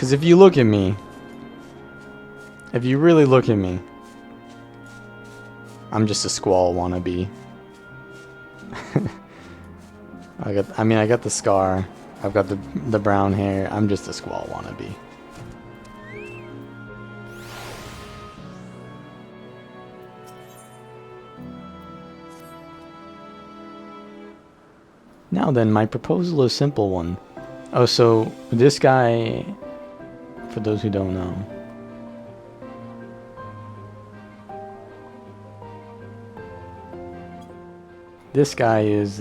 Because if you look at me, if you really look at me, I'm just a squall wannabe. I got the scar. I've got the brown hair. I'm just a squall wannabe. Now then, my proposal is a simple one. Oh, so this guy, for those who don't know, this guy is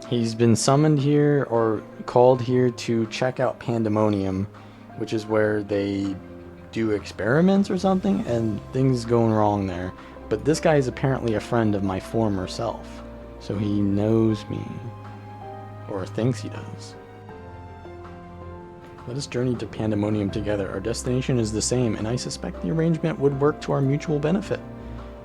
he's been summoned here or called here to check out Pandemonium, which is where they do experiments or something, and things going wrong there. But this guy is apparently a friend of my former self, so he knows me, or thinks he does. Let us journey to Pandemonium together. Our destination is the same, and I suspect the arrangement would work to our mutual benefit.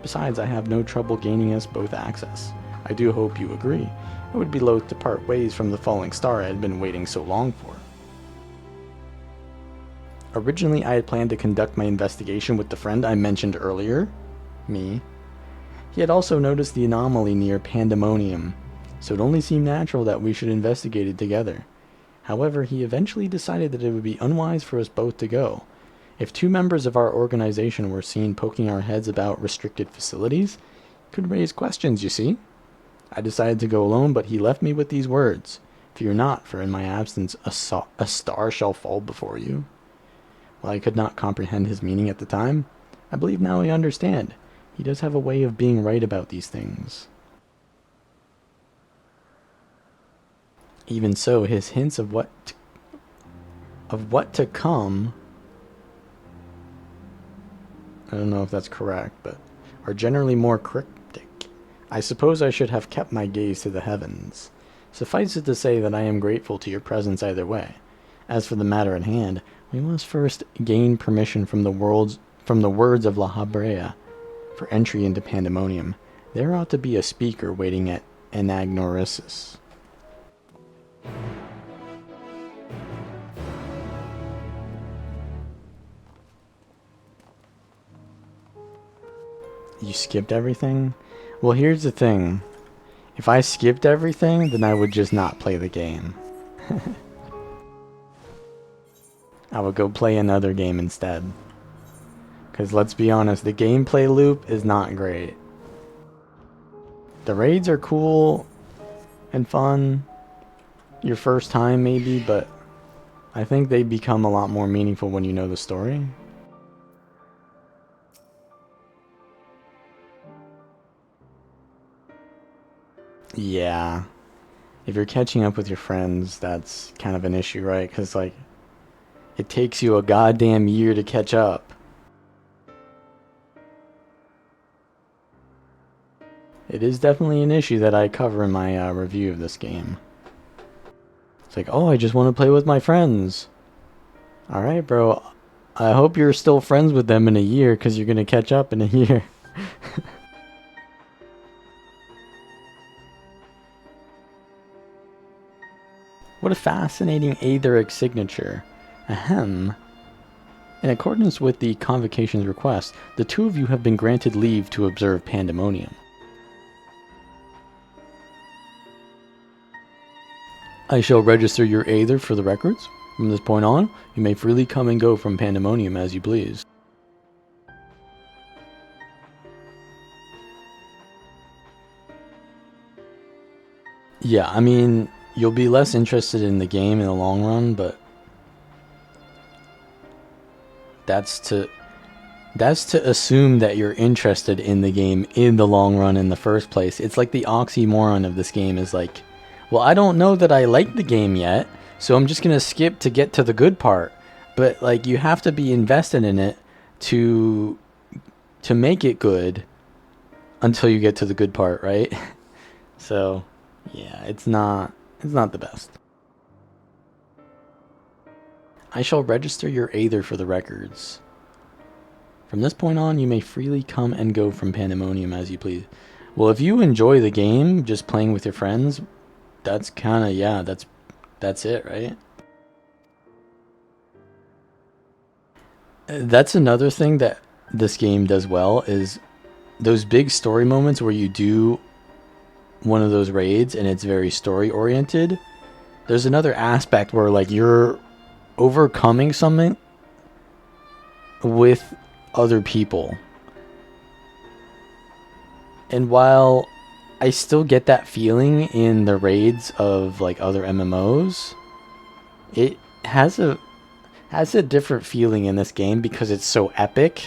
Besides, I have no trouble gaining us both access. I do hope you agree. I would be loath to part ways from the falling star I had been waiting so long for. Originally, I had planned to conduct my investigation with the friend I mentioned earlier, me. He had also noticed the anomaly near Pandemonium, so it only seemed natural that we should investigate it together. However, he eventually decided that it would be unwise for us both to go. If two members of our organization were seen poking our heads about restricted facilities, it could raise questions, you see. I decided to go alone, but he left me with these words: "Fear not, for in my absence a star shall fall before you." While I could not comprehend his meaning at the time, I believe now I understand. He does have a way of being right about these things. Even so, his hints of what to come, I don't know if that's correct, but are generally more cryptic. I suppose I should have kept my gaze to the heavens. Suffice it to say that I am grateful to your presence either way. As for the matter at hand, we must first gain permission from the words of La Habrea for entry into Pandemonium. There ought to be a speaker waiting at Anagnorisis. You skipped everything? Well, here's the thing. If I skipped everything, then I would just not play the game. I would go play another game instead. Because let's be honest, the gameplay loop is not great. The raids are cool and fun your first time maybe, but I think they become a lot more meaningful when you know the story. Yeah. If you're catching up with your friends, that's kind of an issue, right? Because, like, it takes you a goddamn year to catch up. It is definitely an issue that I cover in my review of this game. It's like, oh, I just want to play with my friends. Alright, bro. I hope you're still friends with them in a year, because you're going to catch up in a year. What a fascinating Aetheric signature. Ahem. In accordance with the Convocation's request, the two of you have been granted leave to observe Pandemonium. I shall register your Aether for the records. From this point on, you may freely come and go from Pandemonium as you please. Yeah, I mean, you'll be less interested in the game in the long run, but that's to assume that you're interested in the game in the long run in the first place. It's like the oxymoron of this game is like, well, I don't know that I like the game yet, so I'm just gonna skip to get to the good part. But like, you have to be invested in it to make it good until you get to the good part, right? So yeah, it's not the best. I shall register your Aether for the records. From this point on, you may freely come and go from Pandemonium as you please. Well, if you enjoy the game, just playing with your friends, that's kind of, yeah, that's That's it, right? That's another thing that this game does well is those big story moments where you do one of those raids and it's very story oriented. There's another aspect where like you're overcoming something with other people. And while I still get that feeling in the raids of like other MMOs, it has a different feeling in this game because it's so epic.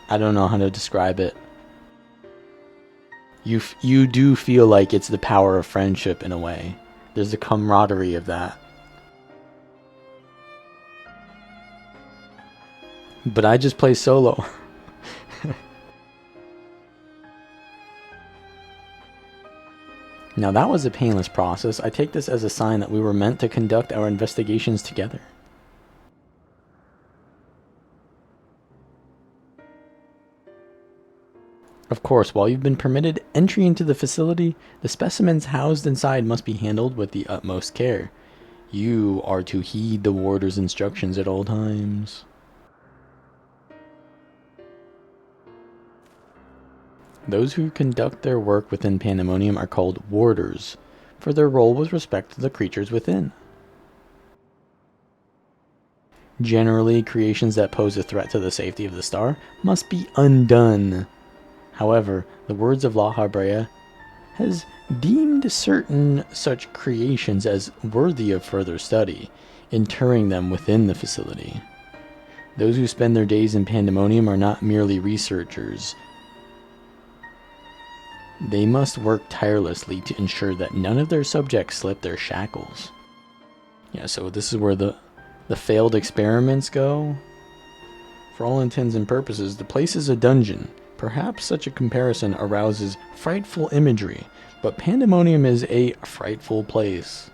I don't know how to describe it. You do feel like it's the power of friendship in a way. There's a camaraderie of that. But I just play solo. Now that was a painless process. I take this as a sign that we were meant to conduct our investigations together. Of course, while you've been permitted entry into the facility, the specimens housed inside must be handled with the utmost care. You are to heed the warder's instructions at all times. Those who conduct their work within Pandemonium are called warders, for their role with respect to the creatures within. Generally, creations that pose a threat to the safety of the star must be undone. However, the words of La Habrea has deemed certain such creations as worthy of further study, interring them within the facility. Those who spend their days in Pandemonium are not merely researchers. They must work tirelessly to ensure that none of their subjects slip their shackles. Yeah, so this is where the failed experiments go. For all intents and purposes, the place is a dungeon. Perhaps such a comparison arouses frightful imagery, but Pandemonium is a frightful place.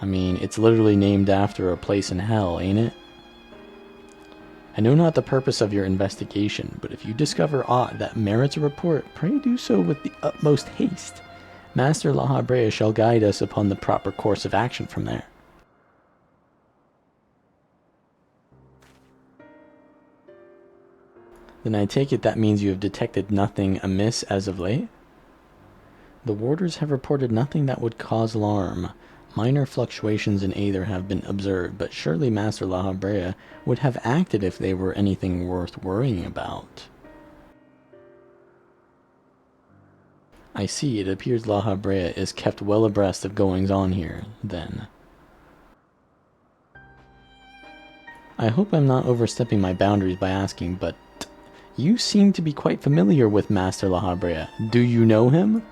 I mean, it's literally named after a place in hell, ain't it? I know not the purpose of your investigation, but if you discover aught that merits a report, pray do so with the utmost haste. Master La Habrea shall guide us upon the proper course of action from there. Then I take it that means you have detected nothing amiss as of late? The warders have reported nothing that would cause alarm. Minor fluctuations in aether have been observed, but surely Master La Habrea would have acted if they were anything worth worrying about. I see, it appears La Habrea is kept well abreast of goings on here, then. I hope I'm not overstepping my boundaries by asking, but you seem to be quite familiar with Master La Habrea. Do you know him?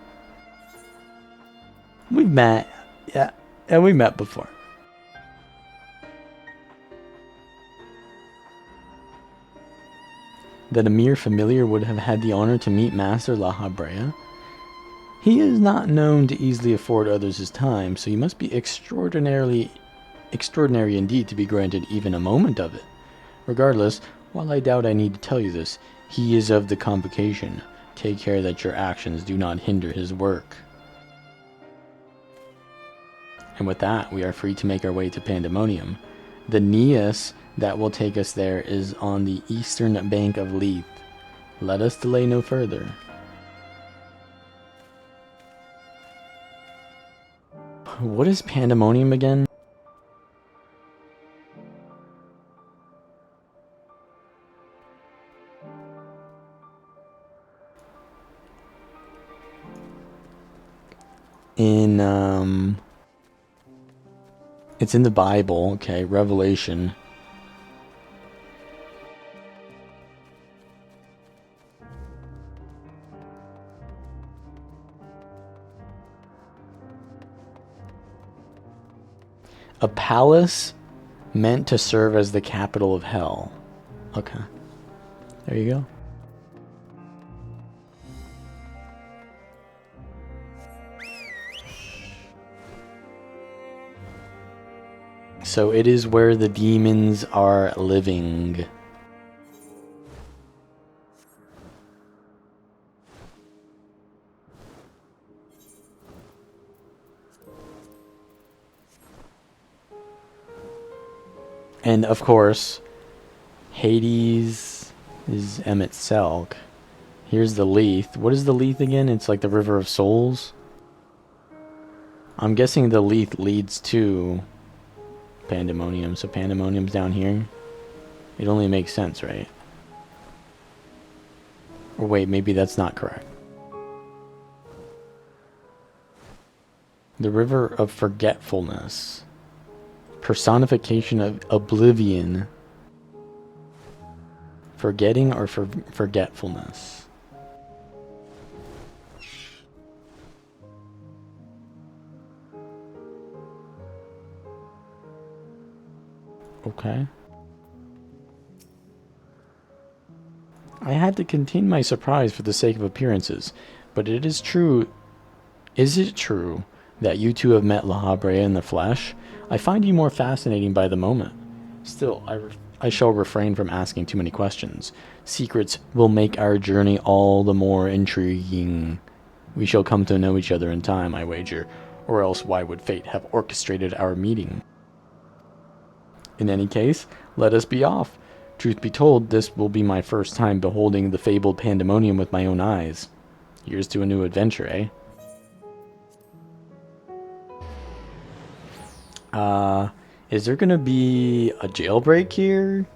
We've met. Yeah, we met before. That a mere familiar would have had the honor to meet Master La Habrea? He is not known to easily afford others his time, so he must be extraordinary indeed to be granted even a moment of it. Regardless, while I doubt I need to tell you this, he is of the convocation. Take care that your actions do not hinder his work. And with that, we are free to make our way to Pandemonium. The Neas that will take us there is on the eastern bank of Leith. Let us delay no further. What is Pandemonium again? It's in the Bible, okay, Revelation. A palace meant to serve as the capital of hell. Okay. There you go. So it is where the demons are living. And of course, Hades is Emmett Selk. Here's the Leith. What is the Leith again? It's like the River of Souls. I'm guessing the Leith leads to Pandemonium. So Pandemonium's down here. It only makes sense, right? Or wait, maybe that's not correct. The River of Forgetfulness. Personification of oblivion. Forgetting or forgetfulness. Okay. I had to contain my surprise for the sake of appearances, but it is true. Is it true that you two have met La Habrea in the flesh? I find you more fascinating by the moment. Still, I shall refrain from asking too many questions. Secrets will make our journey all the more intriguing. We shall come to know each other in time, I wager, or else why would fate have orchestrated our meeting? In any case, let us be off. Truth be told, this will be my first time beholding the fabled Pandemonium with my own eyes. Here's to a new adventure, eh? Is there gonna be a jailbreak here?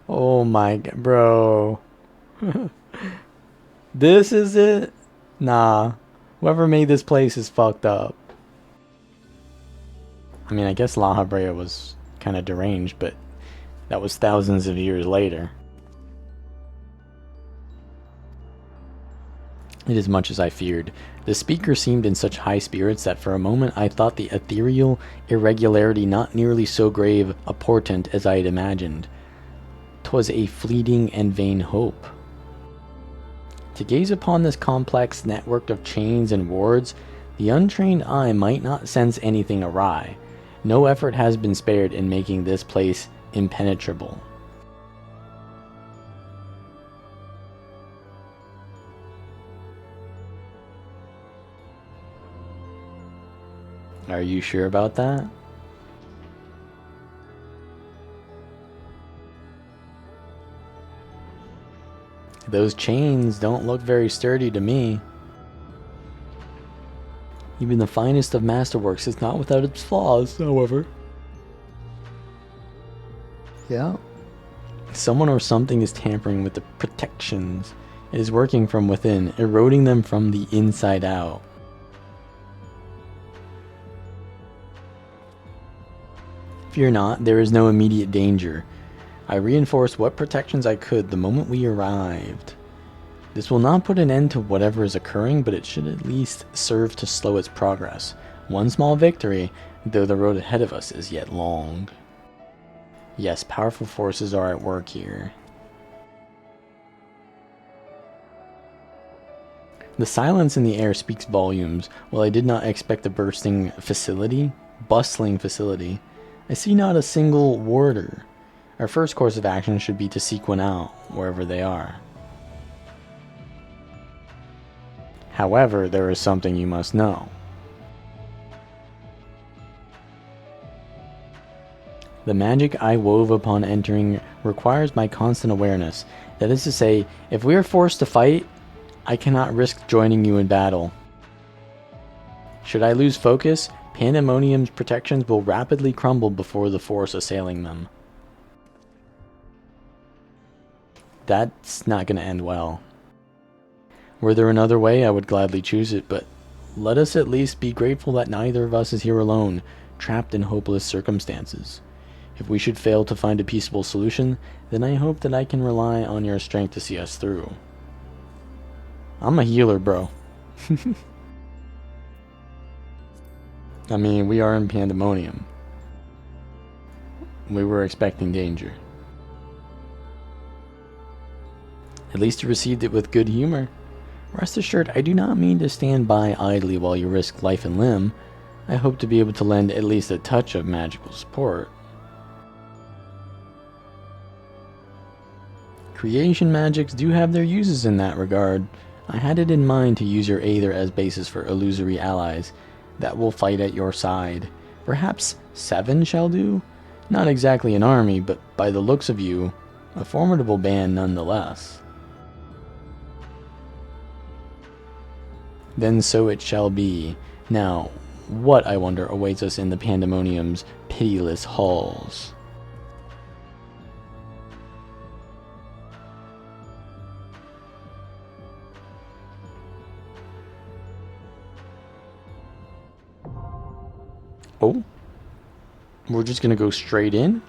Oh my god, bro. This is it? Nah. Whoever made this place is fucked up. I mean, I guess La Habrea was kind of deranged, but that was thousands of years later. It is much as I feared. The speaker seemed in such high spirits that for a moment I thought the ethereal irregularity not nearly so grave a portent as I had imagined. 'Twas a fleeting and vain hope. To gaze upon this complex network of chains and wards, the untrained eye might not sense anything awry. No effort has been spared in making this place impenetrable. Are you sure about that? Those chains don't look very sturdy to me. Even the finest of masterworks is not without its flaws, however. Yeah. Someone or something is tampering with the protections. It is working from within, eroding them from the inside out. Fear not, there is no immediate danger. I reinforced what protections I could the moment we arrived. This will not put an end to whatever is occurring, but it should at least serve to slow its progress. One small victory, though the road ahead of us is yet long. Yes, powerful forces are at work here. The silence in the air speaks volumes. While I did not expect a bustling facility, I see not a single warder. Our first course of action should be to seek one out, wherever they are. However, there is something you must know. The magic I wove upon entering requires my constant awareness. That is to say, if we are forced to fight, I cannot risk joining you in battle. Should I lose focus, Pandemonium's protections will rapidly crumble before the force assailing them. That's not going to end well. Were there another way, I would gladly choose it, but let us at least be grateful that neither of us is here alone, trapped in hopeless circumstances. If we should fail to find a peaceable solution, then I hope that I can rely on your strength to see us through. I'm a healer, bro. I mean, we are in Pandemonium. We were expecting danger. At least you received it with good humor. Rest assured, I do not mean to stand by idly while you risk life and limb. I hope to be able to lend at least a touch of magical support. Creation magics do have their uses in that regard. I had it in mind to use your Aether as basis for illusory allies that will fight at your side. Perhaps 7 shall do? Not exactly an army, but by the looks of you, a formidable band nonetheless. Then so it shall be. Now, what, I wonder, awaits us in the Pandemonium's pitiless halls? Oh, we're just gonna go straight in?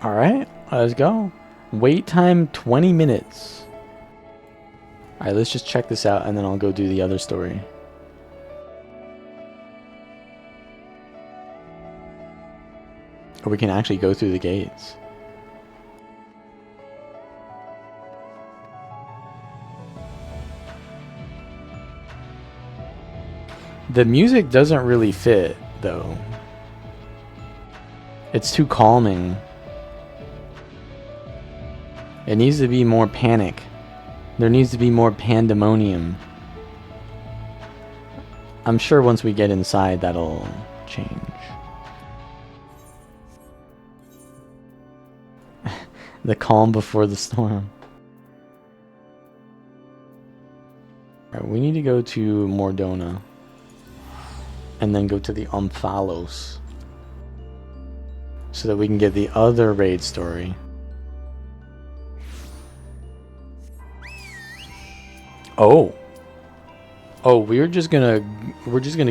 Alright, let's go. Wait time 20 minutes. Alright, let's just check this out and then I'll go do the other story. Or we can actually go through the gates. The music doesn't really fit, though. It's too calming. It needs to be more panic. There needs to be more pandemonium. I'm sure once we get inside, that'll change. The calm before the storm. Alright, we need to go to Mordona. And then go to the Omphalos. So that we can get the other raid story. Oh. Oh, we're just gonna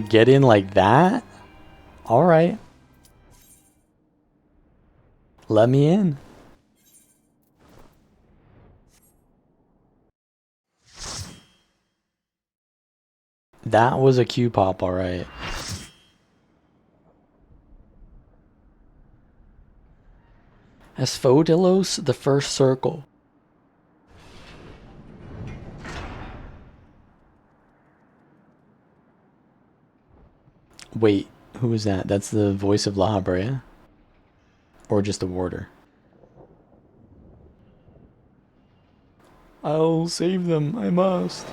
get in like that? Alright. Let me in. That was a Q pop, alright. Asphodelos, the first circle. Wait, who is that? That's the voice of La Habrea? Or just a warder? I'll save them, I must.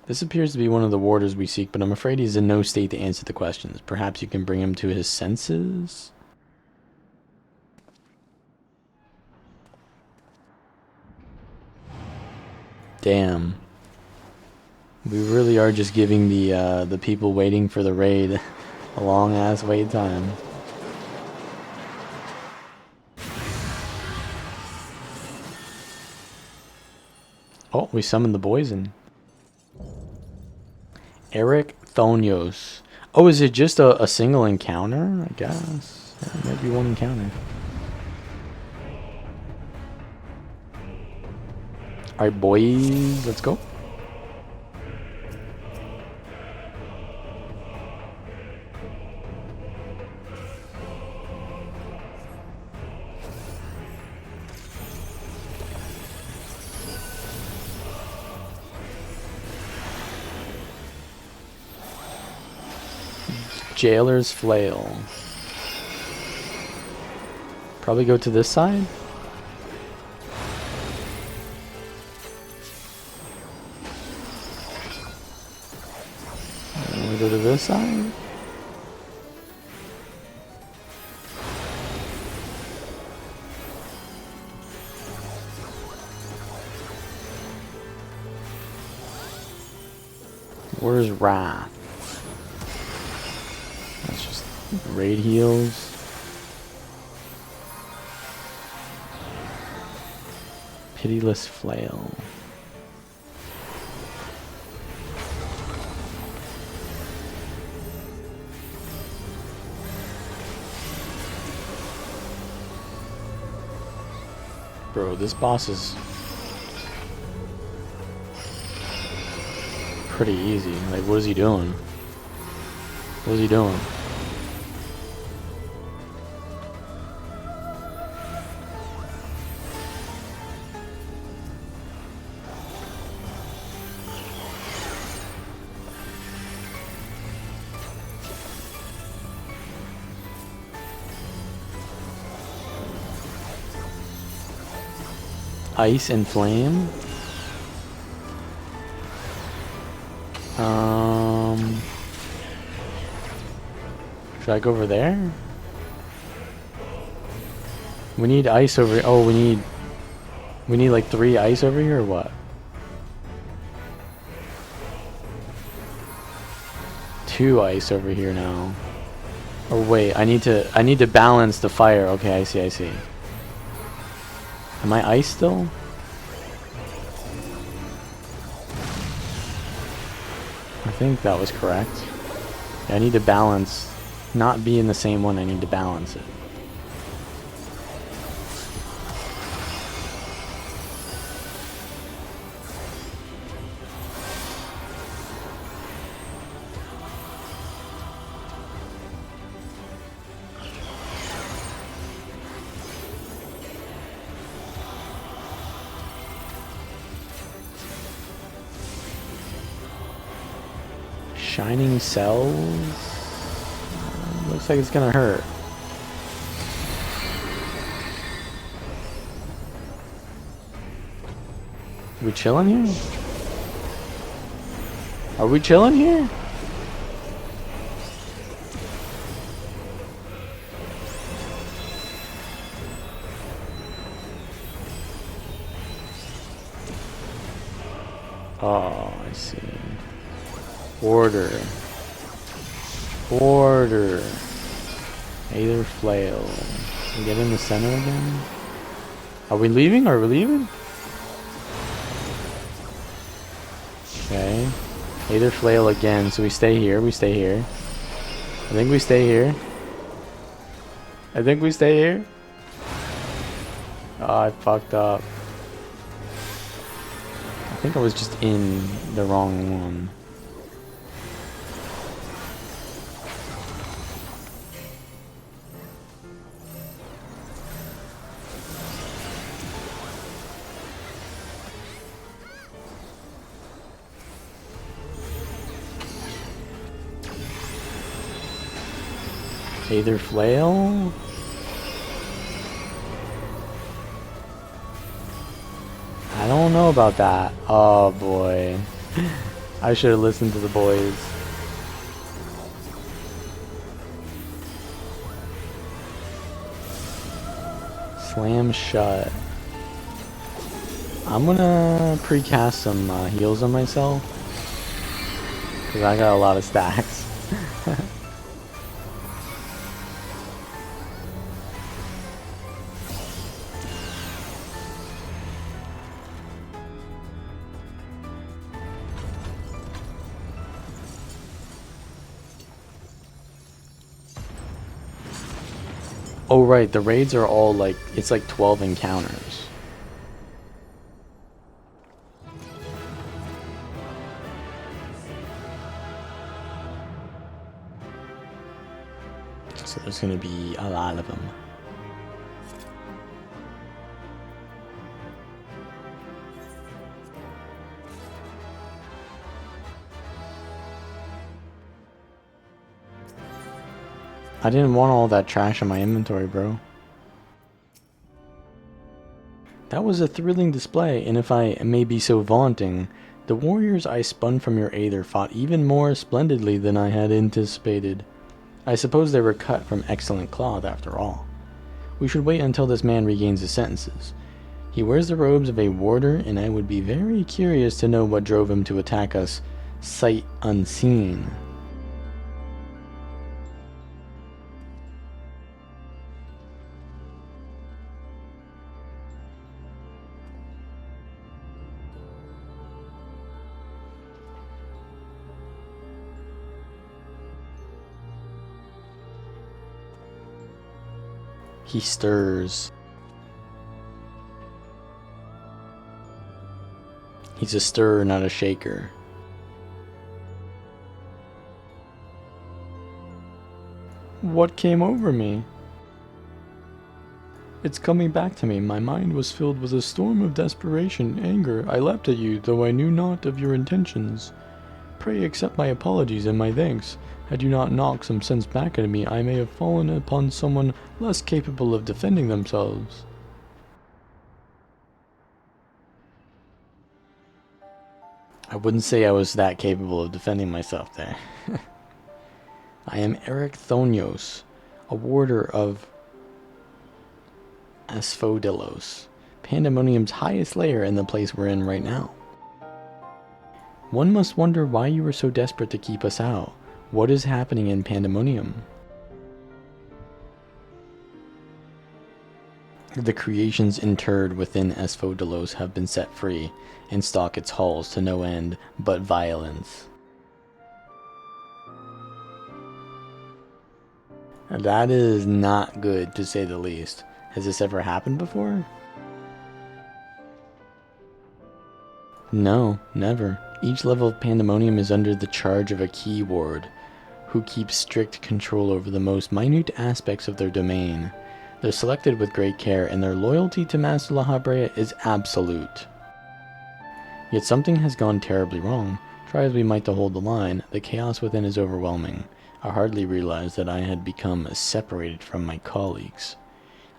This appears to be one of the warders we seek, but I'm afraid he's in no state to answer the questions. Perhaps you can bring him to his senses? Damn. We really are just giving the people waiting for the raid a long-ass wait time. Oh, we summoned the boys in. Eric Thonios. Oh, is it just a single encounter? I guess. Yeah, it might be one encounter. Alright, boys. Let's go. Jailer's Flail. Probably go to this side. And we go to this side. Where's Wrath? That's just raid heals. Pitiless Flail. Bro, this boss is pretty easy. Like, what is he doing? What is he doing? Ice and flame. Should I go over there? We need ice over. Oh, we need like 3 ice over here or what? 2 ice over here now. Oh wait, I need to balance the fire. Okay, I see. Am I ice still? I think that was correct. Yeah, I need to balance, not be in the same one, I need to balance it. Shining cells? Looks like it's gonna hurt. We chilling here? Are we chilling here? Oh, I see. Order. Aether flail. We get in the center again? Are we leaving? Okay. Aether flail again, so we stay here. I think we stay here. Oh, I fucked up. I think I was just in the wrong one. Aether flail? I don't know about that. Oh boy. I should have listened to the boys. Slam shut. I'm gonna pre-cast some heals on myself, because I got a lot of stacks. Oh right, the raids are all like, it's like 12 encounters. So there's gonna be a lot of them. I didn't want all that trash in my inventory, bro. That was a thrilling display, and if I may be so vaunting, the warriors I spun from your aether fought even more splendidly than I had anticipated. I suppose they were cut from excellent cloth after all. We should wait until this man regains his senses. He wears the robes of a warder, and I would be very curious to know what drove him to attack us sight unseen. He stirs. He's a stirrer, not a shaker. What came over me? It's coming back to me. My mind was filled with a storm of desperation, anger. I leapt at you, though I knew not of your intentions. Pray accept my apologies and my thanks. Had you not knocked some sense back at me, I may have fallen upon someone less capable of defending themselves. I wouldn't say I was that capable of defending myself there. I am Eric Thonios, a warder of Asphodelos, Pandemonium's highest layer in the place we're in right now. One must wonder why you were so desperate to keep us out. What is happening in Pandemonium? The creations interred within Asphodelos have been set free, and stalk its halls to no end but violence. That is not good, to say the least. Has this ever happened before? No, never. Each level of Pandemonium is under the charge of a key ward, who keeps strict control over the most minute aspects of their domain. They're selected with great care, and their loyalty to Master La Habrea is absolute. Yet something has gone terribly wrong. Try as we might to hold the line, the chaos within is overwhelming. I hardly realized that I had become separated from my colleagues.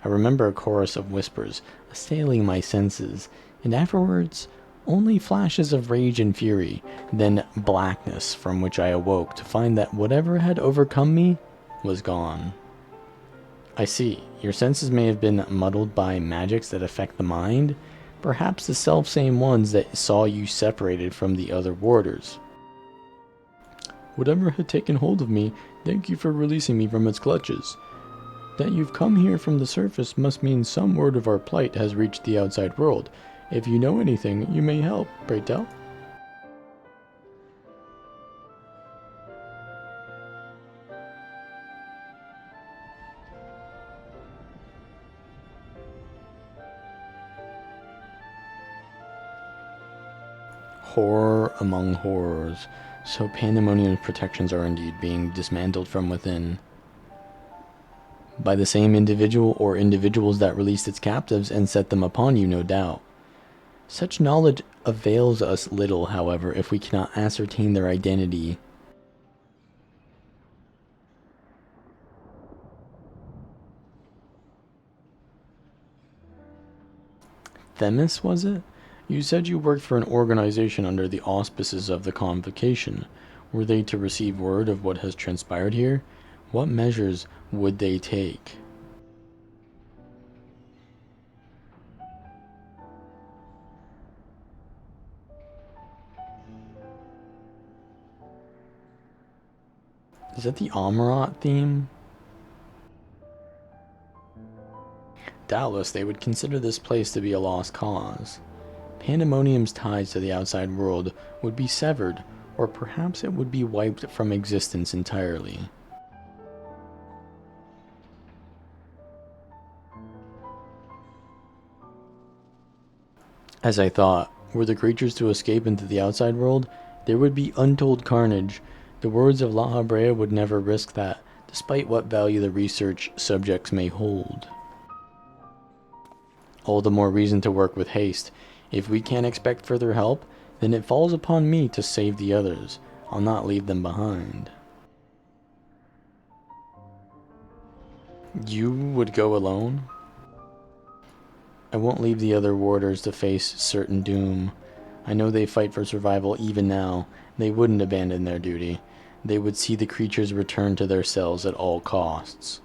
I remember a chorus of whispers assailing my senses, and afterwards only flashes of rage and fury, then blackness from which I awoke to find that whatever had overcome me was gone. I see. Your senses may have been muddled by magics that affect the mind, perhaps the self-same ones that saw you separated from the other warders. Whatever had taken hold of me, thank you for releasing me from its clutches. That you've come here from the surface must mean some word of our plight has reached the outside world. If you know anything, you may help, pray tell. Horror among horrors. So Pandemonium's protections are indeed being dismantled from within. By the same individual or individuals that released its captives and set them upon you, no doubt. Such knowledge avails us little, however, if we cannot ascertain their identity. Themis, was it? You said you worked for an organization under the auspices of the Convocation. Were they to receive word of what has transpired here? What measures would they take? Is that the Amarat theme? Doubtless they would consider this place to be a lost cause. Pandemonium's ties to the outside world would be severed, or perhaps it would be wiped from existence entirely. As I thought, were the creatures to escape into the outside world, there would be untold carnage. The words of La Habrea would never risk that, despite what value the research subjects may hold. All the more reason to work with haste. If we can't expect further help, then it falls upon me to save the others. I'll not leave them behind. You would go alone? I won't leave the other warders to face certain doom. I know they fight for survival even now. They wouldn't abandon their duty. They would see the creatures return to their cells at all costs.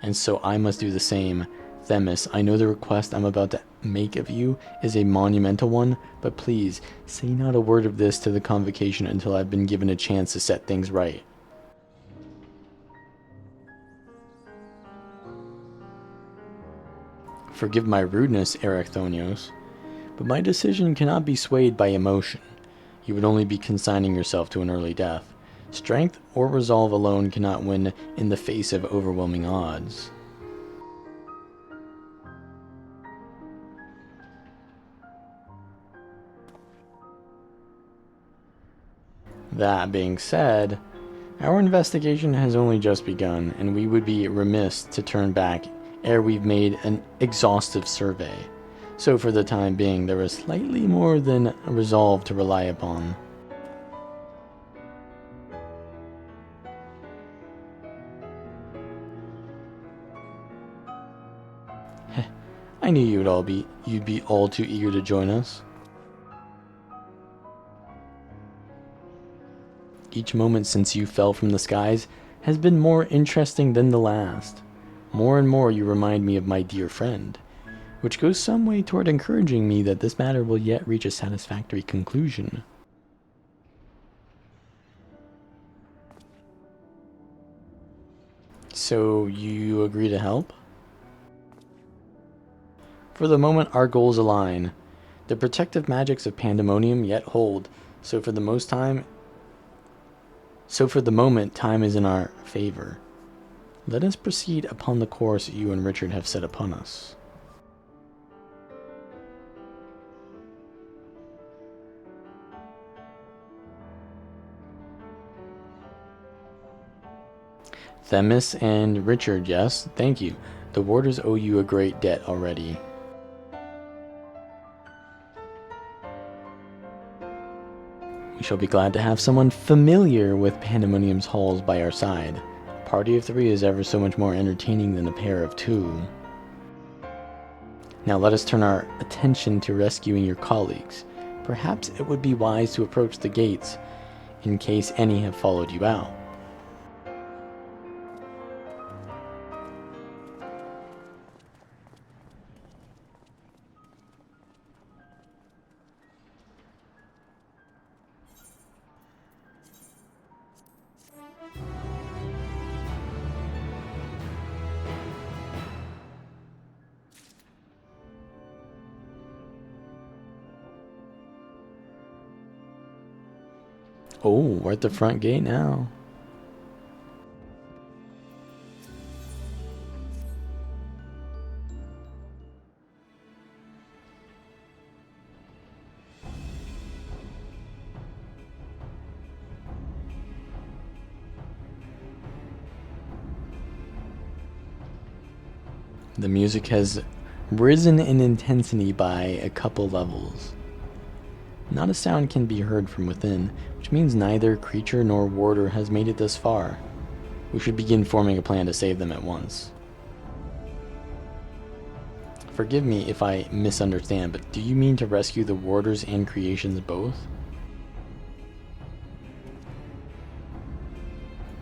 And so I must do the same. Themis, I know the request I'm about to make of you is a monumental one, but please, say not a word of this to the Convocation until I've been given a chance to set things right. Forgive my rudeness, Erechthonios, but my decision cannot be swayed by emotion. You would only be consigning yourself to an early death. Strength or resolve alone cannot win in the face of overwhelming odds. That being said, our investigation has only just begun, and we would be remiss to turn back ere we've made an exhaustive survey. So for the time being, there is slightly more than a resolve to rely upon. I knew you'd be all too eager to join us. Each moment since you fell from the skies has been more interesting than the last. More and more you remind me of my dear friend, which goes some way toward encouraging me that this matter will yet reach a satisfactory conclusion. So, you agree to help? For the moment, our goals align. The protective magics of Pandemonium yet hold, so for the moment, time is in our favor. Let us proceed upon the course you and Richard have set upon us. Themis and Richard, yes, thank you. The warders owe you a great debt already. We shall be glad to have someone familiar with Pandemonium's halls by our side. A party of 3 is ever so much more entertaining than a pair of 2. Now let us turn our attention to rescuing your colleagues. Perhaps it would be wise to approach the gates, in case any have followed you out. Oh, we're at the front gate now. The music has risen in intensity by a couple levels. Not a sound can be heard from within, which means neither creature nor warder has made it this far. We should begin forming a plan to save them at once. Forgive me if I misunderstand, but do you mean to rescue the warders and creations both?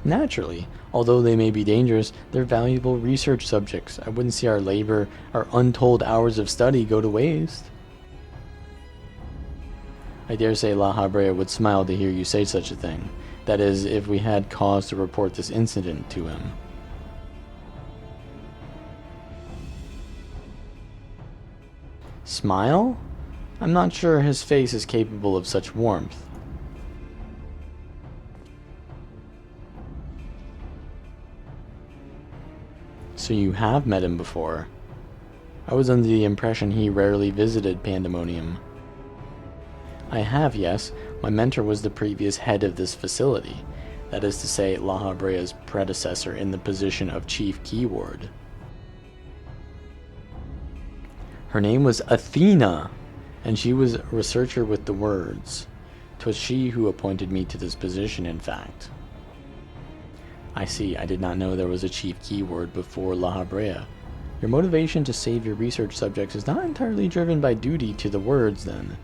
Naturally. Although they may be dangerous, they're valuable research subjects. I wouldn't see our labor, our untold hours of study go to waste. I dare say La Habrea would smile to hear you say such a thing. That is, if we had cause to report this incident to him. Smile? I'm not sure his face is capable of such warmth. So you have met him before? I was under the impression he rarely visited Pandemonium. I have, yes. My mentor was the previous head of this facility. That is to say, La Habrea's predecessor in the position of Chief Keyword. Her name was Athena, and she was a researcher with the words. 'Twas she who appointed me to this position, in fact. I see. I did not know there was a Chief Keyword before La Habrea. Your motivation to save your research subjects is not entirely driven by duty to the words, then.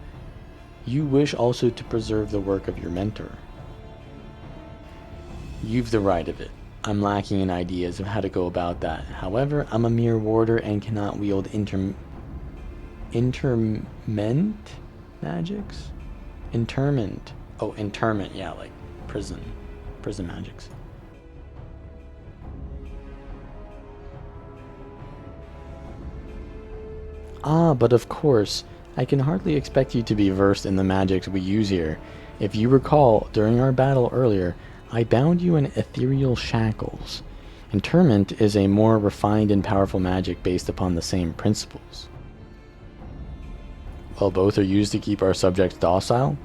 You wish also to preserve the work of your mentor. You've the right of it. I'm lacking in ideas of how to go about that. However, I'm a mere warder and cannot wield interment magics? Interment. Oh, interment, yeah, like prison magics. Ah, but of course, I can hardly expect you to be versed in the magics we use here. If you recall, during our battle earlier, I bound you in ethereal shackles. Interment is a more refined and powerful magic based upon the same principles. While both are used to keep our subjects docile,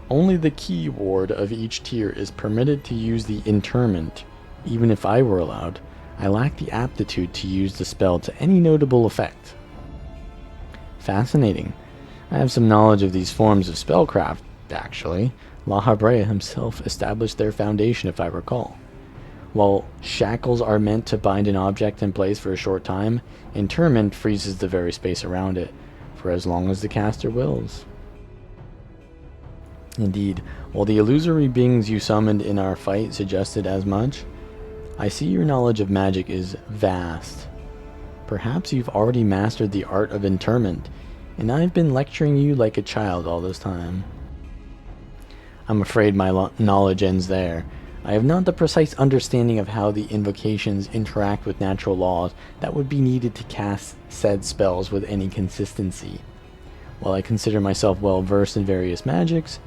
only the key ward of each tier is permitted to use the interment. Even if I were allowed, I lack the aptitude to use the spell to any notable effect. Fascinating. I have some knowledge of these forms of spellcraft, actually. La Habrea himself established their foundation, if I recall. While shackles are meant to bind an object in place for a short time, interment freezes the very space around it, for as long as the caster wills. Indeed, while the illusory beings you summoned in our fight suggested as much, I see your knowledge of magic is vast. Perhaps you've already mastered the art of interment, and I've been lecturing you like a child all this time. I'm afraid my knowledge ends there. I have not the precise understanding of how the invocations interact with natural laws that would be needed to cast said spells with any consistency. While I consider myself well versed in various magics,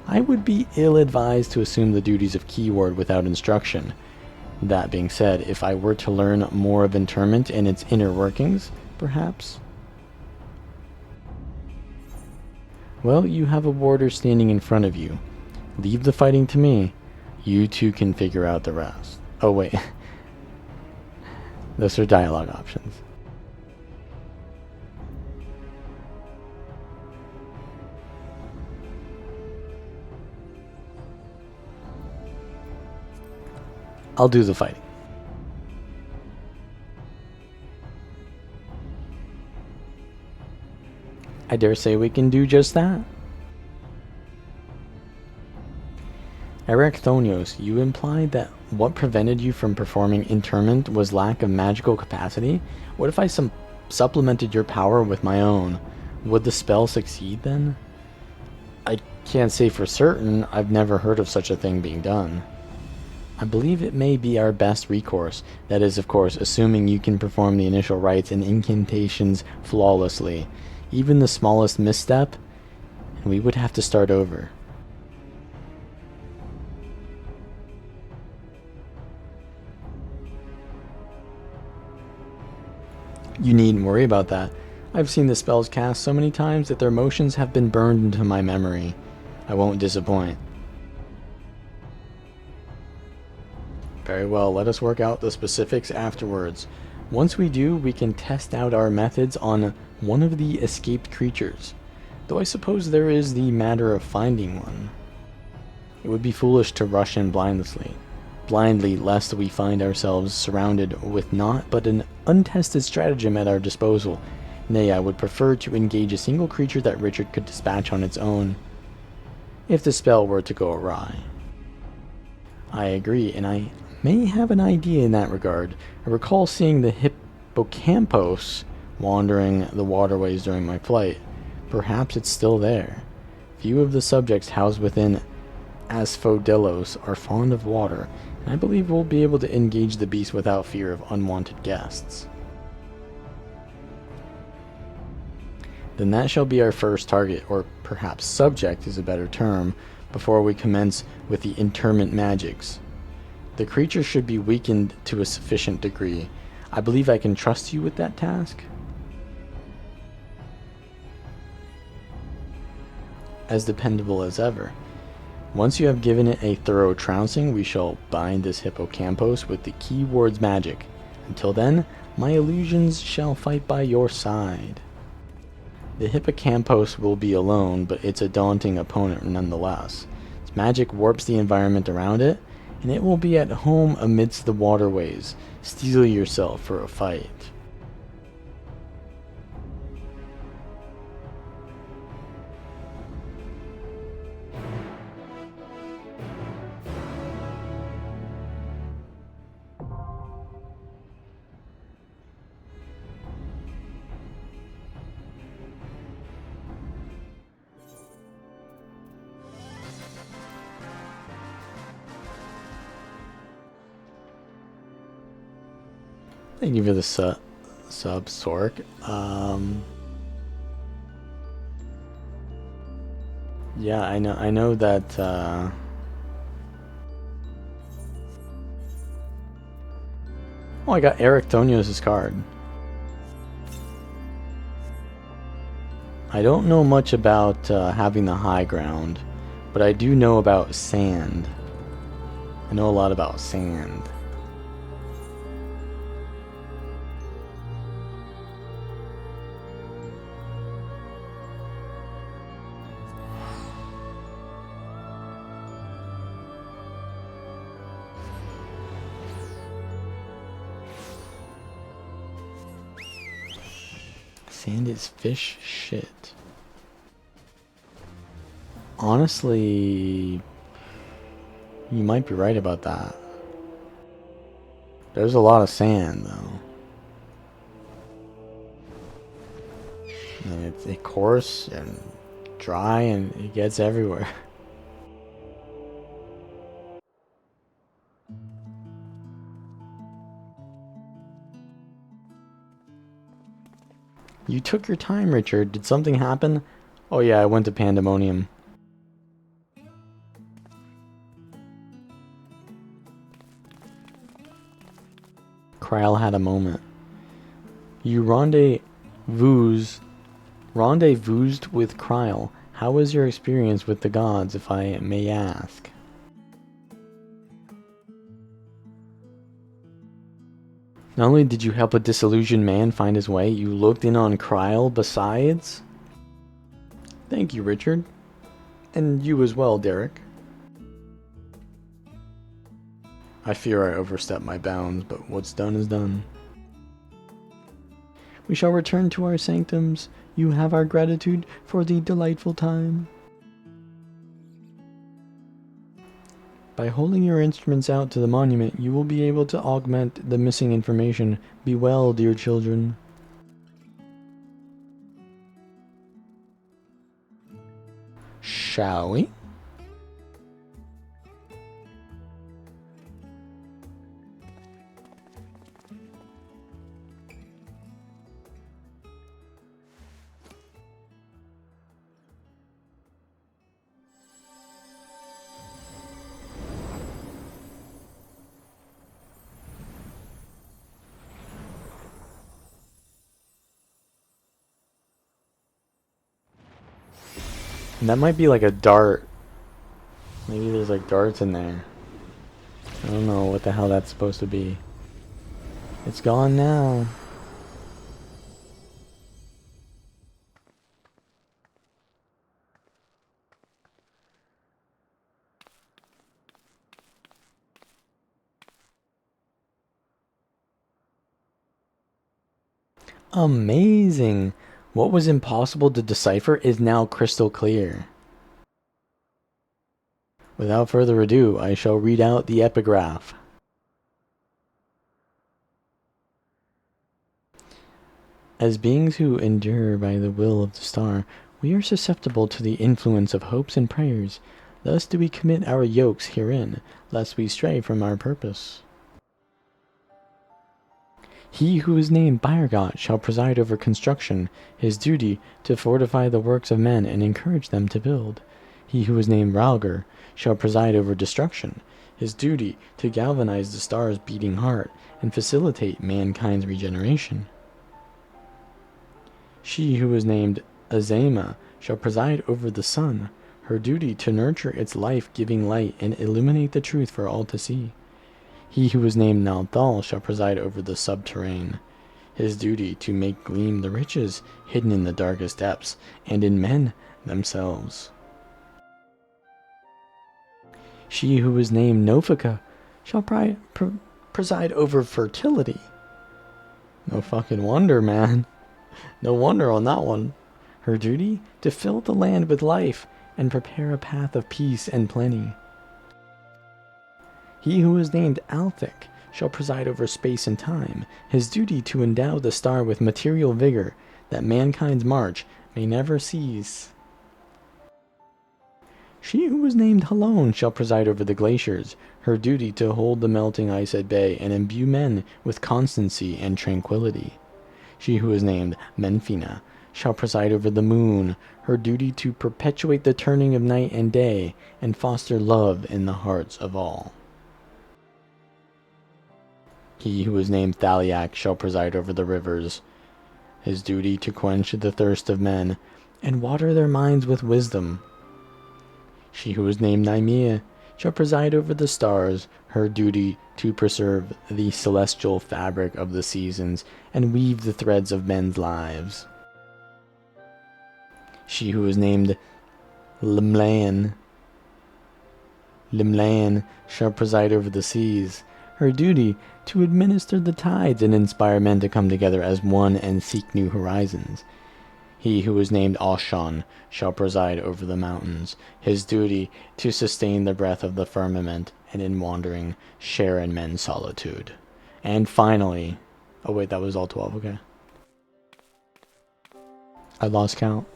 I would be ill-advised to assume the duties of keyword without instruction. That being said, if I were to learn more of interment and its inner workings, perhaps. Well, you have a warder standing in front of you. Leave the fighting to me. You two can figure out the rest. Oh wait. Those are dialogue options. I'll do the fighting. I dare say we can do just that. Erecthonios, you implied that what prevented you from performing interment was lack of magical capacity? What if I supplemented your power with my own? Would the spell succeed then? I can't say for certain. I've never heard of such a thing being done. I believe it may be our best recourse. That is, of course, assuming you can perform the initial rites and incantations flawlessly. Even the smallest misstep, and we would have to start over. You needn't worry about that. I've seen the spells cast so many times that their motions have been burned into my memory. I won't disappoint. Very well, let us work out the specifics afterwards. Once we do, we can test out our methods on one of the escaped creatures. Though I suppose there is the matter of finding one. It would be foolish to rush in blindly, lest we find ourselves surrounded with naught but an untested stratagem at our disposal. Nay, I would prefer to engage a single creature that Richard could dispatch on its own, if the spell were to go awry. I agree, and I may have an idea in that regard. I recall seeing the hippocampus wandering the waterways during my flight. Perhaps it's still there. Few of the subjects housed within Asphodelos are fond of water, and I believe we'll be able to engage the beast without fear of unwanted guests. Then that shall be our first target, or perhaps subject is a better term, before we commence with the interment magics. The creature should be weakened to a sufficient degree. I believe I can trust you with that task. As dependable as ever. Once you have given it a thorough trouncing, we shall bind this hippocampus with the keyword's magic. Until then, my illusions shall fight by your side. The hippocampus will be alone, but it's a daunting opponent nonetheless. Its magic warps the environment around it, and it will be at home amidst the waterways. Steel yourself for a fight. Thank you for the sub, Sork. Yeah, I know that. Oh, I got Eric Tonios' card. I don't know much about having the high ground, but I do know about sand. I know a lot about sand. Sand is fish shit. Honestly, you might be right about that. There's a lot of sand, though. And it's coarse and dry and it gets everywhere. You took your time, Richard. Did something happen? Oh yeah, I went to Pandemonium. Kryle had a moment. You rendezvoused with Kryle. How was your experience with the gods, if I may ask? Not only did you help a disillusioned man find his way, you looked in on Kryle besides? Thank you, Richard. And you as well, Derek. I fear I overstepped my bounds, but what's done is done. We shall return to our sanctums. You have our gratitude for the delightful time. By holding your instruments out to the monument, you will be able to augment the missing information. Be well, dear children. Shall we? And that might be like a dart. Maybe there's like darts in there. I don't know what the hell that's supposed to be. It's gone now. Amazing! What was impossible to decipher is now crystal clear. Without further ado, I shall read out the epigraph. As beings who endure by the will of the star, we are susceptible to the influence of hopes and prayers. Thus do we commit our yokes herein, lest we stray from our purpose. He who is named Bayergot shall preside over construction, his duty to fortify the works of men and encourage them to build. He who is named Ralger shall preside over destruction, his duty to galvanize the star's beating heart and facilitate mankind's regeneration. She who is named Azema shall preside over the sun, her duty to nurture its life-giving light and illuminate the truth for all to see. He who is named Nalthal shall preside over the subterrane, his duty to make gleam the riches hidden in the darkest depths and in men themselves. She who is named Nofika shall preside over fertility. No fucking wonder, man. No wonder on that one. Her duty to fill the land with life and prepare a path of peace and plenty. He who is named Althic shall preside over space and time, his duty to endow the star with material vigor, that mankind's march may never cease. She who was named Halone shall preside over the glaciers, her duty to hold the melting ice at bay and imbue men with constancy and tranquility. She who is named Menfina shall preside over the moon, her duty to perpetuate the turning of night and day and foster love in the hearts of all. He who is named Thaliak shall preside over the rivers, his duty to quench the thirst of men and water their minds with wisdom. She who is named Nymea shall preside over the stars, her duty to preserve the celestial fabric of the seasons and weave the threads of men's lives. She who is named Limlan shall preside over the seas, her duty to administer the tides and inspire men to come together as one and seek new horizons. He who is named Oshan shall preside over the mountains, his duty to sustain the breath of the firmament, and in wandering share in men's solitude. And finally, oh wait, that was all 12, okay. I lost count.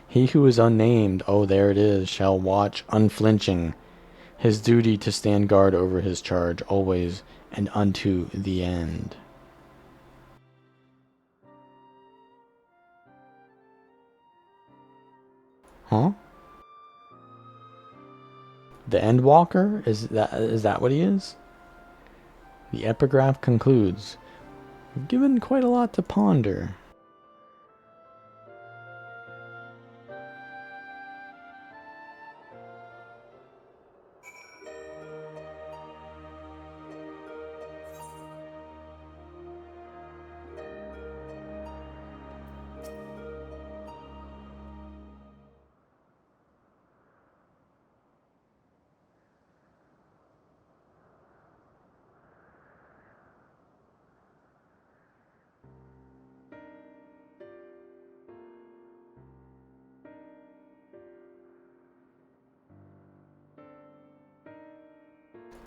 He who is unnamed, oh there it is, shall watch unflinching, his duty to stand guard over his charge always and unto the end. Huh? The Endwalker? Is that what he is? The epigraph concludes. We've given quite a lot to ponder.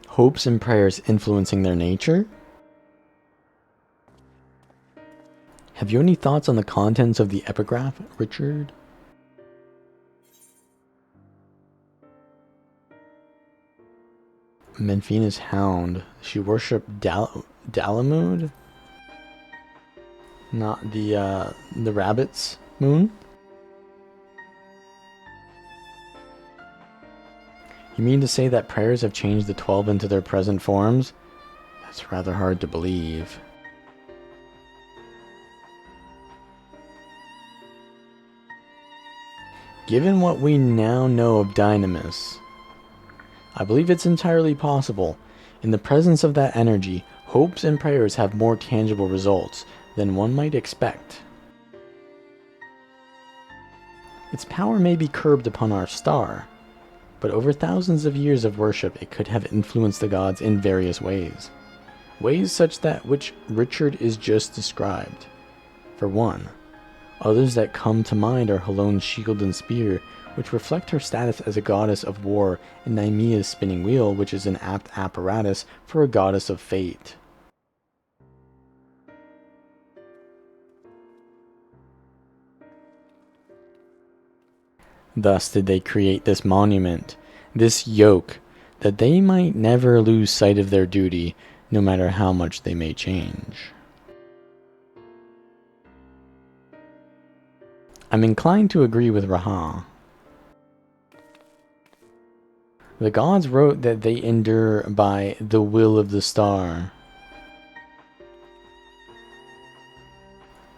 Hopes and prayers influencing their nature? Have you any thoughts on the contents of the epigraph, Richard? Menfina's hound. She worshipped Dalamud? Not the rabbit's moon? You mean to say that prayers have changed the 12 into their present forms? That's rather hard to believe. Given what we now know of Dynamis, I believe it's entirely possible. In the presence of that energy, hopes and prayers have more tangible results than one might expect. Its power may be curbed upon our star, but over thousands of years of worship it could have influenced the gods in various ways. Ways such that which Richard is just described. For one, others that come to mind are Halone's shield and spear, which reflect her status as a goddess of war, and Naimea's spinning wheel, which is an apt apparatus for a goddess of fate. Thus did they create this monument, this yoke, that they might never lose sight of their duty, no matter how much they may change. I'm inclined to agree with Raha. The gods wrote that they endure by the will of the star.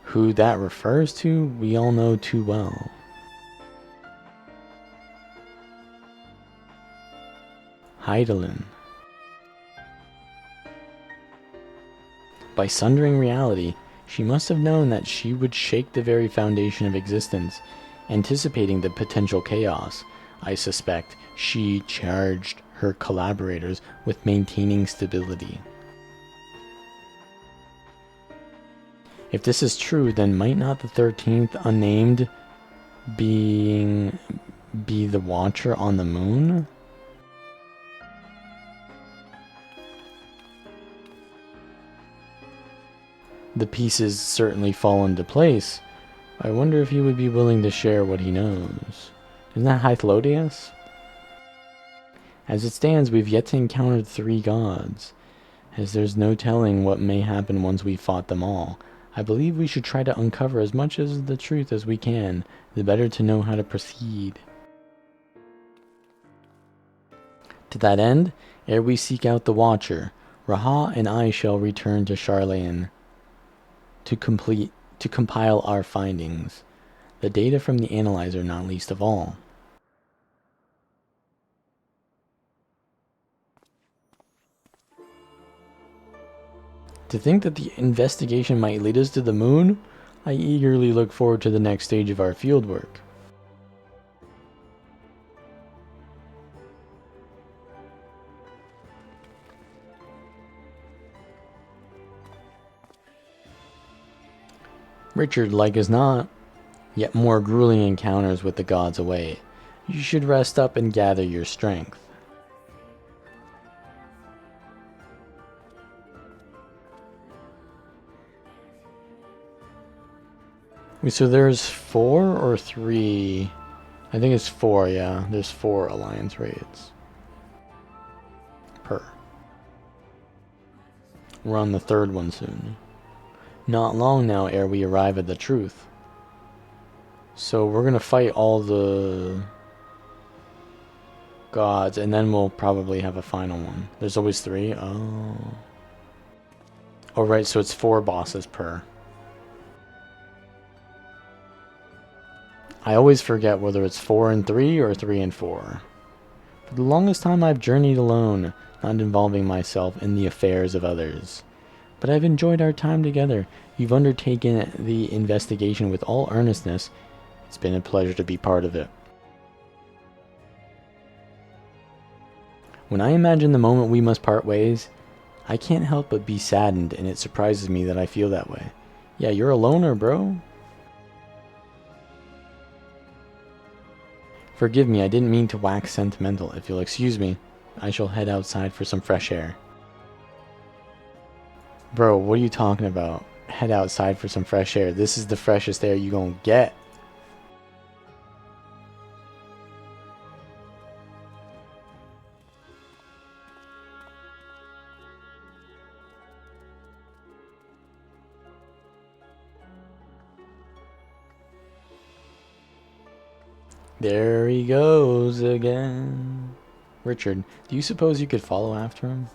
Who that refers to, we all know too well. Hydaelyn. By sundering reality, she must have known that she would shake the very foundation of existence, anticipating the potential chaos. I suspect she charged her collaborators with maintaining stability. If this is true, then might not the 13th unnamed be the Watcher on the moon? The pieces certainly fall into place. I wonder if he would be willing to share what he knows. Isn't that Hythlodius? As it stands, we've yet to encounter 3 gods, as there's no telling what may happen once we've fought them all. I believe we should try to uncover as much of the truth as we can, the better to know how to proceed. To that end, ere we seek out the Watcher, Raha and I shall return to Sharlayan to compile our findings, the data from the analyzer not least of all. To think that the investigation might lead us to the moon, I eagerly look forward to the next stage of our fieldwork. Richard, like as not, yet more grueling encounters with the gods await. You should rest up and gather your strength. So there's 4 or 3? I think it's 4, yeah. There's 4 alliance raids. Per. We're on the 3rd one soon. Not long now ere we arrive at the truth. So we're gonna fight all the gods, and then we'll probably have a final one. There's always 3? Oh. Oh, right, so it's 4 bosses per. I always forget whether it's 4 and 3 or 3 and 4. For the longest time I've journeyed alone, not involving myself in the affairs of others. But I've enjoyed our time together. You've undertaken the investigation with all earnestness. It's been a pleasure to be part of it. When I imagine the moment we must part ways, I can't help but be saddened, and it surprises me that I feel that way. Yeah, you're a loner, bro. Forgive me, I didn't mean to wax sentimental. If you'll excuse me, I shall head outside for some fresh air. Bro, what are you talking about? Head outside for some fresh air. This is the freshest air you gonna get. There he goes again. Richard, do you suppose you could follow after him?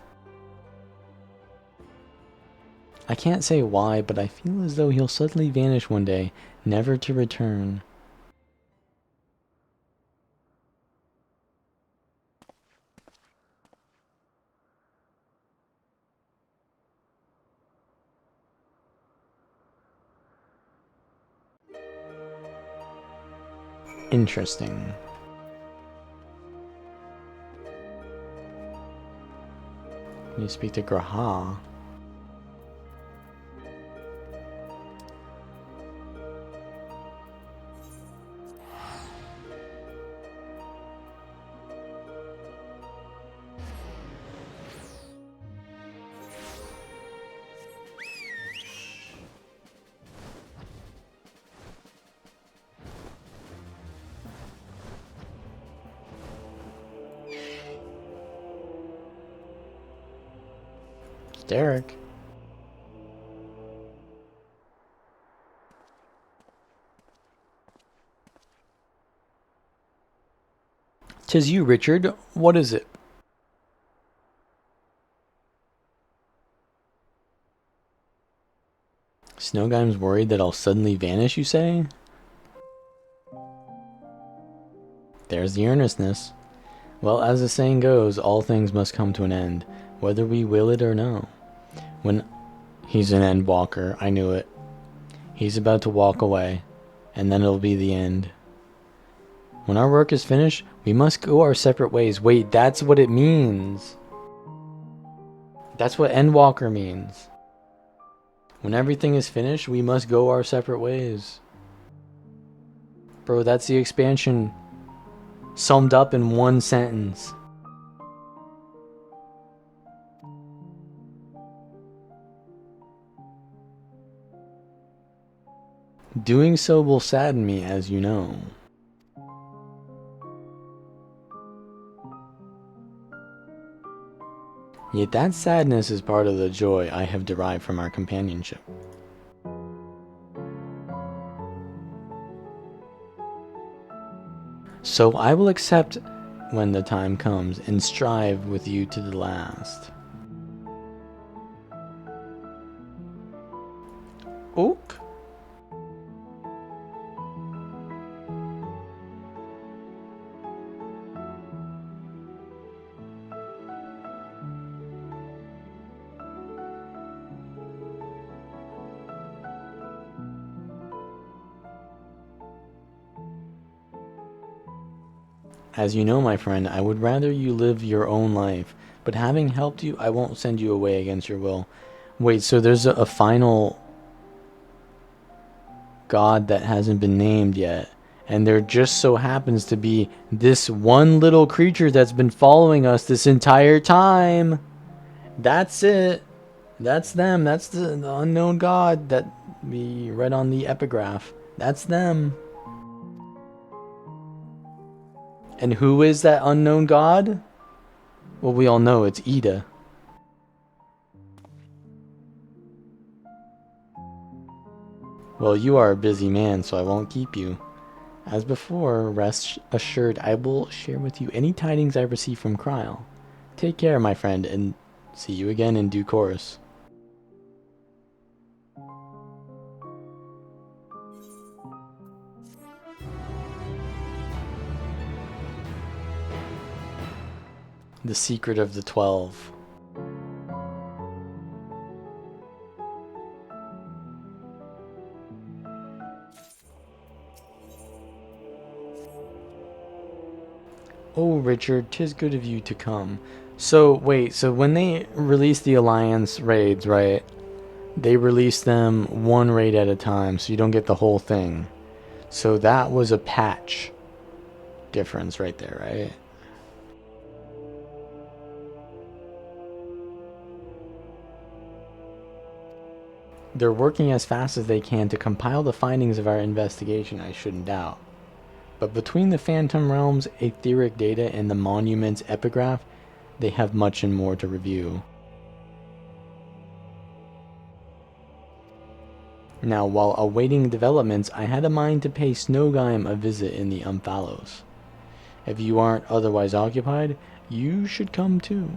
I can't say why, but I feel as though he'll suddenly vanish one day, never to return. Interesting. You speak to Graha. Derek. "'Tis you, Richard. What is it?" Snowguy's worried that I'll suddenly vanish, you say? There's the earnestness. Well, as the saying goes, all things must come to an end, whether we will it or no. When he's an end walker, I knew it. He's about to walk away, and then it'll be the end. When our work is finished, we must go our separate ways. Wait, that's what it means. That's what Endwalker means. When everything is finished, we must go our separate ways. Bro, that's the expansion summed up in one sentence. Doing so will sadden me, as you know. Yet that sadness is part of the joy I have derived from our companionship. So I will accept when the time comes and strive with you to the last. Ook? As you know, my friend, I would rather you live your own life, but having helped you, I won't send you away against your will. Wait, so there's a final god that hasn't been named yet. And there just so happens to be this one little creature that's been following us this entire time. That's it. That's them. That's the unknown god that we read on the epigraph. That's them. And who is that unknown god? Well, we all know it's Ida. Well, you are a busy man, so I won't keep you. As before, rest assured I will share with you any tidings I receive from Kryl. Take care, my friend, and see you again in due course. The Secret of the 12. Oh, Richard, 'tis good of you to come. So, wait, so when they released the Alliance raids, right? They released them one raid at a time, so you don't get the whole thing. So that was a patch difference right there, right? They're working as fast as they can to compile the findings of our investigation, I shouldn't doubt. But between the Phantom Realm's etheric data and the Monument's epigraph, they have much and more to review. Now, while awaiting developments, I had a mind to pay Snowgime a visit in the Umphalos. If you aren't otherwise occupied, you should come too.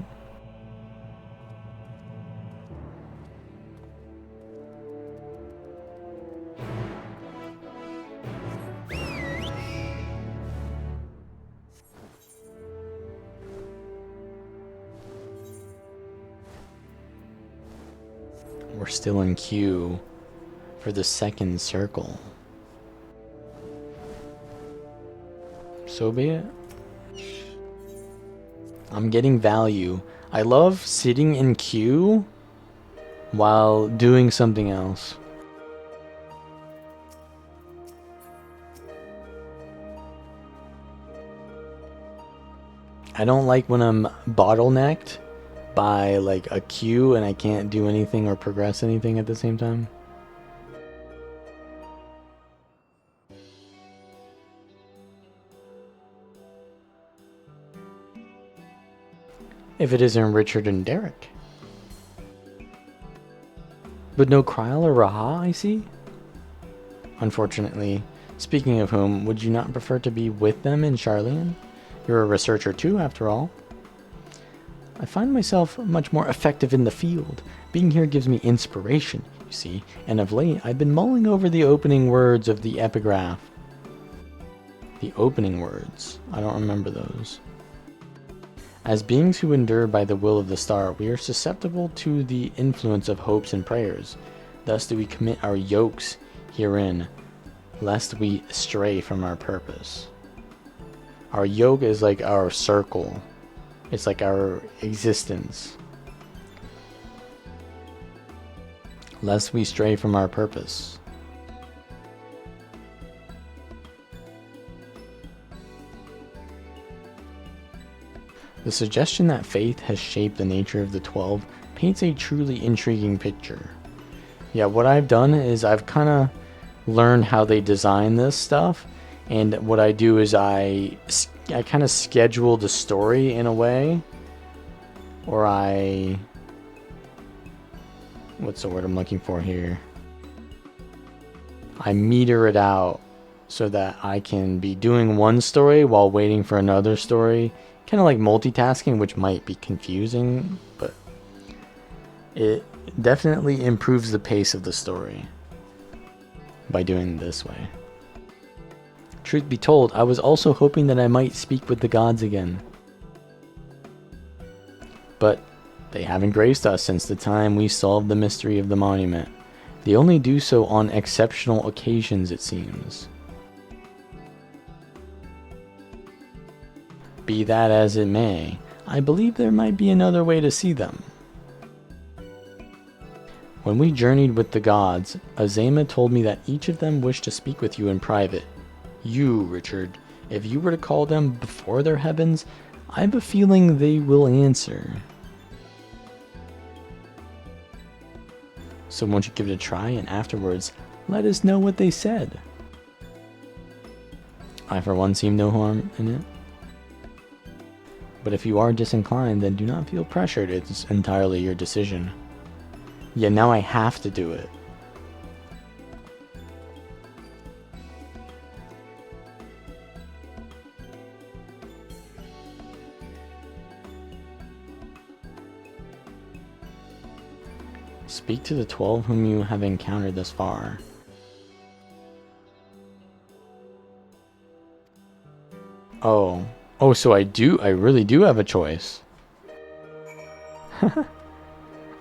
We're still in queue for the second circle. So be it. I'm getting value. I love sitting in queue while doing something else. I don't like when I'm bottlenecked by like a queue and I can't do anything or progress anything at the same time. If it isn't Richard and Derek. But no Kryl or Raha, I see? Unfortunately, speaking of whom, would you not prefer to be with them in Charlian? You're a researcher too, after all. I find myself much more effective in the field. Being here gives me inspiration, you see, and of late I've been mulling over the opening words of the epigraph. The opening words? I don't remember those. As beings who endure by the will of the star, we are susceptible to the influence of hopes and prayers. Thus do we commit our yokes herein, lest we stray from our purpose. Our yoke is like our circle. It's like our existence. Lest we stray from our purpose. The suggestion that faith has shaped the nature of the 12 paints a truly intriguing picture. Yeah, what I've done is I've kind of learned how they design this stuff, and what I do is I kind of schedule the story in a way, or what's the word I'm looking for here? I meter it out so that I can be doing one story while waiting for another story. Kind of like multitasking, which might be confusing, but it definitely improves the pace of the story by doing it this way. Truth be told, I was also hoping that I might speak with the gods again. But they haven't graced us since the time we solved the mystery of the monument. They only do so on exceptional occasions, it seems. Be that as it may, I believe there might be another way to see them. When we journeyed with the gods, Azema told me that each of them wished to speak with you in private. You, Richard, if you were to call them before their heavens, I have a feeling they will answer. So won't you give it a try, and afterwards, let us know what they said? I for one see no harm in it. But if you are disinclined, then do not feel pressured. It's entirely your decision. Yeah, now I have to do it. Speak to the 12 whom you have encountered thus far. Oh, so I really do have a choice.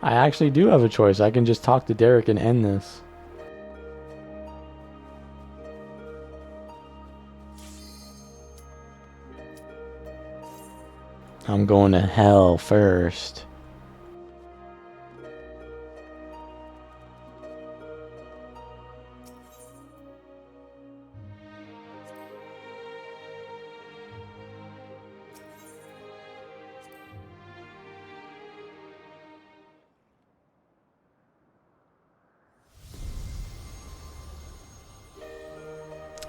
I actually do have a choice. I can just talk to Derek and end this. I'm going to hell first.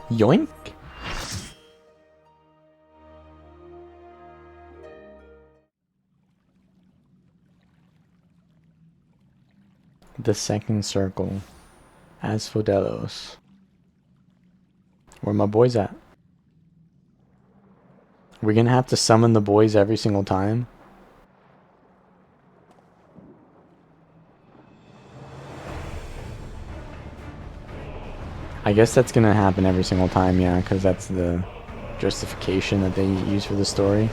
Yoink! The second circle. Asphodelos. Where my boys at? We're gonna have to summon the boys every single time? I guess that's gonna happen every single time, yeah, because that's the justification that they use for the story.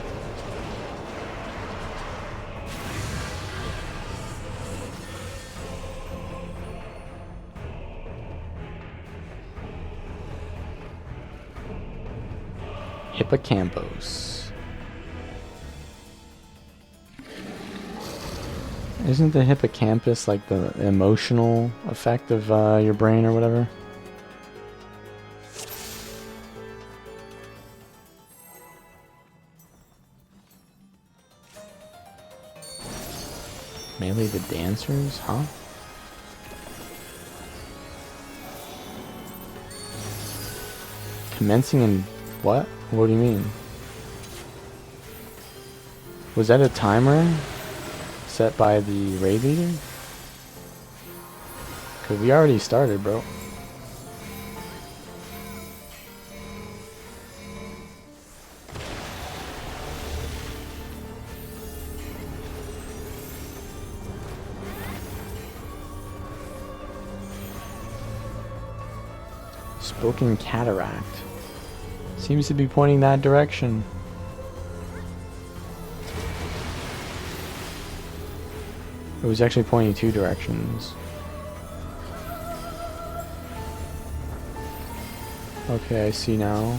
Hippocampus. Isn't the hippocampus like the emotional effect of your brain or whatever? Melee the dancers, huh? Commencing in what? What do you mean? Was that a timer set by the raid leader? Cause we already started, bro. Spoken Cataract. Seems to be pointing that direction. It was actually pointing two directions. Okay, I see now.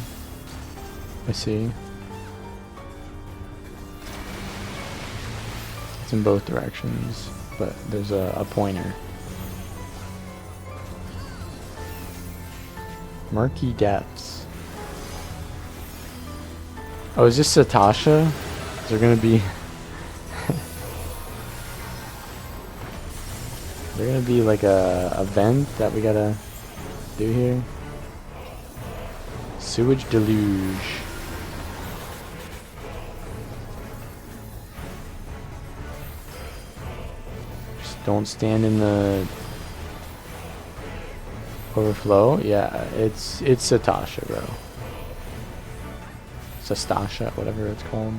I see. It's in both directions, but there's a pointer. Murky Depths. Oh, is this Satasha? Is there gonna be... is there gonna be like a event that we gotta do here? Sewage Deluge. Just don't stand in the... overflow? Yeah, it's Satasha, bro. Sastasha, whatever it's called.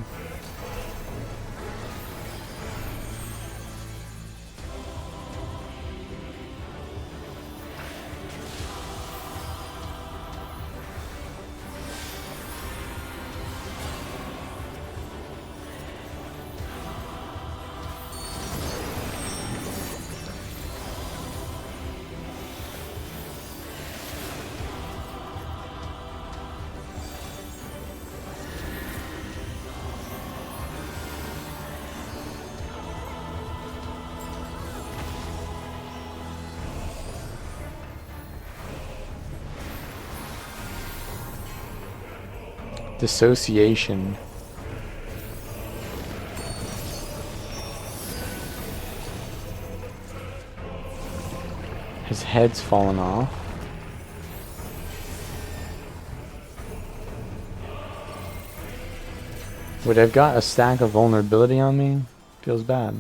Dissociation. His head's fallen off. Wait, I've got a stack of vulnerability on me? Feels bad.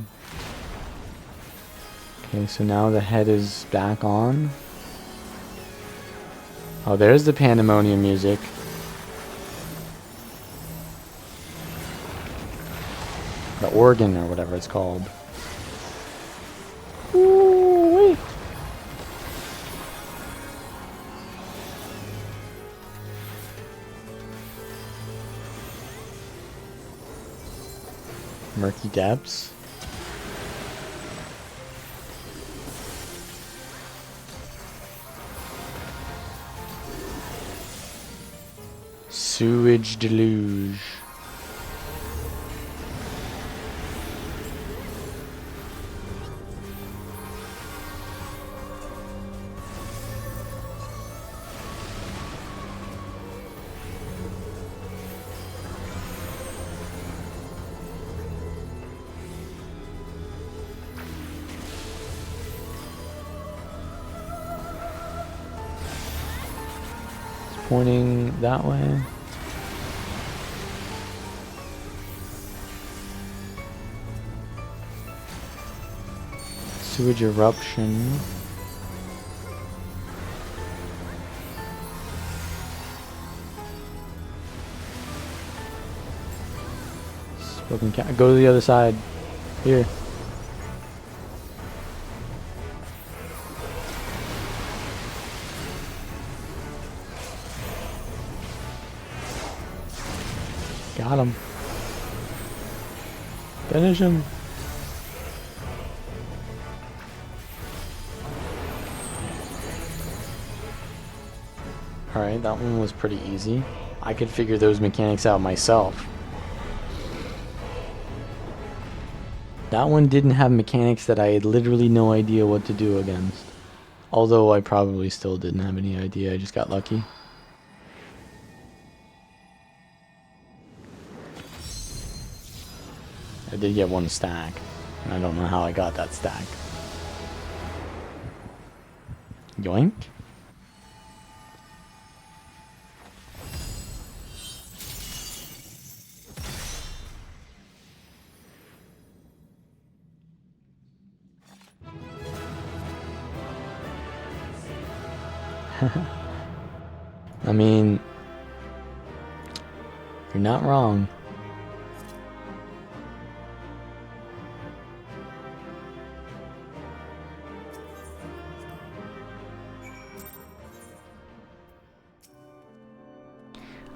Okay, so now the head is back on. Oh, there's the pandemonium music. The organ or whatever it's called. Ooh-wee. Murky depths. Sewage deluge. Pointing that way. Sewage eruption. Spoken cat. Go to the other side. Here. Got him. Finish him. Alright, that one was pretty easy. I could figure those mechanics out myself. That one didn't have mechanics that I had literally no idea what to do against. Although I probably still didn't have any idea, I just got lucky. I did get one stack, and I don't know how I got that stack. Yoink. I mean, you're not wrong.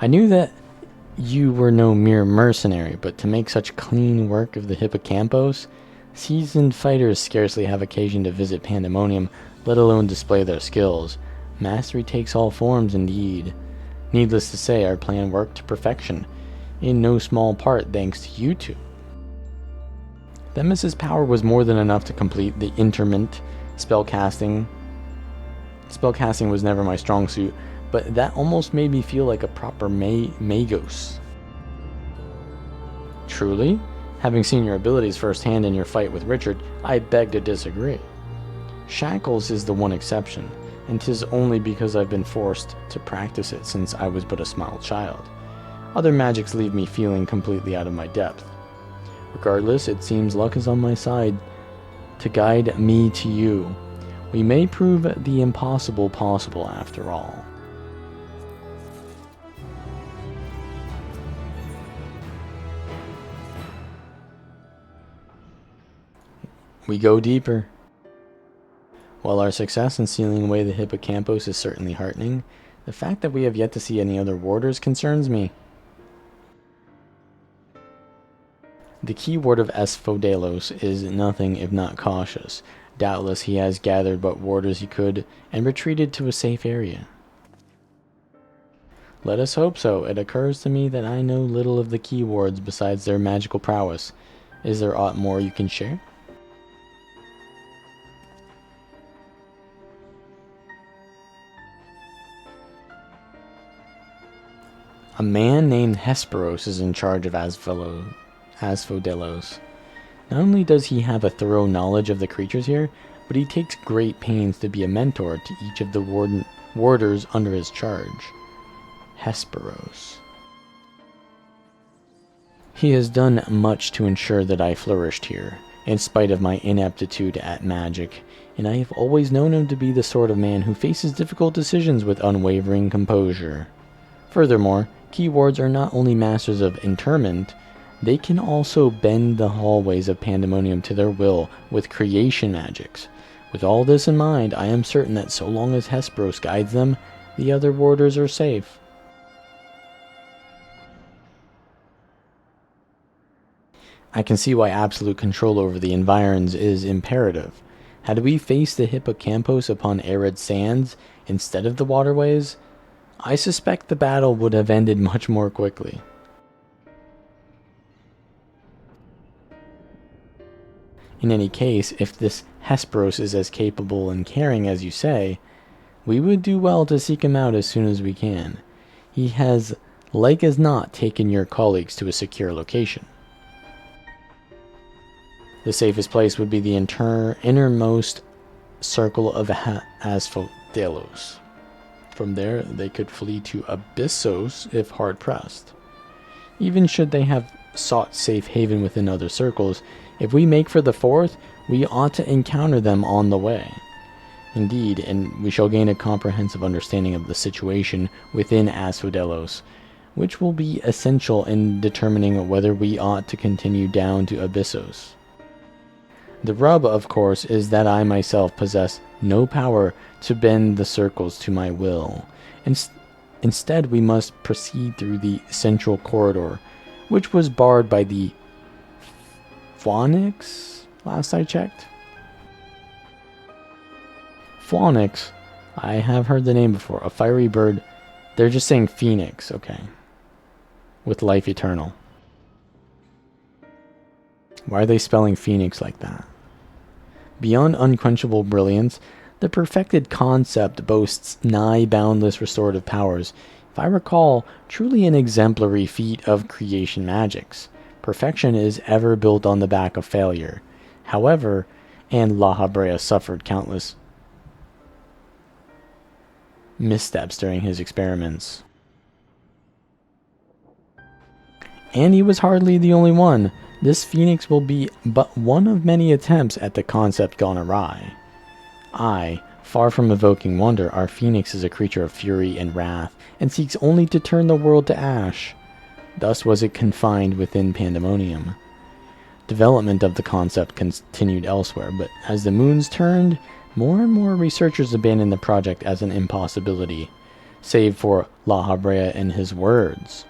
I knew that you were no mere mercenary, but to make such clean work of the hippocampus, seasoned fighters scarcely have occasion to visit Pandemonium, let alone display their skills. Mastery takes all forms indeed. Needless to say, our plan worked to perfection, in no small part thanks to you two. Themis' power was more than enough to complete the interment spellcasting. Spellcasting was never my strong suit, but that almost made me feel like a proper magos. Truly? Having seen your abilities firsthand in your fight with Richard, I beg to disagree. Shackles is the one exception, and 'tis only because I've been forced to practice it since I was but a small child. Other magics leave me feeling completely out of my depth. Regardless, it seems luck is on my side to guide me to you. We may prove the impossible possible after all. We go deeper. While our success in sealing away the hippocampus is certainly heartening, the fact that we have yet to see any other warders concerns me. The keyword of Asphodelos is nothing if not cautious. Doubtless he has gathered what warders he could and retreated to a safe area. Let us hope so. It occurs to me that I know little of the keywords besides their magical prowess. Is there aught more you can share? A man named Hesperos is in charge of Asphodelos. Not only does he have a thorough knowledge of the creatures here, but he takes great pains to be a mentor to each of the warders under his charge. Hesperos. He has done much to ensure that I flourished here, in spite of my ineptitude at magic, and I have always known him to be the sort of man who faces difficult decisions with unwavering composure. Furthermore, key wards are not only masters of interment, they can also bend the hallways of Pandemonium to their will with creation magics. With all this in mind, I am certain that so long as Hesperos guides them, the other warders are safe. I can see why absolute control over the environs is imperative. Had we faced the hippocampus upon arid sands instead of the waterways, I suspect the battle would have ended much more quickly. In any case, if this Hesperos is as capable and caring as you say, we would do well to seek him out as soon as we can. He has, like as not, taken your colleagues to a secure location. The safest place would be the innermost circle of Asphodelos. From there, they could flee to Abyssos if hard-pressed. Even should they have sought safe haven within other circles, if we make for the fourth, we ought to encounter them on the way. Indeed, and we shall gain a comprehensive understanding of the situation within Asphodelos, which will be essential in determining whether we ought to continue down to Abyssos. The rub, of course, is that I myself possess no power to bend the circles to my will. Instead, we must proceed through the central corridor, which was barred by the Phoenix, last I checked. Phoenix, I have heard the name before. A fiery bird. They're just saying Phoenix, okay. With life eternal. Why are they spelling Phoenix like that? Beyond unquenchable brilliance, the perfected concept boasts nigh boundless restorative powers. If I recall, truly an exemplary feat of creation magics. Perfection is ever built on the back of failure. However, and La Habrea suffered countless missteps during his experiments. And he was hardly the only one. This phoenix will be but one of many attempts at the concept gone awry. Far from evoking wonder, our phoenix is a creature of fury and wrath, and seeks only to turn the world to ash. Thus was it confined within Pandemonium. Development of the concept continued elsewhere, but as the moons turned, more and more researchers abandoned the project as an impossibility, save for La Habrea and his words.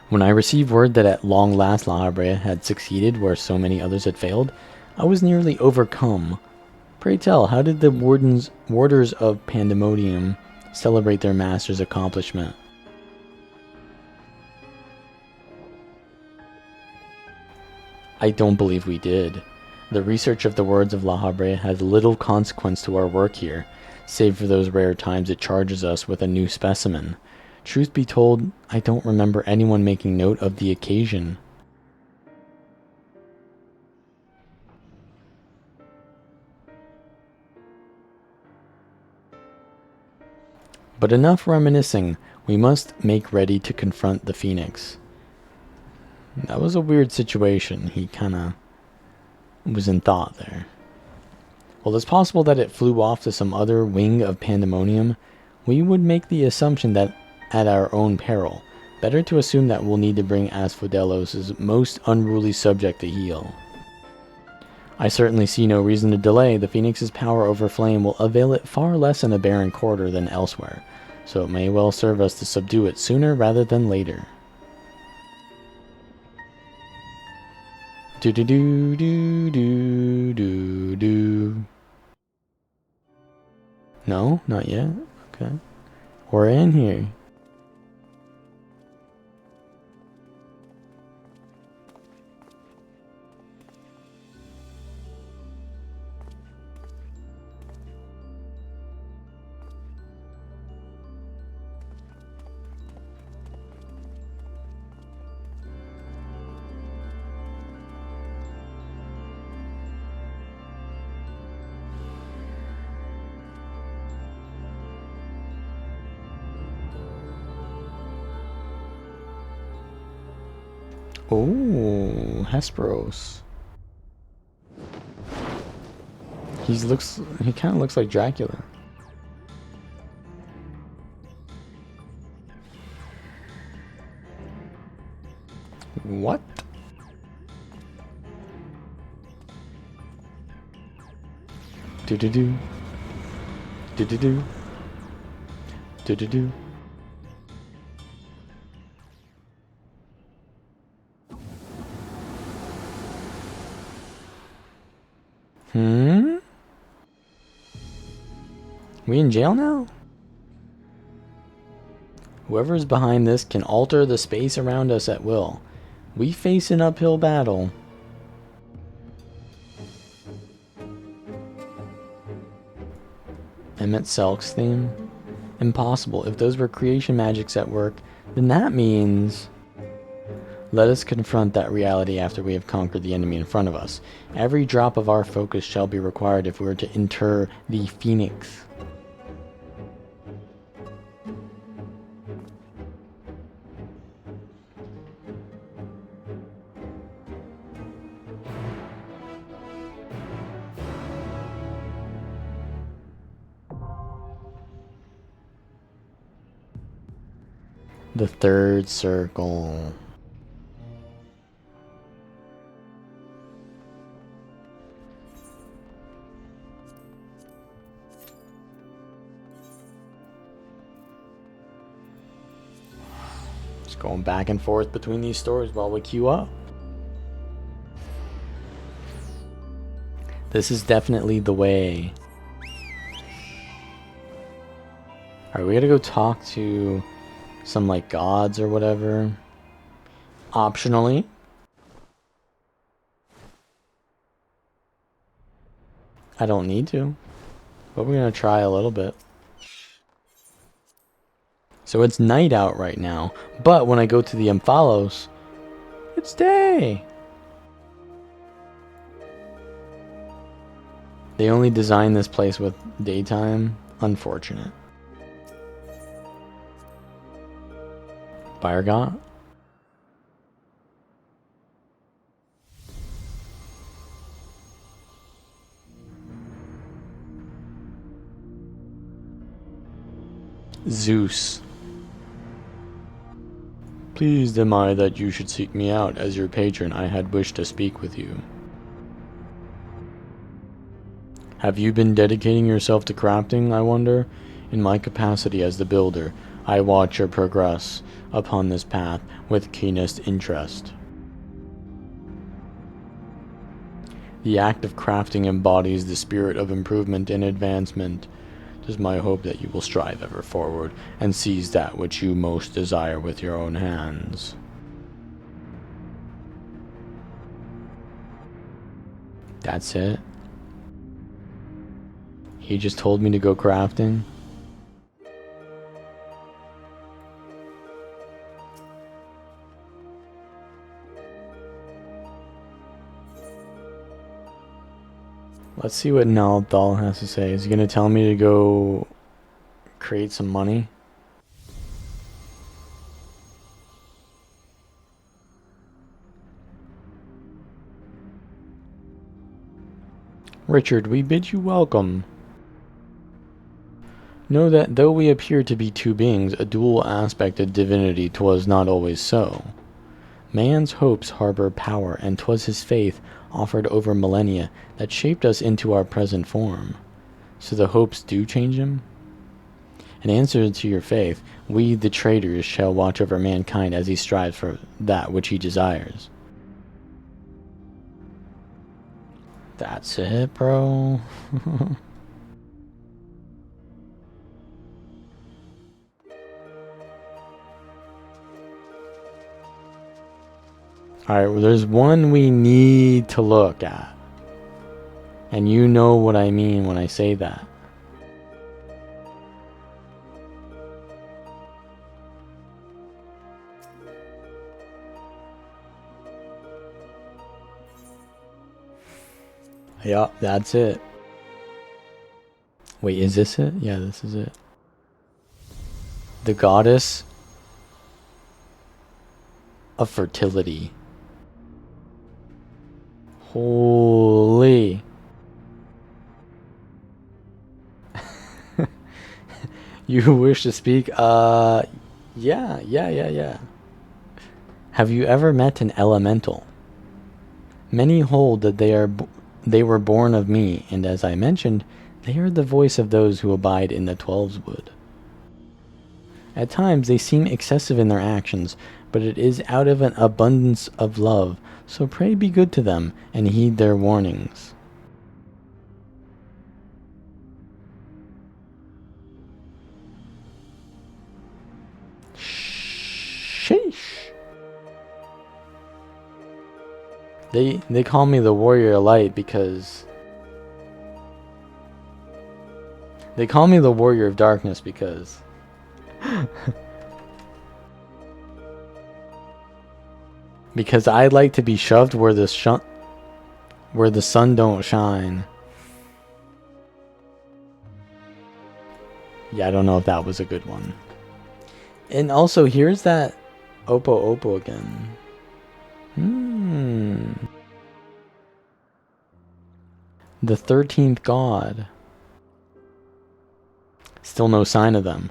When I received word that at long last La Habrea had succeeded where so many others had failed, I was nearly overcome. Pray tell, how did the warders of Pandemonium celebrate their master's accomplishment? I don't believe we did. The research of the words of La Habrea has little consequence to our work here, save for those rare times it charges us with a new specimen. Truth be told, I don't remember anyone making note of the occasion. But enough reminiscing. We must make ready to confront the Phoenix. That was a weird situation. He kinda was in thought there. Well, it's possible that it flew off to some other wing of Pandemonium. We would make the assumption that at our own peril. Better to assume that we'll need to bring Asphodelos' most unruly subject to heel. I certainly see no reason to delay. The Phoenix's power over flame will avail it far less in a barren quarter than elsewhere, so it may well serve us to subdue it sooner rather than later. Do do do do do do do. No, not yet. Okay. We're in here. Oh, Hesperos. He kind of looks like Dracula. What? Do-do-do. Do-do-do. Do-do-do. We in jail now? Whoever is behind this can alter the space around us at will. We face an uphill battle. Emmett Selk's theme? Impossible. If those were creation magics at work, then that means... Let us confront that reality after we have conquered the enemy in front of us. Every drop of our focus shall be required if we are to inter the Phoenix. The third circle. Just going back and forth between these stories while we queue up. This is definitely the way. Alright, we gotta go talk to some like gods or whatever. Optionally. I don't need to, but we're gonna try a little bit. So it's night out right now, but when I go to the Amphalos, it's day. They only designed this place with daytime. Unfortunate. Bayergot? Zeus. Pleased am I that you should seek me out. As your patron, I had wished to speak with you. Have you been dedicating yourself to crafting, I wonder? In my capacity as the builder, I watch your progress upon this path with keenest interest. The act of crafting embodies the spirit of improvement and advancement. It is my hope that you will strive ever forward and seize that which you most desire with your own hands. That's it. He just told me to go crafting. Let's see what Naldal has to say. Is he going to tell me to go create some money? Richard, we bid you welcome. Know that though we appear to be two beings, a dual aspect of divinity 'twas not always so. Man's hopes harbor power, and 'twas his faith offered over millennia that shaped us into our present form. So the hopes do change him? In answer to your faith, we the traitors shall watch over mankind as he strives for that which he desires. That's it, bro. Alright, well, there's one we need to look at. And you know what I mean when I say that. Yup, that's it. Wait, is this it? Yeah, this is it. The goddess of fertility. Holy. You wish to speak? Yeah. Have you ever met an elemental? Many hold that they were born of me, and as I mentioned, they are the voice of those who abide in the Twelves Wood. At times they seem excessive in their actions, but it is out of an abundance of love, so pray be good to them, and heed their warnings. Sheesh. They call me the Warrior of Light because... They call me the Warrior of Darkness because... because I like to be shoved where the sun don't shine. Yeah, I don't know if that was a good one. And also, here's that Oppo again. The 13th god. Still no sign of them.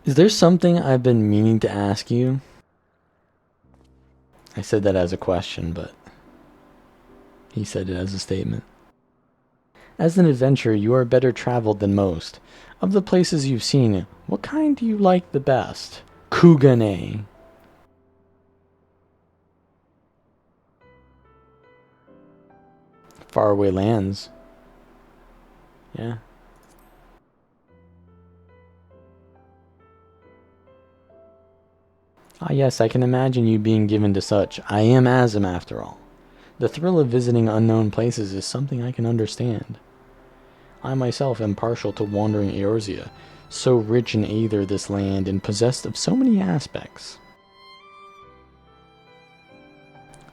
Is there something I've been meaning to ask you? I said that as a question, but he said it as a statement. As an adventurer, you are better traveled than most. Of the places you've seen, what kind do you like the best? Kugane. Faraway lands. Yeah. Ah yes, I can imagine you being given to such. I am Azim after all. The thrill of visiting unknown places is something I can understand. I myself am partial to wandering Eorzea, so rich in aether this land and possessed of so many aspects.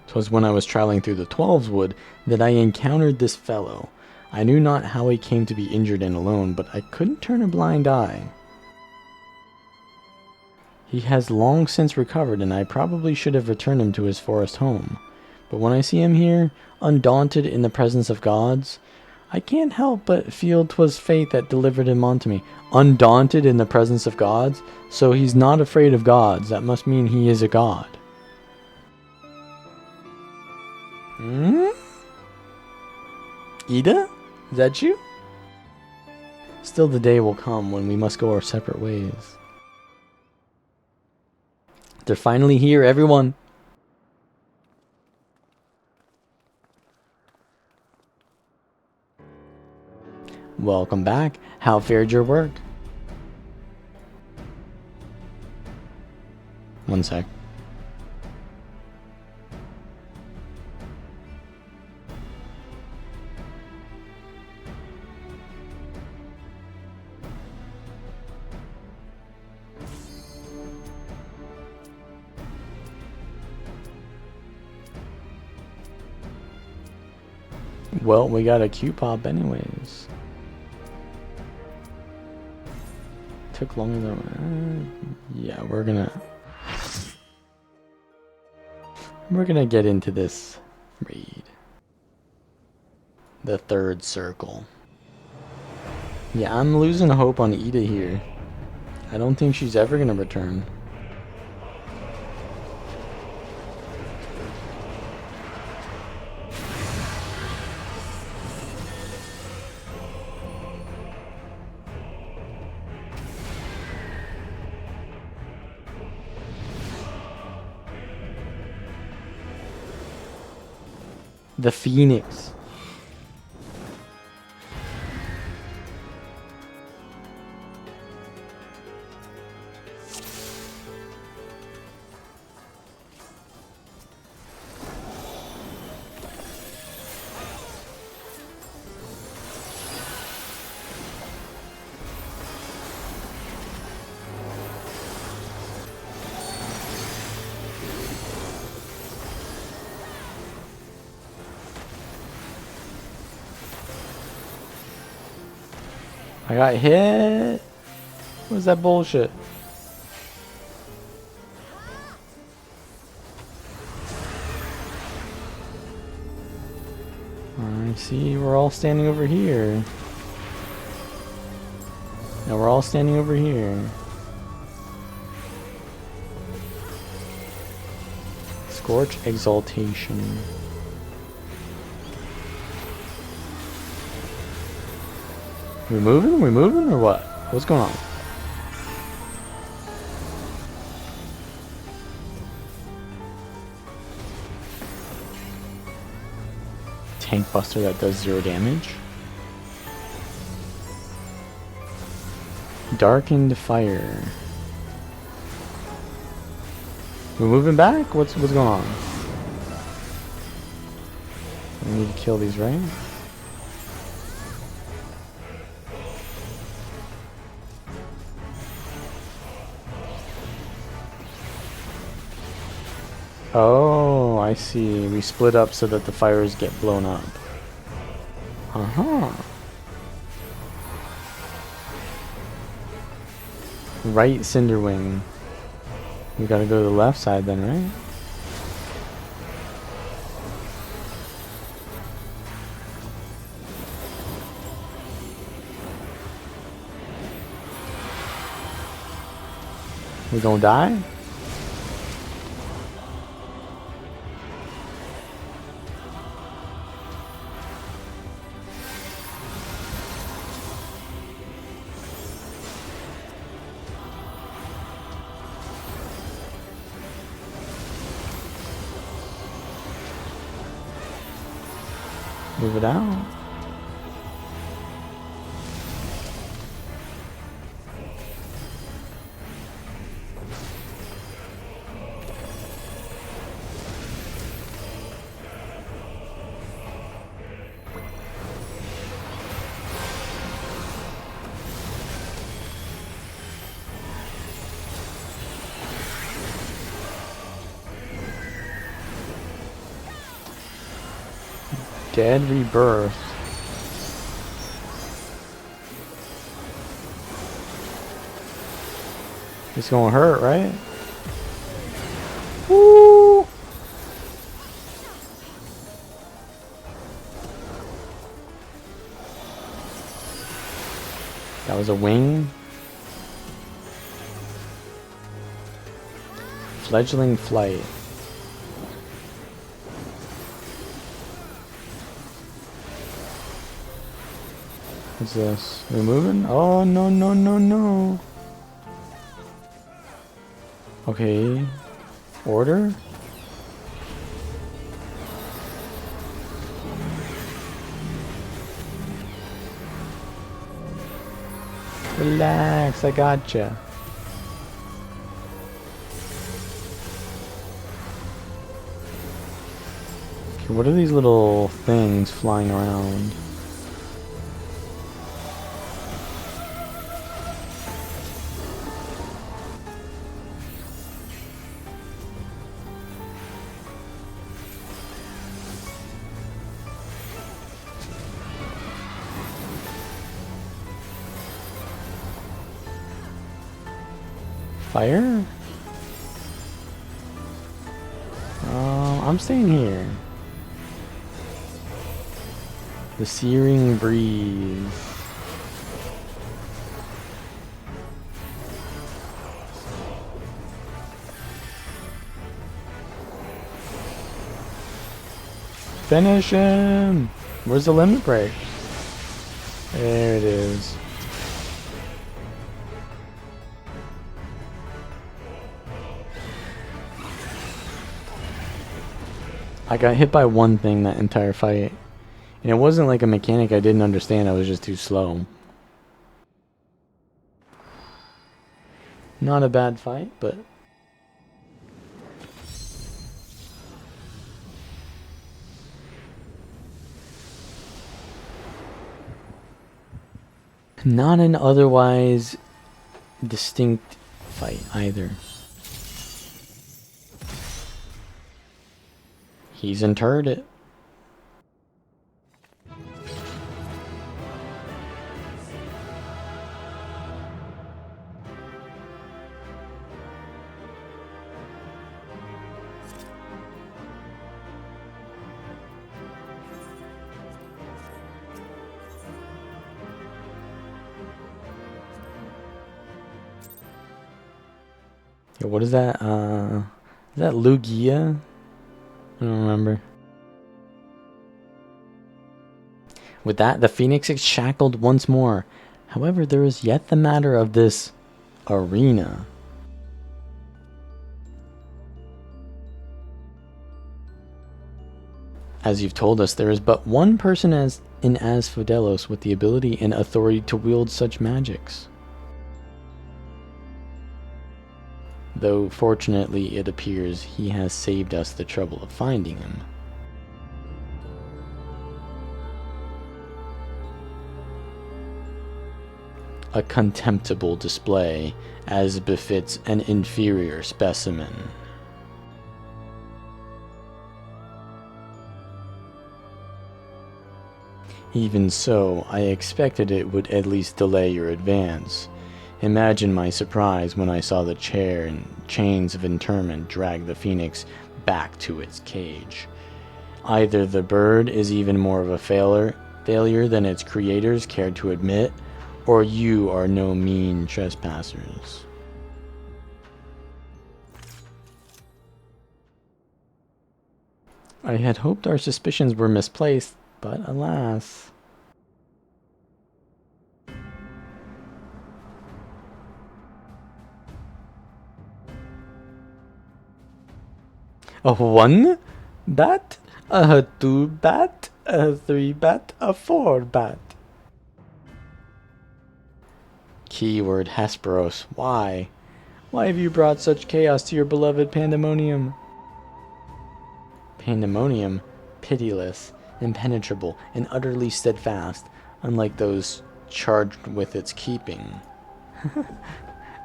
'Twas when I was traveling through the Twelves Wood that I encountered this fellow. I knew not how he came to be injured and alone, but I couldn't turn a blind eye. He has long since recovered, and I probably should have returned him to his forest home. But when I see him here, undaunted in the presence of gods, I can't help but feel 'twas fate that delivered him unto me. Undaunted in the presence of gods? So he's not afraid of gods. That must mean he is a god. Ida? Is that you? Still the day will come when we must go our separate ways. They're finally here, everyone. Welcome back. How fared your work? One sec. Well, we got a Q-pop anyways. Took longer than... yeah, we're gonna get into this raid. The third circle. Yeah, I'm losing hope on Ida here. I don't think she's ever gonna return. The Phoenix. I got hit. What was that bullshit? I see we're all standing over here. Now we're all standing over here. Scorch Exaltation. We moving? We moving or what? What's going on? Tank Buster that does 0 damage. Darkened Fire. We're moving back? What's going on? We need to kill these, right? Oh, I see. We split up so that the fires get blown up. Uh-huh. Right Cinderwing. We gotta go to the left side then, right? We gonna die? Move it out. Dead Rebirth. It's gonna hurt, right? Woo! That was a wing. Fledgling Flight. What's this? We're moving? Oh, no, no, no, no. Okay. Order? Relax, I gotcha. Okay, what are these little things flying around? Fire? I'm staying here. The Searing Breeze. Finish him! Where's the limit break? There it is. I got hit by one thing that entire fight. And it wasn't like a mechanic I didn't understand, I was just too slow. Not a bad fight, but... not an otherwise distinct fight either. He's interred it. Yo, what is that? Is that Lugia? I don't remember. With that, the Phoenix is shackled once more. However, there is yet the matter of this arena. As you've told us, there is but one person in Asphodelos with the ability and authority to wield such magics. Though, fortunately, it appears he has saved us the trouble of finding him. A contemptible display, as befits an inferior specimen. Even so, I expected it would at least delay your advance. Imagine my surprise when I saw the chair and chains of interment drag the Phoenix back to its cage. Either the bird is even more of a failure than its creators cared to admit, or you are no mean trespassers. I had hoped our suspicions were misplaced, but alas. A 1 bat, a 2 bat, a 3 bat, a 4 bat. Keyword Hesperos. Why? Why have you brought such chaos to your beloved Pandemonium? Pandemonium, pitiless, impenetrable, and utterly steadfast, unlike those charged with its keeping.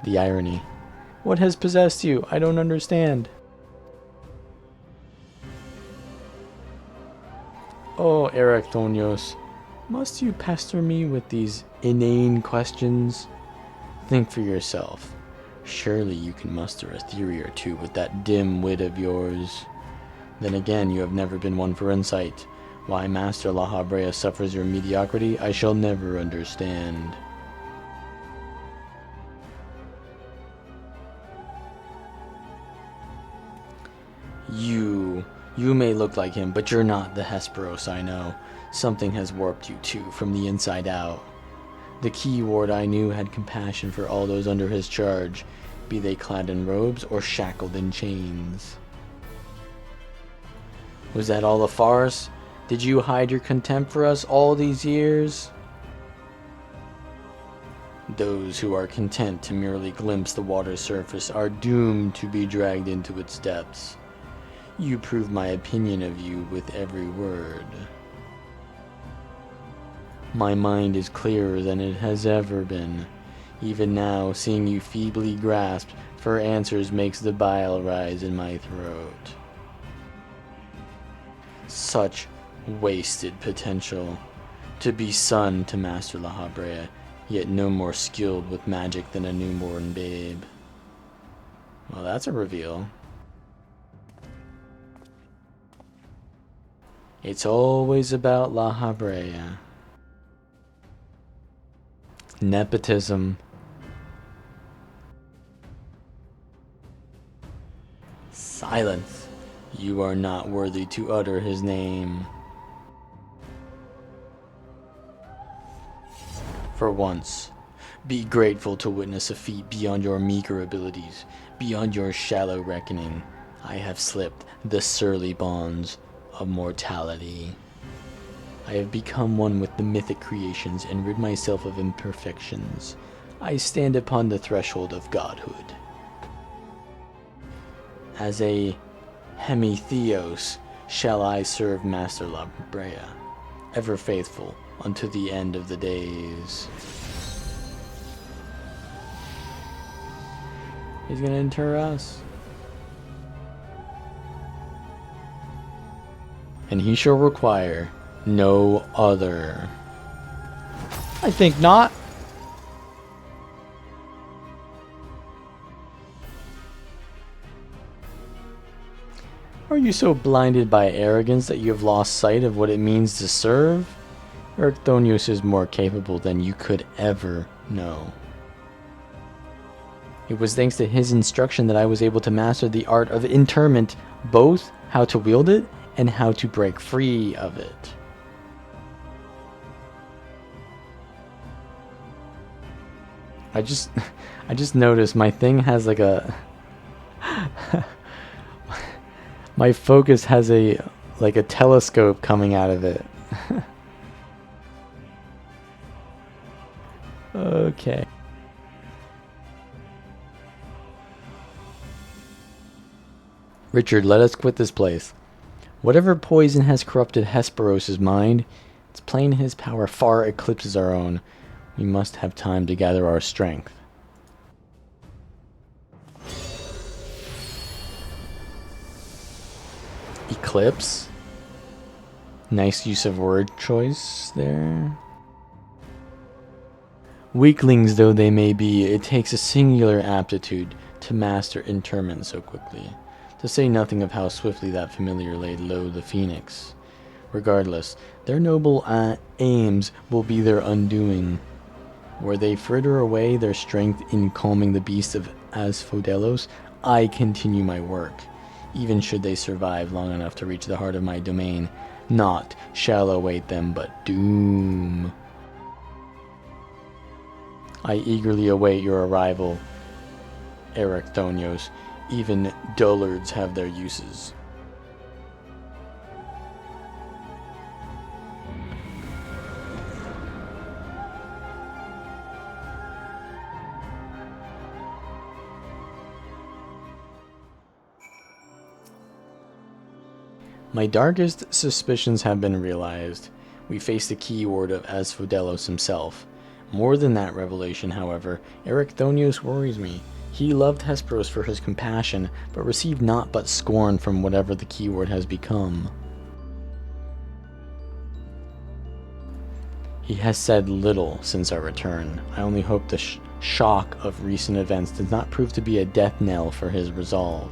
The irony. What has possessed you? I don't understand. Oh, Erectonios, must you pester me with these inane questions? Think for yourself. Surely you can muster a theory or two with that dim wit of yours. Then again, you have never been one for insight. Why Master La Habrea suffers your mediocrity, I shall never understand. You may look like him, but you're not the Hesperos I know. Something has warped you too, from the inside out. The key ward I knew had compassion for all those under his charge, be they clad in robes or shackled in chains. Was that all a farce? Did you hide your contempt for us all these years? Those who are content to merely glimpse the water's surface are doomed to be dragged into its depths. You prove my opinion of you with every word. My mind is clearer than it has ever been. Even now, seeing you feebly grasp for answers makes the bile rise in my throat. Such wasted potential. To be son to Master La Habrea, yet no more skilled with magic than a newborn babe. Well, that's a reveal. It's always about La Habrea. Nepotism. Silence. You are not worthy to utter his name. For once, be grateful to witness a feat beyond your meager abilities, beyond your shallow reckoning. I have slipped the surly bonds of mortality. I have become one with the mythic creations and rid myself of imperfections. I stand upon the threshold of godhood. As a hemitheos shall I serve Master La Habrea, ever faithful unto the end of the days. He's gonna inter us. And he shall require no other. I think not. Are you so blinded by arrogance that you have lost sight of what it means to serve? Erchthonius is more capable than you could ever know. It was thanks to his instruction that I was able to master the art of interment, both how to wield it and how to break free of it. I just noticed my thing has like a my focus has a telescope coming out of it. Okay. Richard, let us quit this place. Whatever poison has corrupted Hesperos' mind, it's plain his power far eclipses our own. We must have time to gather our strength. Eclipse? Nice use of word choice there. Weaklings though they may be, it takes a singular aptitude to master interment so quickly, to say nothing of how swiftly that familiar laid low the phoenix. Regardless, their noble aims will be their undoing. Were they fritter away their strength in calming the beast of Asphodelos, I continue my work. Even should they survive long enough to reach the heart of my domain, naught shall await them but doom. I eagerly await your arrival, Erecthonios. Even dullards have their uses. My darkest suspicions have been realized. We face the keyword of Asphodelos himself. More than that revelation, however, Erecthonios worries me. He loved Hesperos for his compassion, but received naught but scorn from whatever the keyword has become. He has said little since our return. I only hope the shock of recent events does not prove to be a death knell for his resolve.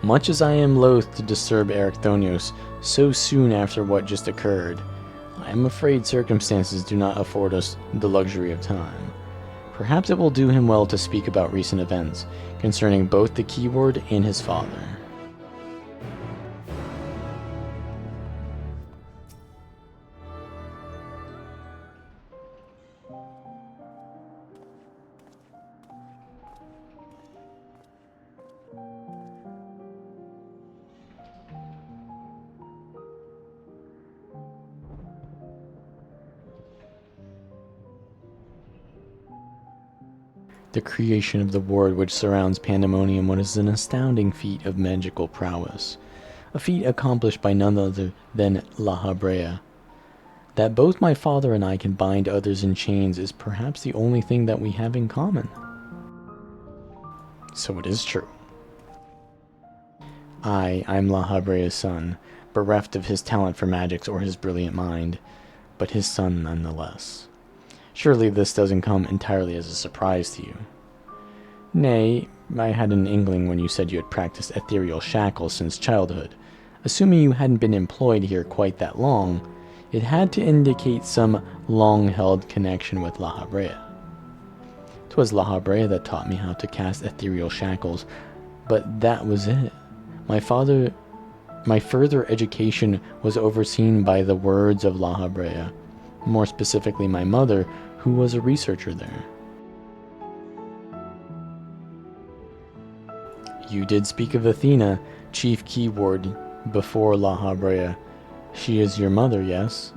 Much as I am loath to disturb Erecthonios so soon after what just occurred, I am afraid circumstances do not afford us the luxury of time. Perhaps it will do him well to speak about recent events, concerning both the keyword and his father. The creation of the ward which surrounds Pandemonium was an astounding feat of magical prowess, a feat accomplished by none other than La Habrea. That both my father and I can bind others in chains is perhaps the only thing that we have in common. So it is true. I'm La Habrea's son, bereft of his talent for magics or his brilliant mind, but his son nonetheless. Surely this doesn't come entirely as a surprise to you. Nay, I had an inkling when you said you had practiced ethereal shackles since childhood. Assuming you hadn't been employed here quite that long, it had to indicate some long-held connection with La Habrea. 'Twas La Habrea that taught me how to cast ethereal shackles, but that was it. My further education was overseen by the words of La Habrea, more specifically my mother, who was a researcher there. You did speak of Athena, chief keyword, before La Habrea. She is your mother, yes?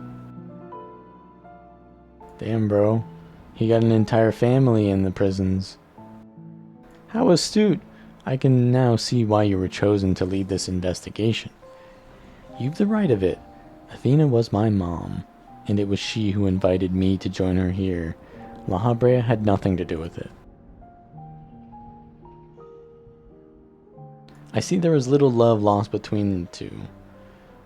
Damn, bro. He got an entire family in the prisons. How astute. I can now see why you were chosen to lead this investigation. You've the right of it. Athena was my mom, and it was she who invited me to join her here. La Habrea had nothing to do with it. I see there was little love lost between the two.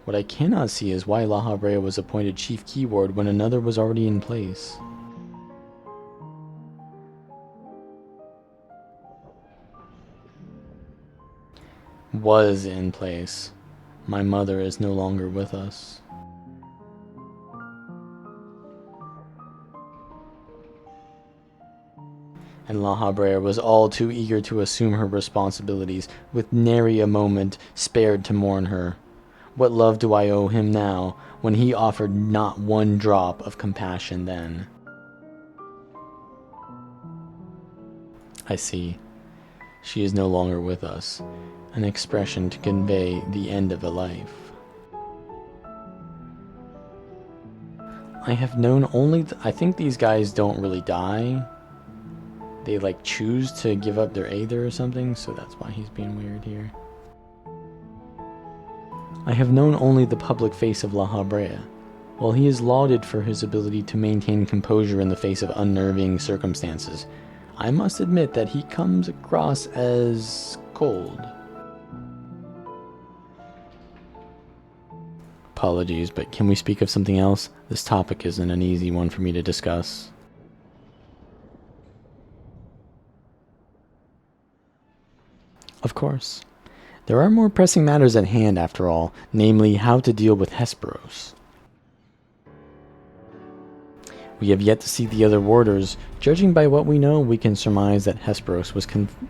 What I cannot see is why La Habrea was appointed chief keyword when another was already in place. was in place. My mother is no longer with us. And La Habrea was all too eager to assume her responsibilities, with nary a moment spared to mourn her. What love do I owe him now, when he offered not one drop of compassion then? I see. She is no longer with us, an expression to convey the end of a life. I have known only... I think these guys don't really die. They like choose to give up their Aether or something, so that's why he's being weird here. I have known only the public face of La Habrea. While he is lauded for his ability to maintain composure in the face of unnerving circumstances, I must admit that he comes across as cold. Apologies, but can we speak of something else? This topic isn't an easy one for me to discuss. Of course. There are more pressing matters at hand, after all, namely how to deal with Hesperos. We have yet to see the other warders. Judging by what we know, we can surmise that Hesperos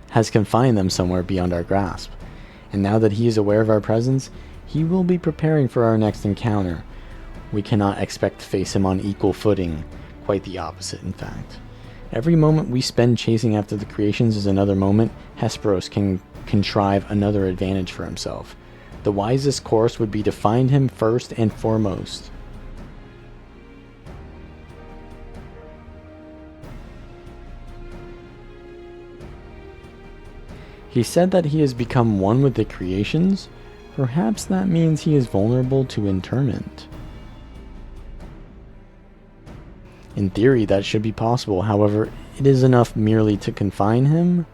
has confined them somewhere beyond our grasp. And now that he is aware of our presence, he will be preparing for our next encounter. We cannot expect to face him on equal footing. Quite the opposite, in fact. Every moment we spend chasing after the creations is another moment Hesperos can contrive another advantage for himself. The wisest course would be to find him first and foremost. He said that he has become one with the creations. Perhaps that means he is vulnerable to interment. In theory, that should be possible. However, it is enough merely to confine him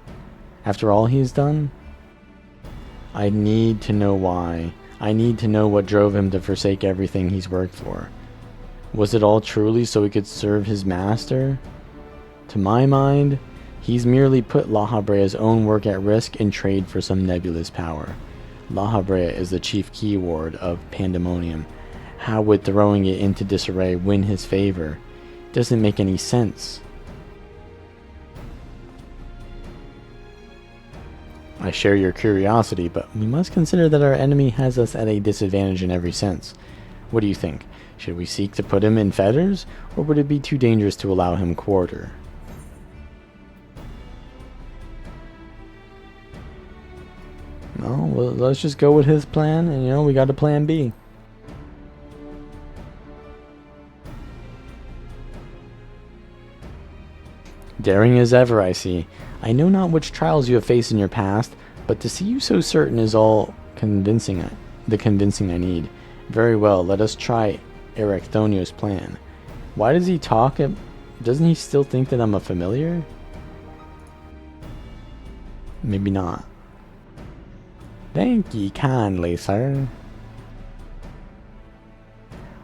after all he has done. I need to know why. I need to know what drove him to forsake everything he's worked for. Was it all truly so he could serve his master? To my mind, he's merely put La Habrea's own work at risk in trade for some nebulous power. La Habrea is the chief keyword of Pandemonium. How would throwing it into disarray win his favor? Doesn't make any sense. I share your curiosity, but we must consider that our enemy has us at a disadvantage in every sense. What do you think? Should we seek to put him in fetters, or would it be too dangerous to allow him quarter? Well, let's just go with his plan, and we got a plan B. Daring as ever, I see. I know not which trials you have faced in your past, but to see you so certain is all the convincing I need. Very well, let us try Erechthonio's plan. Why does he talk? Doesn't he still think that I'm a familiar? Maybe not. Thank ye kindly, sir.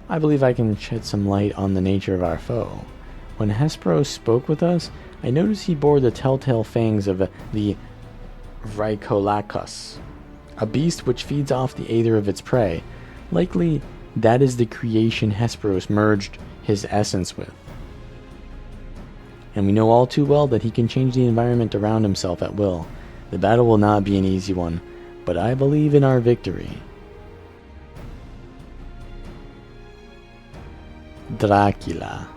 I believe I can shed some light on the nature of our foe. When Hesperos spoke with us, I noticed he bore the telltale fangs of the Rhycolacus, a beast which feeds off the aether of its prey. Likely, that is the creation Hesperos merged his essence with. And we know all too well that he can change the environment around himself at will. The battle will not be an easy one, but I believe in our victory. Dracula.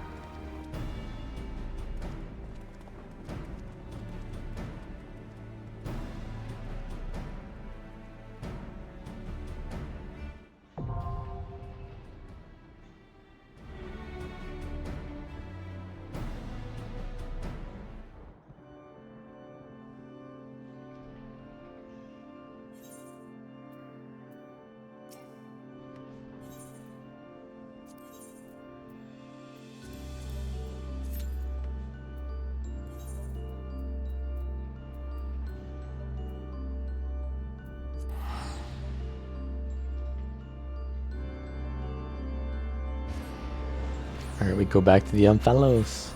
Alright, we go back to the Umphalos.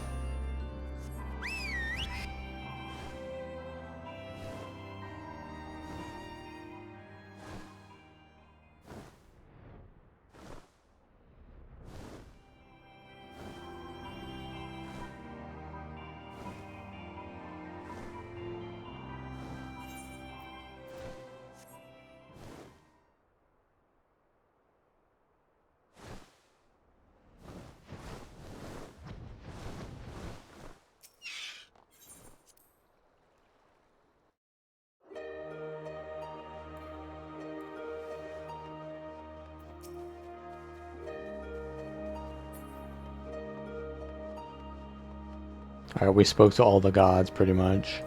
Alright, we spoke to all the gods, pretty much.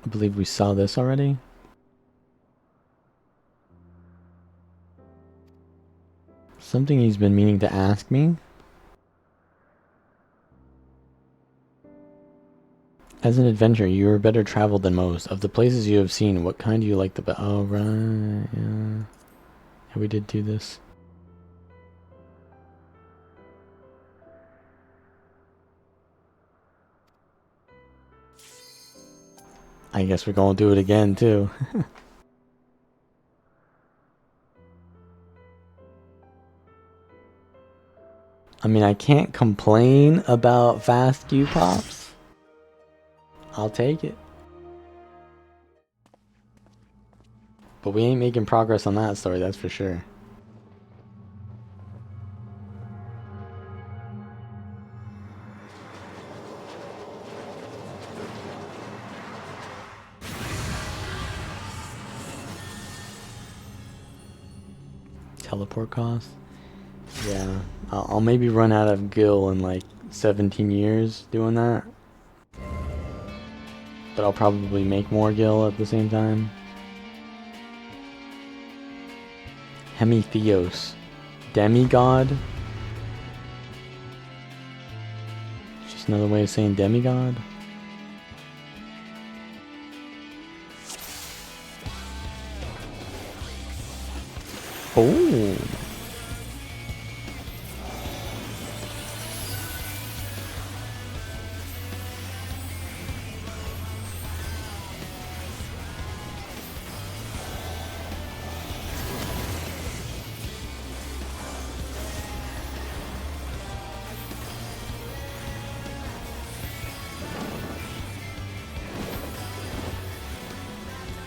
I believe we saw this already. Something he's been meaning to ask me. As an adventurer, you are better traveled than most. Of the places you have seen, what kind do you like the best? Oh, right. Yeah. Yeah, we did do this. I guess we're gonna do it again, too. I mean, I can't complain about fast Q pops. I'll take it. But we ain't making progress on that story, that's for sure. Teleport cost? Yeah. I'll maybe run out of gil in like 17 years doing that. But I'll probably make more gil at the same time. Hemitheos. Demigod? Just another way of saying demigod? Oh!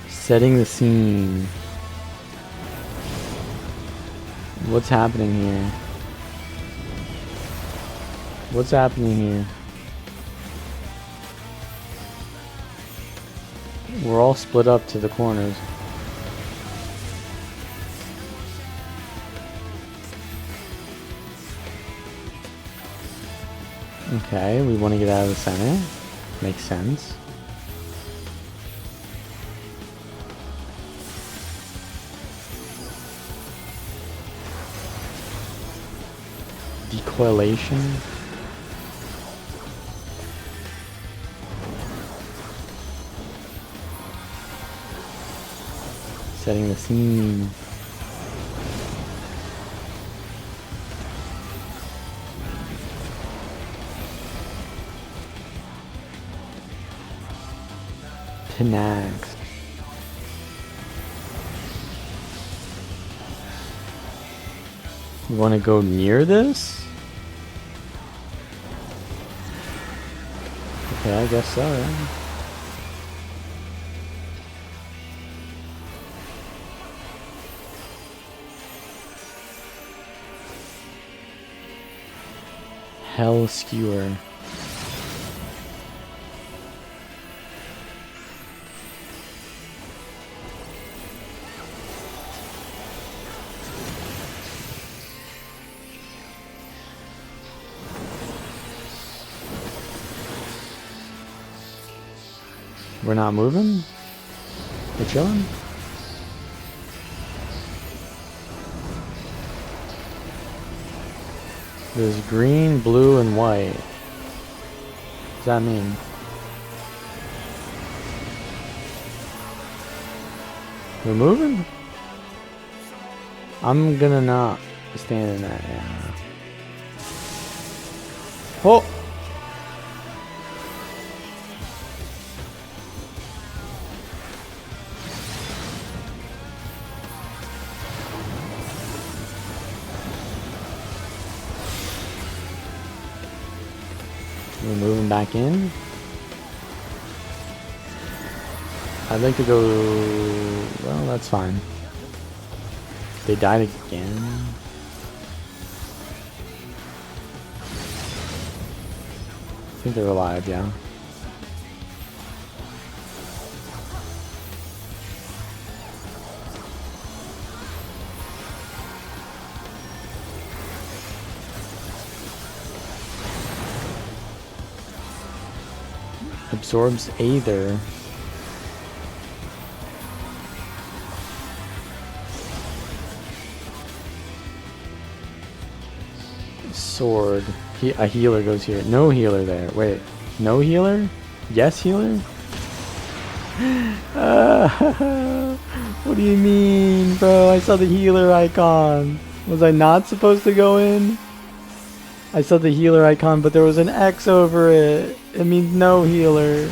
Setting the scene. What's happening here? What's happening here? We're all split up to the corners. Okay, we want to get out of the center. Makes sense. Decoylation. Setting the scene. Pinax. You want to go near this? Okay, I guess so, yeah. Hell Skewer. We're not moving? We're chilling? There's green, blue, and white. What does that mean? We're moving? I'm gonna not stand in that, yeah. Oh! We're moving back in. I'd like to go... Well, that's fine. They died again. think they're alive, yeah. Absorbs Aether. Sword. A healer goes here. No healer there. Wait. No healer? Yes healer? What do you mean, bro? I saw the healer icon. Was I not supposed to go in? I saw the healer icon, but there was an X over it. It means no healer.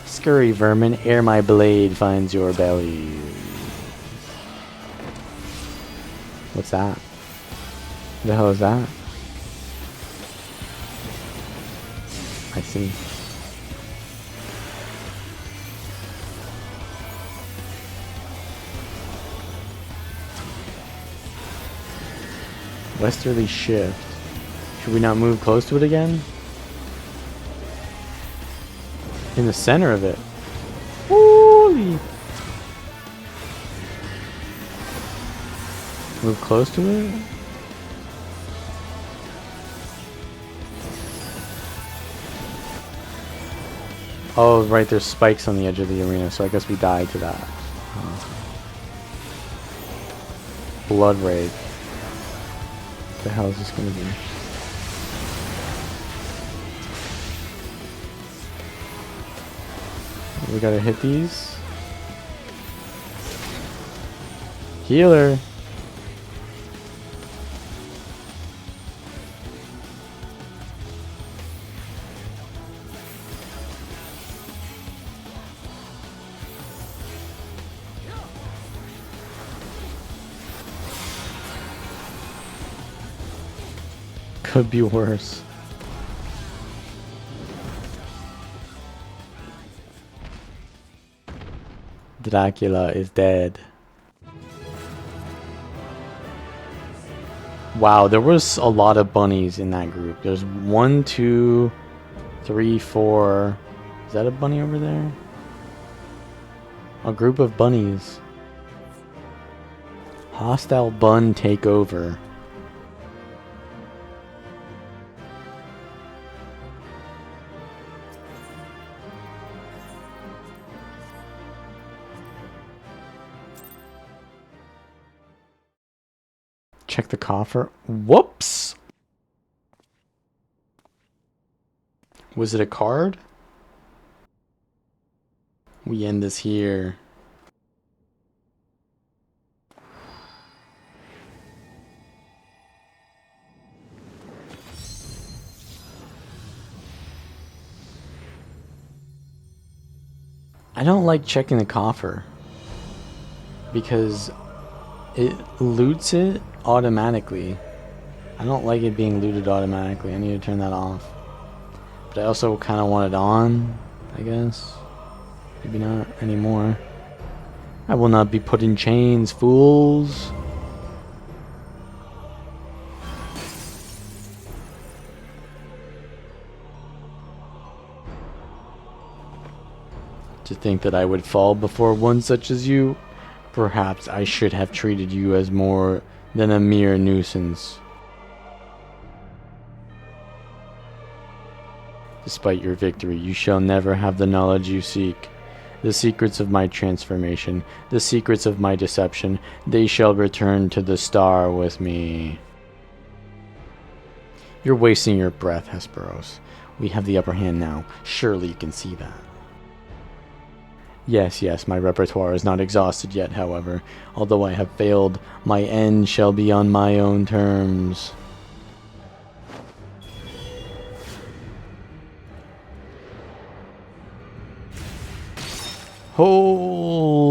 Scurry, vermin, ere my blade finds your belly. What's that? The hell is that? I see. Westerly shift. Should we not move close to it again? In the center of it. Holy! Move close to it? Oh, right, there's spikes on the edge of the arena, so I guess we died to that. Blood Raid. What the hell is this gonna be? We gotta hit these. Healer! Could be worse. Dracula is dead. Wow, there was a lot of bunnies in that group. There's 1, 2, 3, 4. Is that a bunny over there? A group of bunnies. Hostile bun takeover. Check the coffer. Whoops! Was it a card? We end this here. I don't like checking the coffer because it loots it automatically. I don't like it being looted automatically. I need to turn that off. But I also kind of want it on, I guess. Maybe not anymore. I will not be put in chains, fools. To think that I would fall before one such as you. Perhaps I should have treated you as more than a mere nuisance. Despite your victory, you shall never have the knowledge you seek. The secrets of my transformation, the secrets of my deception, they shall return to the star with me. You're wasting your breath, Hesperos. We have the upper hand now. Surely you can see that. Yes, my repertoire is not exhausted yet, however. Although I have failed, my end shall be on my own terms. Holy!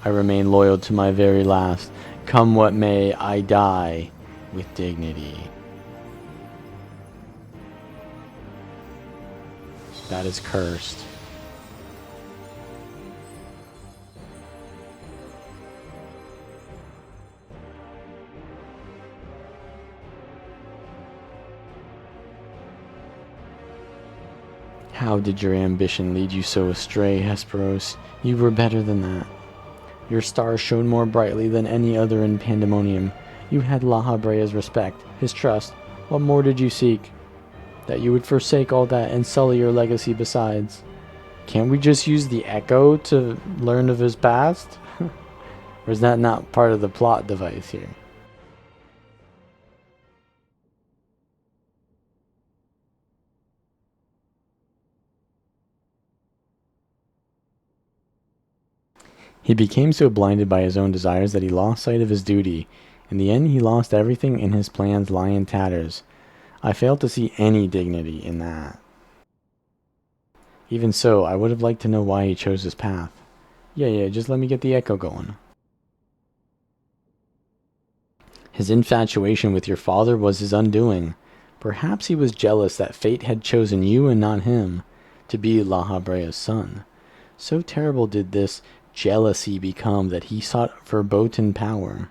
I remain loyal to my very last. Come what may, I die with dignity. That is cursed. How did your ambition lead you so astray, Hesperos? You were better than that. Your star shone more brightly than any other in Pandemonium. You had La Habrea's respect, his trust. What more did you seek? That you would forsake all that and sully your legacy besides. Can't we just use the Echo to learn of his past? Or is that not part of the plot device here? He became so blinded by his own desires that he lost sight of his duty. In the end, he lost everything, and his plans lie in tatters. I fail to see any dignity in that. Even so, I would have liked to know why he chose this path. Yeah, just let me get the Echo going. His infatuation with your father was his undoing. Perhaps he was jealous that fate had chosen you and not him to be La Habrea's son. So terrible did this jealousy become that he sought verboten power.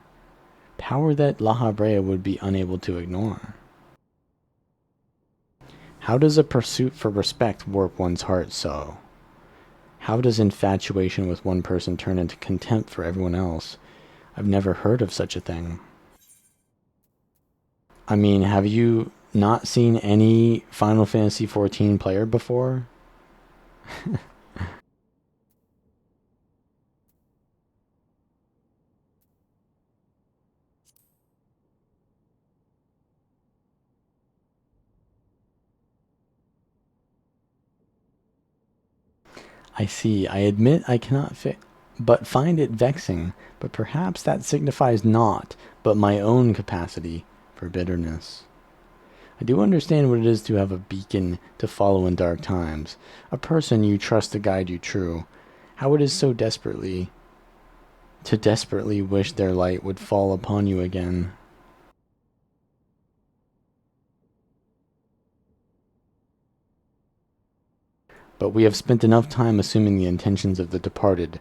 Power that La Habrea would be unable to ignore. How does a pursuit for respect warp one's heart so? How does infatuation with one person turn into contempt for everyone else? I've never heard of such a thing. I mean, have you not seen any Final Fantasy XIV player before? I see. I admit I cannot but find it vexing, but perhaps that signifies naught but my own capacity for bitterness. I do understand what it is to have a beacon to follow in dark times, a person you trust to guide you true, how it is so desperately wish their light would fall upon you again. But we have spent enough time assuming the intentions of the departed.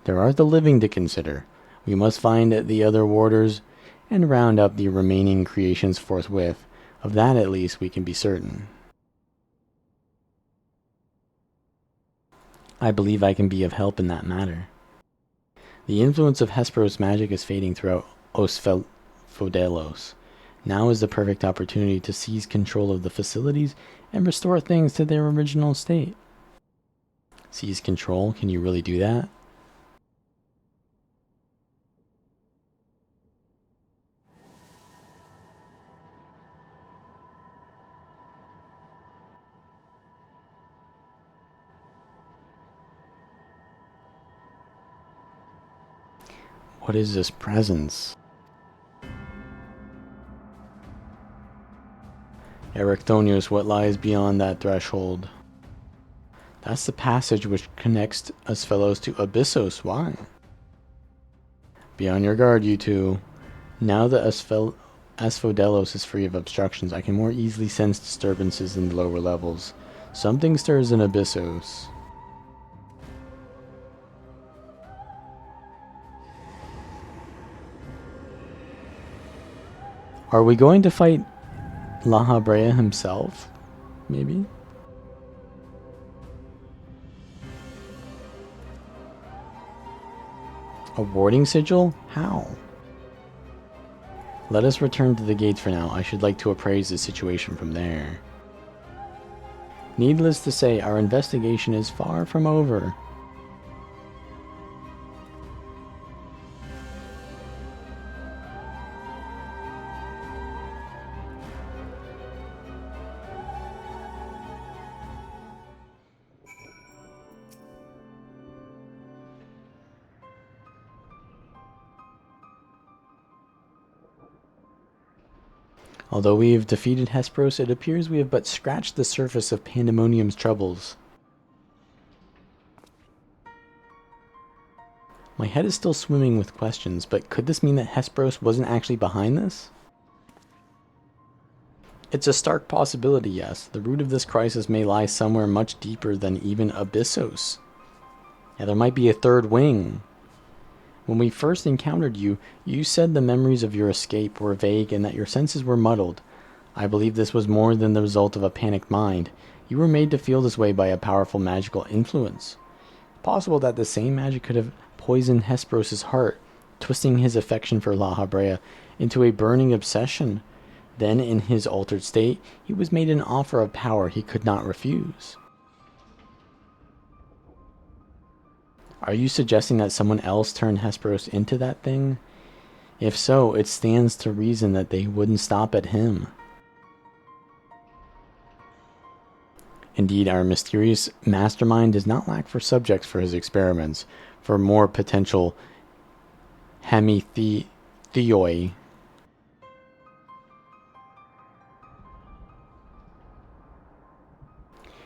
There are the living to consider. We must find the other warders and round up the remaining creations forthwith. Of that at least we can be certain. I believe I can be of help in that matter. The influence of Hesperos magic is fading throughout Osfelfodelos. Now is the perfect opportunity to seize control of the facilities and restore things to their original state. Seize control? Can you really do that? What is this presence? Ericthonius, what lies beyond that threshold? That's the passage which connects us fellows to Abyssos. Why? Be on your guard, you two. Now that Asphodelos is free of obstructions, I can more easily sense disturbances in the lower levels. Something stirs in Abyssos. Are we going to fight La Habrea himself? Maybe? A warding sigil? How? Let us return to the gates for now. I should like to appraise the situation from there. Needless to say, our investigation is far from over. Although we have defeated Hesperos, it appears we have but scratched the surface of Pandemonium's troubles. My head is still swimming with questions, but could this mean that Hesperos wasn't actually behind this? It's a stark possibility, yes. The root of this crisis may lie somewhere much deeper than even Abyssos. Yeah, there might be a third wing. When we first encountered you, you said the memories of your escape were vague and that your senses were muddled. I believe this was more than the result of a panicked mind. You were made to feel this way by a powerful magical influence. Possible that the same magic could have poisoned Hesperos' heart, twisting his affection for La Habrea into a burning obsession. Then, in his altered state, he was made an offer of power he could not refuse. Are you suggesting that someone else turned Hesperos into that thing? If so, it stands to reason that they wouldn't stop at him. Indeed, our mysterious mastermind does not lack for subjects for his experiments, for more potential hemitheoi.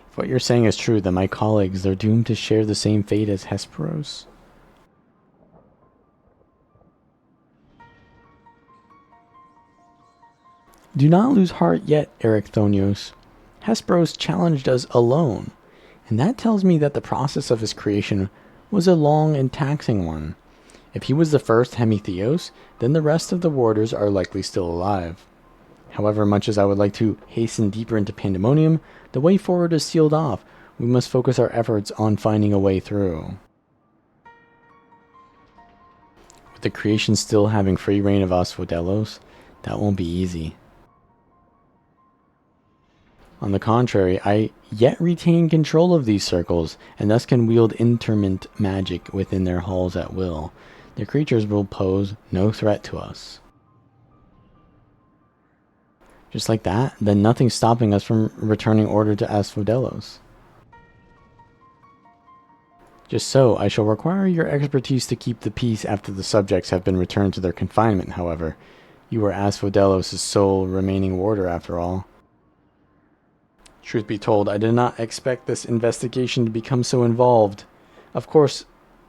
If what you're saying is true, then my colleagues are doomed to share the same fate as Hesperos. Do not lose heart yet, Erechthonios. Hesperos challenged us alone, and that tells me that the process of his creation was a long and taxing one. If he was the first Hemitheos, then the rest of the warders are likely still alive. However, much as I would like to hasten deeper into Pandemonium, the way forward is sealed off. We must focus our efforts on finding a way through. With the creation still having free reign of Asphodelos, that won't be easy. On the contrary, I yet retain control of these circles, and thus can wield interment magic within their halls at will. Their creatures will pose no threat to us. Just like that, then nothing's stopping us from returning order to Asphodelos. Just so, I shall require your expertise to keep the peace after the subjects have been returned to their confinement, however. You are Asphodelos' sole remaining warder, after all. Truth be told, I did not expect this investigation to become so involved. Of course,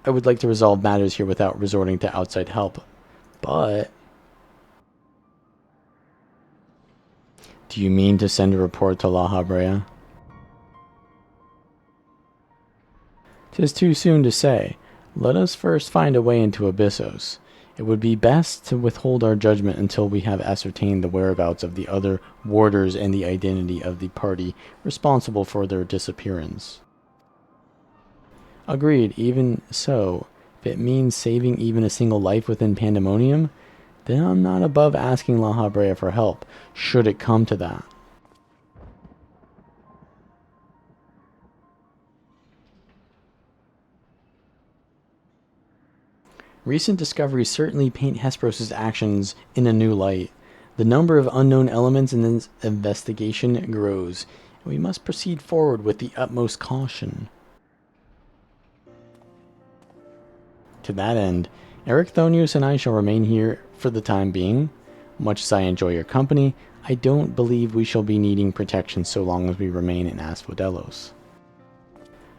I would like to resolve matters here without resorting to outside help. But... do you mean to send a report to La Habrea? 'Tis too soon to say. Let us first find a way into Abyssos. It would be best to withhold our judgment until we have ascertained the whereabouts of the other warders and the identity of the party responsible for their disappearance. Agreed. Even so, if it means saving even a single life within Pandemonium, then I'm not above asking La Habrea for help, should it come to that. Recent discoveries certainly paint Hesperos' actions in a new light. The number of unknown elements in this investigation grows, and we must proceed forward with the utmost caution. To that end, Erechthonios and I shall remain here for the time being. Much as I enjoy your company, I don't believe we shall be needing protection so long as we remain in Asphodelos.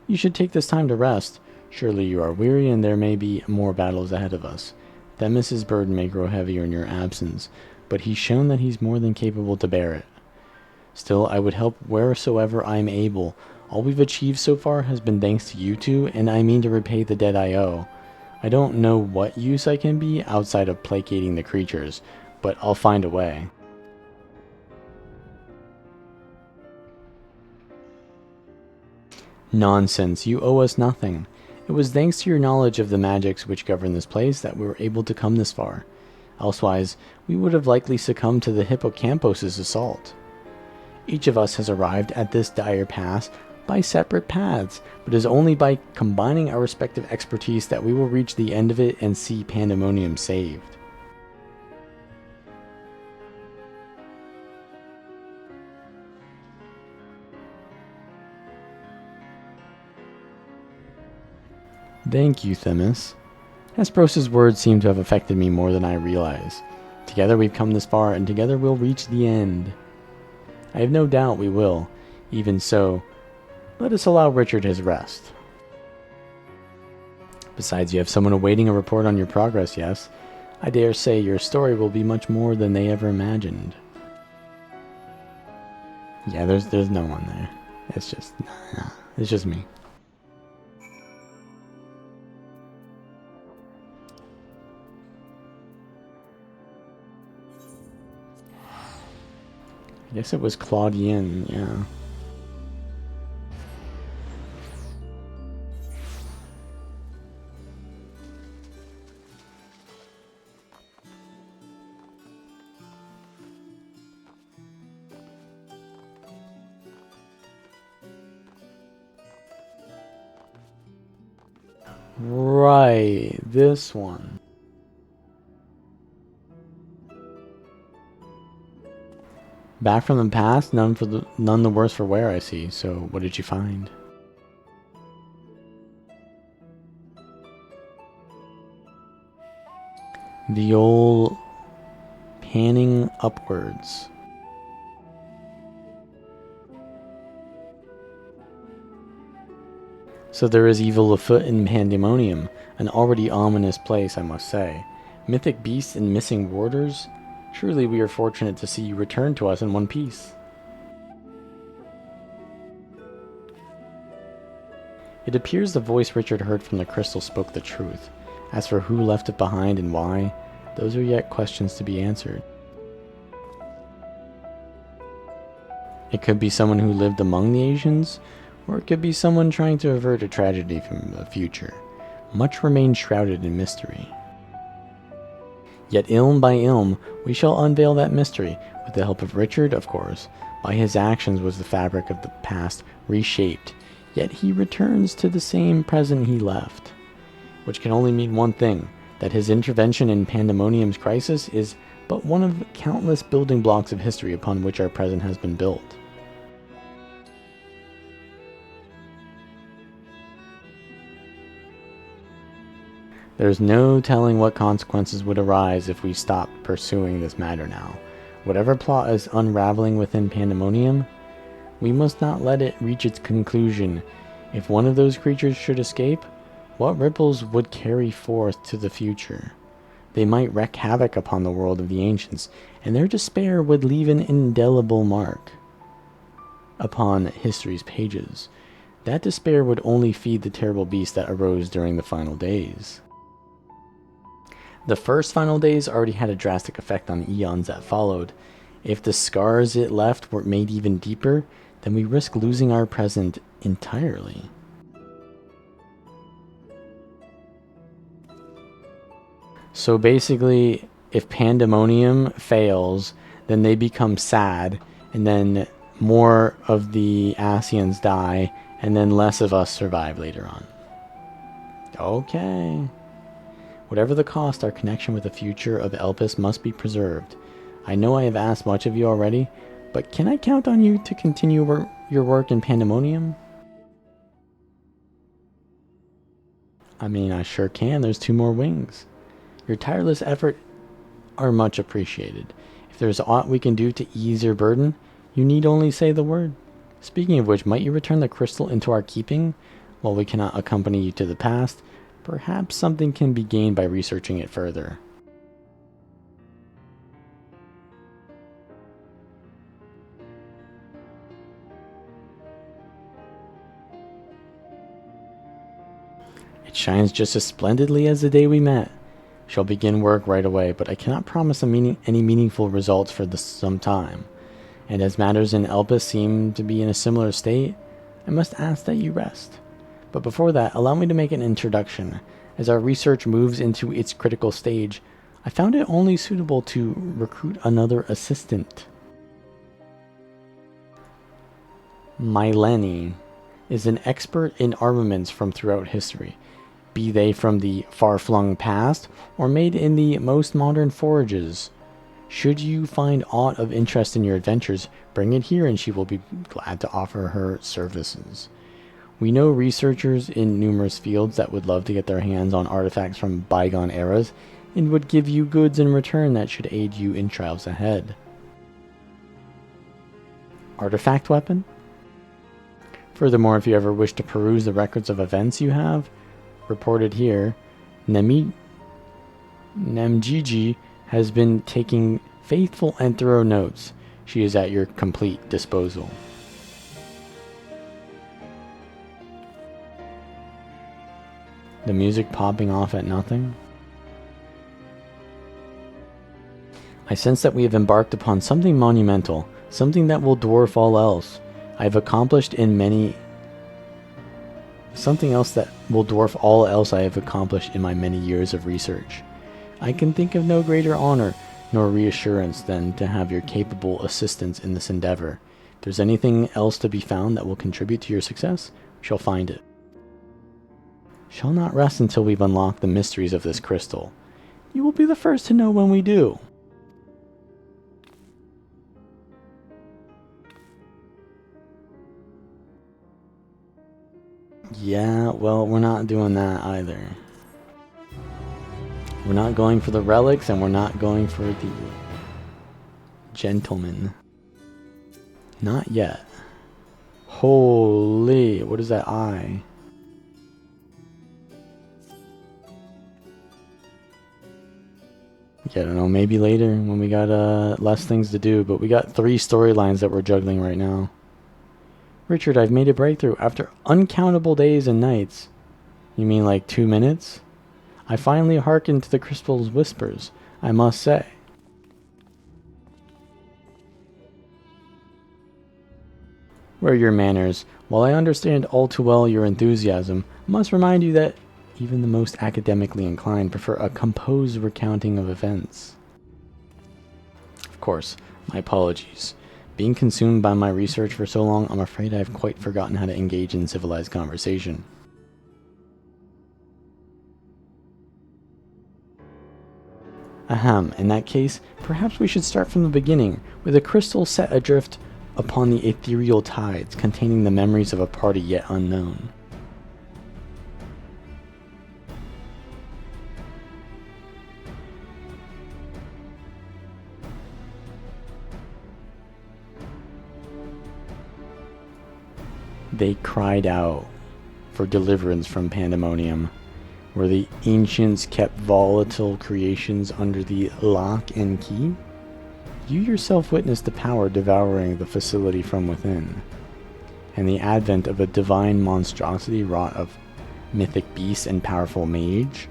You should take this time to rest. Surely you are weary, and there may be more battles ahead of us. Themis' burden may grow heavier in your absence, but he's shown that he's more than capable to bear it. Still, I would help wheresoever I am able. All we've achieved so far has been thanks to you two, and I mean to repay the debt I owe. I don't know what use I can be outside of placating the creatures, but I'll find a way. Nonsense, you owe us nothing. It was thanks to your knowledge of the magics which govern this place that we were able to come this far. Elsewise, we would have likely succumbed to the hippocampus' assault. Each of us has arrived at this dire pass by separate paths, but it is only by combining our respective expertise that we will reach the end of it and see Pandemonium saved. Thank you, Themis. Hesperos' words seem to have affected me more than I realize. Together we've come this far, and together we'll reach the end. I have no doubt we will. Even so, let us allow Richard his rest. Besides, you have someone awaiting a report on your progress, yes? I dare say your story will be much more than they ever imagined. Yeah, there's no one there. It's just me. I guess it was Claudien, yeah. Right, this one. Back from the past, none the worse for wear, I see. So, what did you find? The old panning upwards. So there is evil afoot in Pandemonium, an already ominous place, I must say. Mythic beasts and missing warders? Truly we are fortunate to see you return to us in one piece. It appears the voice Richard heard from the crystal spoke the truth. As for who left it behind and why, those are yet questions to be answered. It could be someone who lived among the Asians, or it could be someone trying to avert a tragedy from the future. Much remains shrouded in mystery. Yet ilm by ilm, we shall unveil that mystery, with the help of Richard, of course. By his actions was the fabric of the past reshaped, yet he returns to the same present he left. Which can only mean one thing, that his intervention in Pandemonium's crisis is but one of countless building blocks of history upon which our present has been built. There's no telling what consequences would arise if we stopped pursuing this matter now. Whatever plot is unraveling within Pandemonium, we must not let it reach its conclusion. If one of those creatures should escape, what ripples would carry forth to the future? They might wreak havoc upon the world of the ancients, and their despair would leave an indelible mark upon history's pages. That despair would only feed the terrible beast that arose during the final days. The first final days already had a drastic effect on the eons that followed. If the scars it left were made even deeper, then we risk losing our present entirely. So basically, if Pandemonium fails, then they become sad, and then more of the Asians die, and then less of us survive later on. Okay. Whatever the cost, our connection with the future of Elpis must be preserved. I know I have asked much of you already, but can I count on you to continue your work in Pandemonium? I mean, I sure can. There's 2 more wings. Your tireless effort are much appreciated. If there's aught we can do to ease your burden, you need only say the word. Speaking of which, might you return the crystal into our keeping? While we cannot accompany you to the past, perhaps something can be gained by researching it further. It shines just as splendidly as the day we met. Shall begin work right away, but I cannot promise any meaningful results for some time. And as matters in Elpis seem to be in a similar state, I must ask that you rest. But before that, allow me to make an introduction. As our research moves into its critical stage, I found it only suitable to recruit another assistant. Mylene is an expert in armaments from throughout history, be they from the far-flung past or made in the most modern forages. Should you find aught of interest in your adventures, bring it here and she will be glad to offer her services. We know researchers in numerous fields that would love to get their hands on artifacts from bygone eras and would give you goods in return that should aid you in trials ahead. Artifact weapon? Furthermore, if you ever wish to peruse the records of events you have reported here, Namgigi has been taking faithful and thorough notes. She is at your complete disposal. The music popping off at nothing. I sense that we have embarked upon something monumental, something that will dwarf all else. I have accomplished something else that will dwarf all else I have accomplished in my many years of research. I can think of no greater honor nor reassurance than to have your capable assistance in this endeavor. If there's anything else to be found that will contribute to your success, we shall find it. shall not rest until we've unlocked the mysteries of this crystal. You will be the first to know when we do. Yeah, well, we're not doing that either. We're not going for the relics, and we're not going for the gentleman. Not yet. Holy, what is that eye? Yeah, I don't know, maybe later when we got less things to do, but we got 3 storylines that we're juggling right now. Richard, I've made a breakthrough after uncountable days and nights. You mean like 2 minutes? I finally hearkened to the crystal's whispers, I must say. Where are your manners? While I understand all too well your enthusiasm, I must remind you that even the most academically inclined prefer a composed recounting of events. Of course, my apologies. Being consumed by my research for so long, I'm afraid I have quite forgotten how to engage in civilized conversation. Ahem, in that case, perhaps we should start from the beginning, with a crystal set adrift upon the ethereal tides containing the memories of a party yet unknown. They cried out for deliverance from pandemonium, where the ancients kept volatile creations under the lock and key. You yourself witnessed the power devouring the facility from within, and the advent of a divine monstrosity wrought of mythic beast and powerful mage.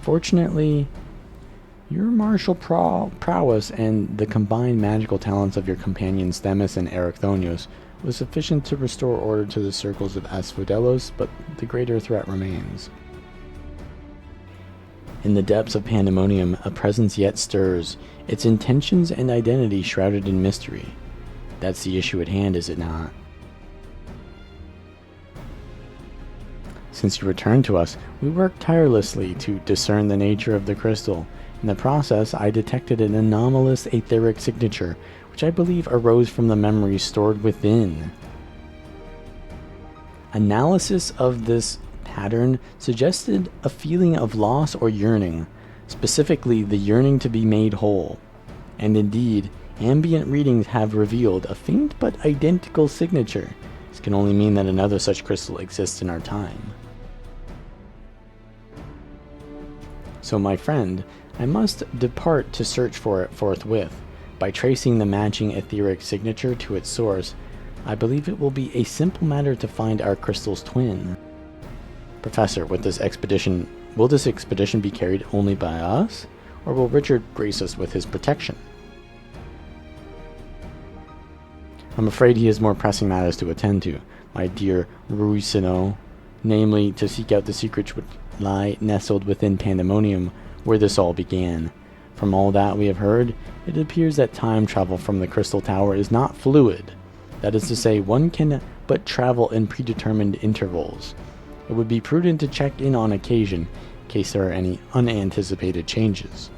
Fortunately, your martial prowess and the combined magical talents of your companions Themis and Erichthonios was sufficient to restore order to the circles of Asphodelos, but the greater threat remains. In the depths of pandemonium, a presence yet stirs, its intentions and identity shrouded in mystery. That's the issue at hand, is it not? Since you returned to us, we worked tirelessly to discern the nature of the crystal. In the process, I detected an anomalous etheric signature, which I believe arose from the memories stored within. Analysis of this pattern suggested a feeling of loss or yearning, specifically the yearning to be made whole. And indeed, ambient readings have revealed a faint but identical signature. This can only mean that another such crystal exists in our time. So my friend, I must depart to search for it forthwith. By tracing the matching etheric signature to its source, I believe it will be a simple matter to find our crystal's twin. Professor, will this expedition be carried only by us, or will Richard grace us with his protection? I'm afraid he has more pressing matters to attend to, my dear Ruisino, namely to seek out the secrets which lie nestled within pandemonium, where this all began. From all that we have heard, it appears that time travel from the Crystal Tower is not fluid. That is to say, one can but travel in predetermined intervals. It would be prudent to check in on occasion, in case there are any unanticipated changes.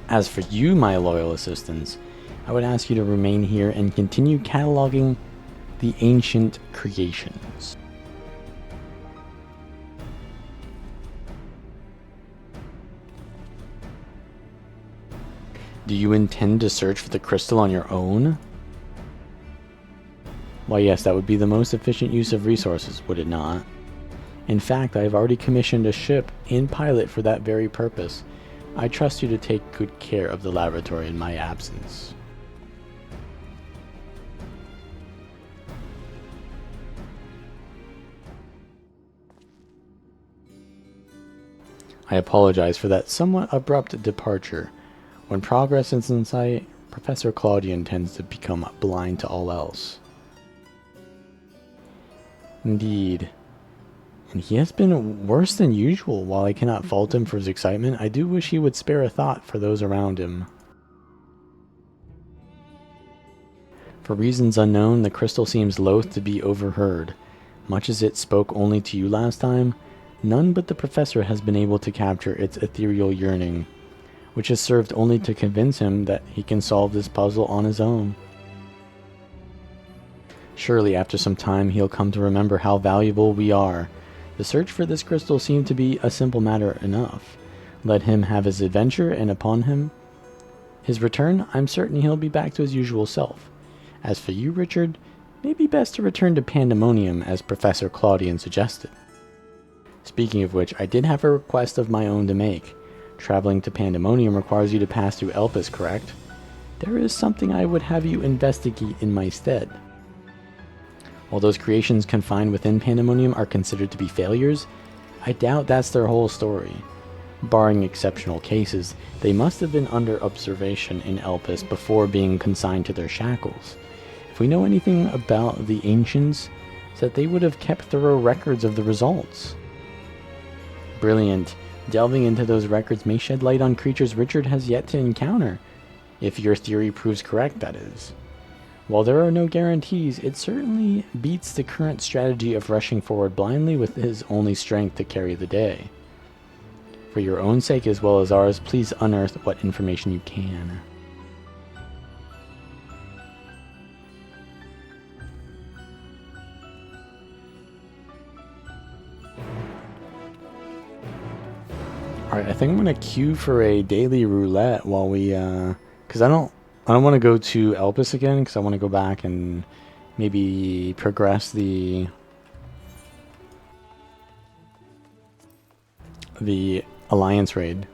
As for you, my loyal assistants, I would ask you to remain here and continue cataloging the ancient creations. Do you intend to search for the crystal on your own? Why yes, that would be the most efficient use of resources, would it not? In fact, I have already commissioned a ship and pilot for that very purpose. I trust you to take good care of the laboratory in my absence. I apologize for that somewhat abrupt departure. When progress is in sight, Professor Claudian tends to become blind to all else. Indeed. And he has been worse than usual. While I cannot fault him for his excitement, I do wish he would spare a thought for those around him. For reasons unknown, the crystal seems loath to be overheard. Much as it spoke only to you last time, none but the professor has been able to capture its ethereal yearning, which has served only to convince him that he can solve this puzzle on his own. Surely after some time he'll come to remember how valuable we are. The search for this crystal seemed to be a simple matter enough. Let him have his adventure, and upon his return, I'm certain he'll be back to his usual self. As for you, Richard, it may be best to return to Pandemonium, as Professor Claudian suggested. Speaking of which, I did have a request of my own to make. Traveling to Pandemonium requires you to pass through Elpis, correct? There is something I would have you investigate in my stead. While those creations confined within Pandemonium are considered to be failures, I doubt that's their whole story. Barring exceptional cases, they must have been under observation in Elpis before being consigned to their shackles. If we know anything about the Ancients, it's that they would have kept thorough records of the results. Brilliant. Delving into those records may shed light on creatures Richard has yet to encounter, if your theory proves correct, that is. While there are no guarantees, it certainly beats the current strategy of rushing forward blindly with his only strength to carry the day. For your own sake as well as ours, please unearth what information you can. Alright, I think I'm gonna queue for a daily roulette while we, because I don't want to go to Elpis again, because I want to go back and maybe progress the Alliance raid.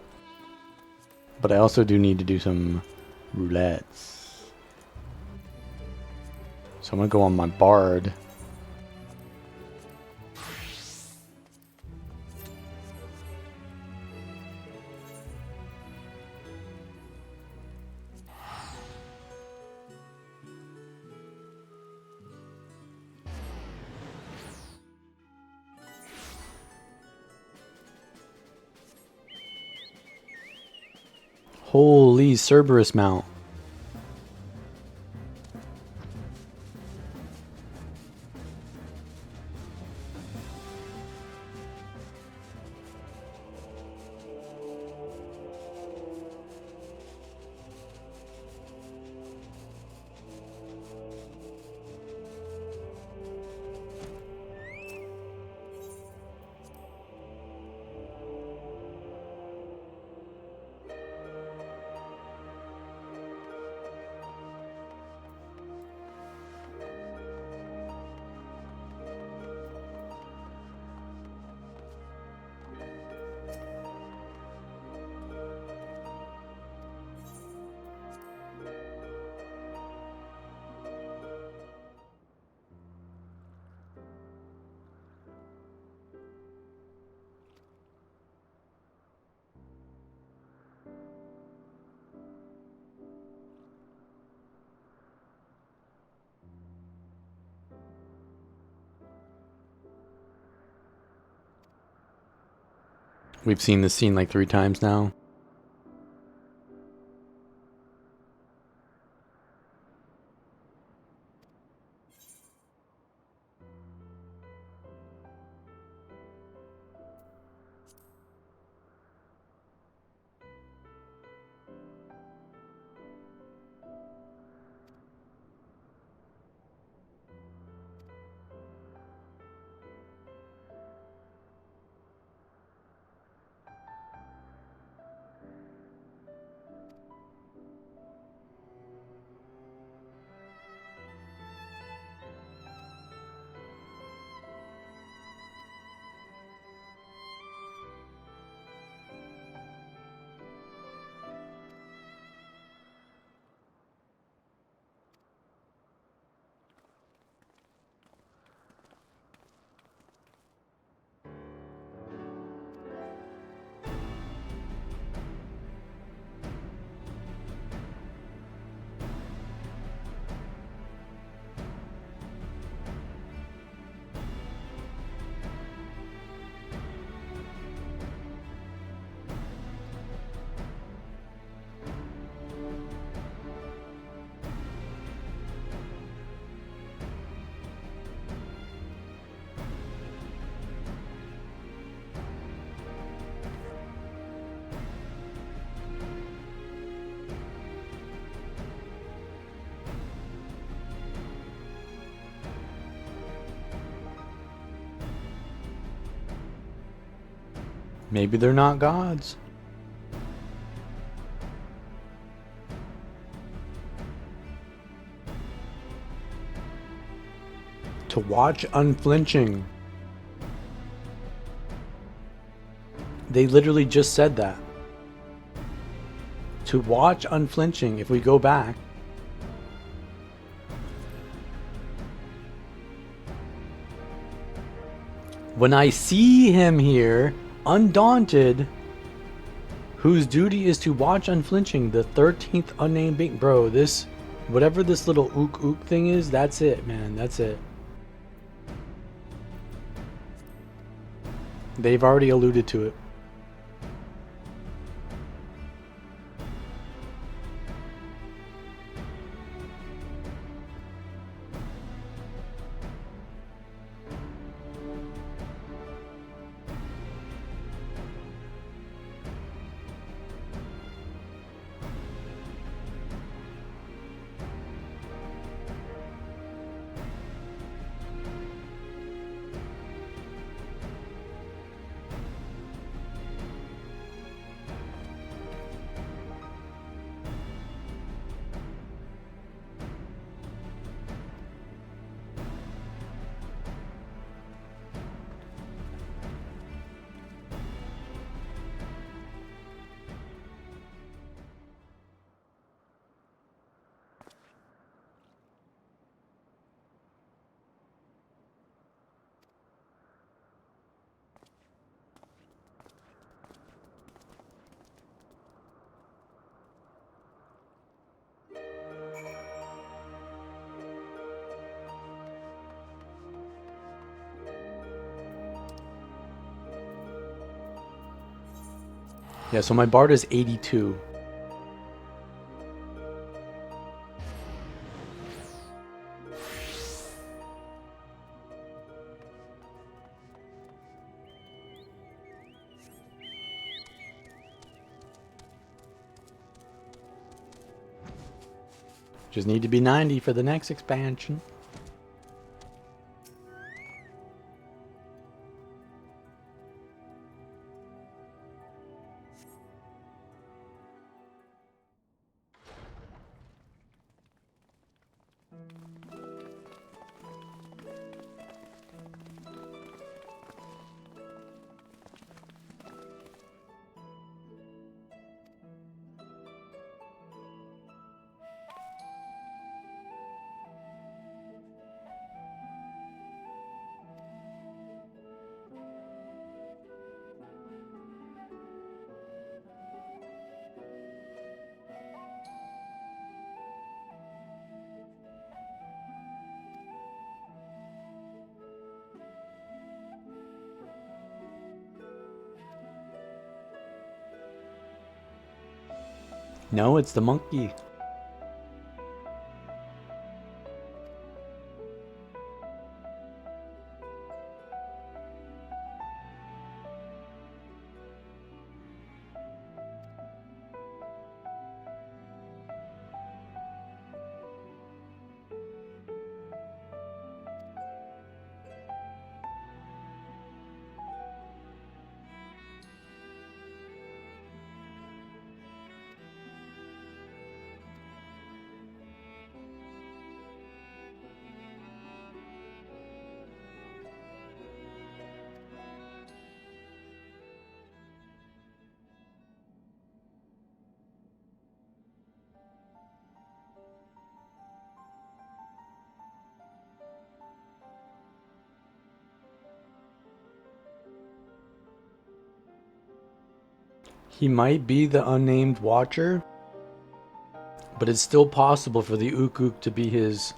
But I also do need to do some roulettes. So I'm gonna go on my Bard. Holy Cerberus mount. We've seen this scene like 3 times now. Maybe they're not gods. To watch unflinching. They literally just said that. To watch unflinching, if we go back. When I see him here, undaunted, whose duty is to watch unflinching, the 13th unnamed being. Bro, this, whatever this little ook ook thing is, that's it, man. That's it. They've already alluded to it. Yeah, so my Bard is 82. Just need to be 90 for the next expansion. No, it's the monkey. He might be the unnamed watcher, but it's still possible for the ook ook to be his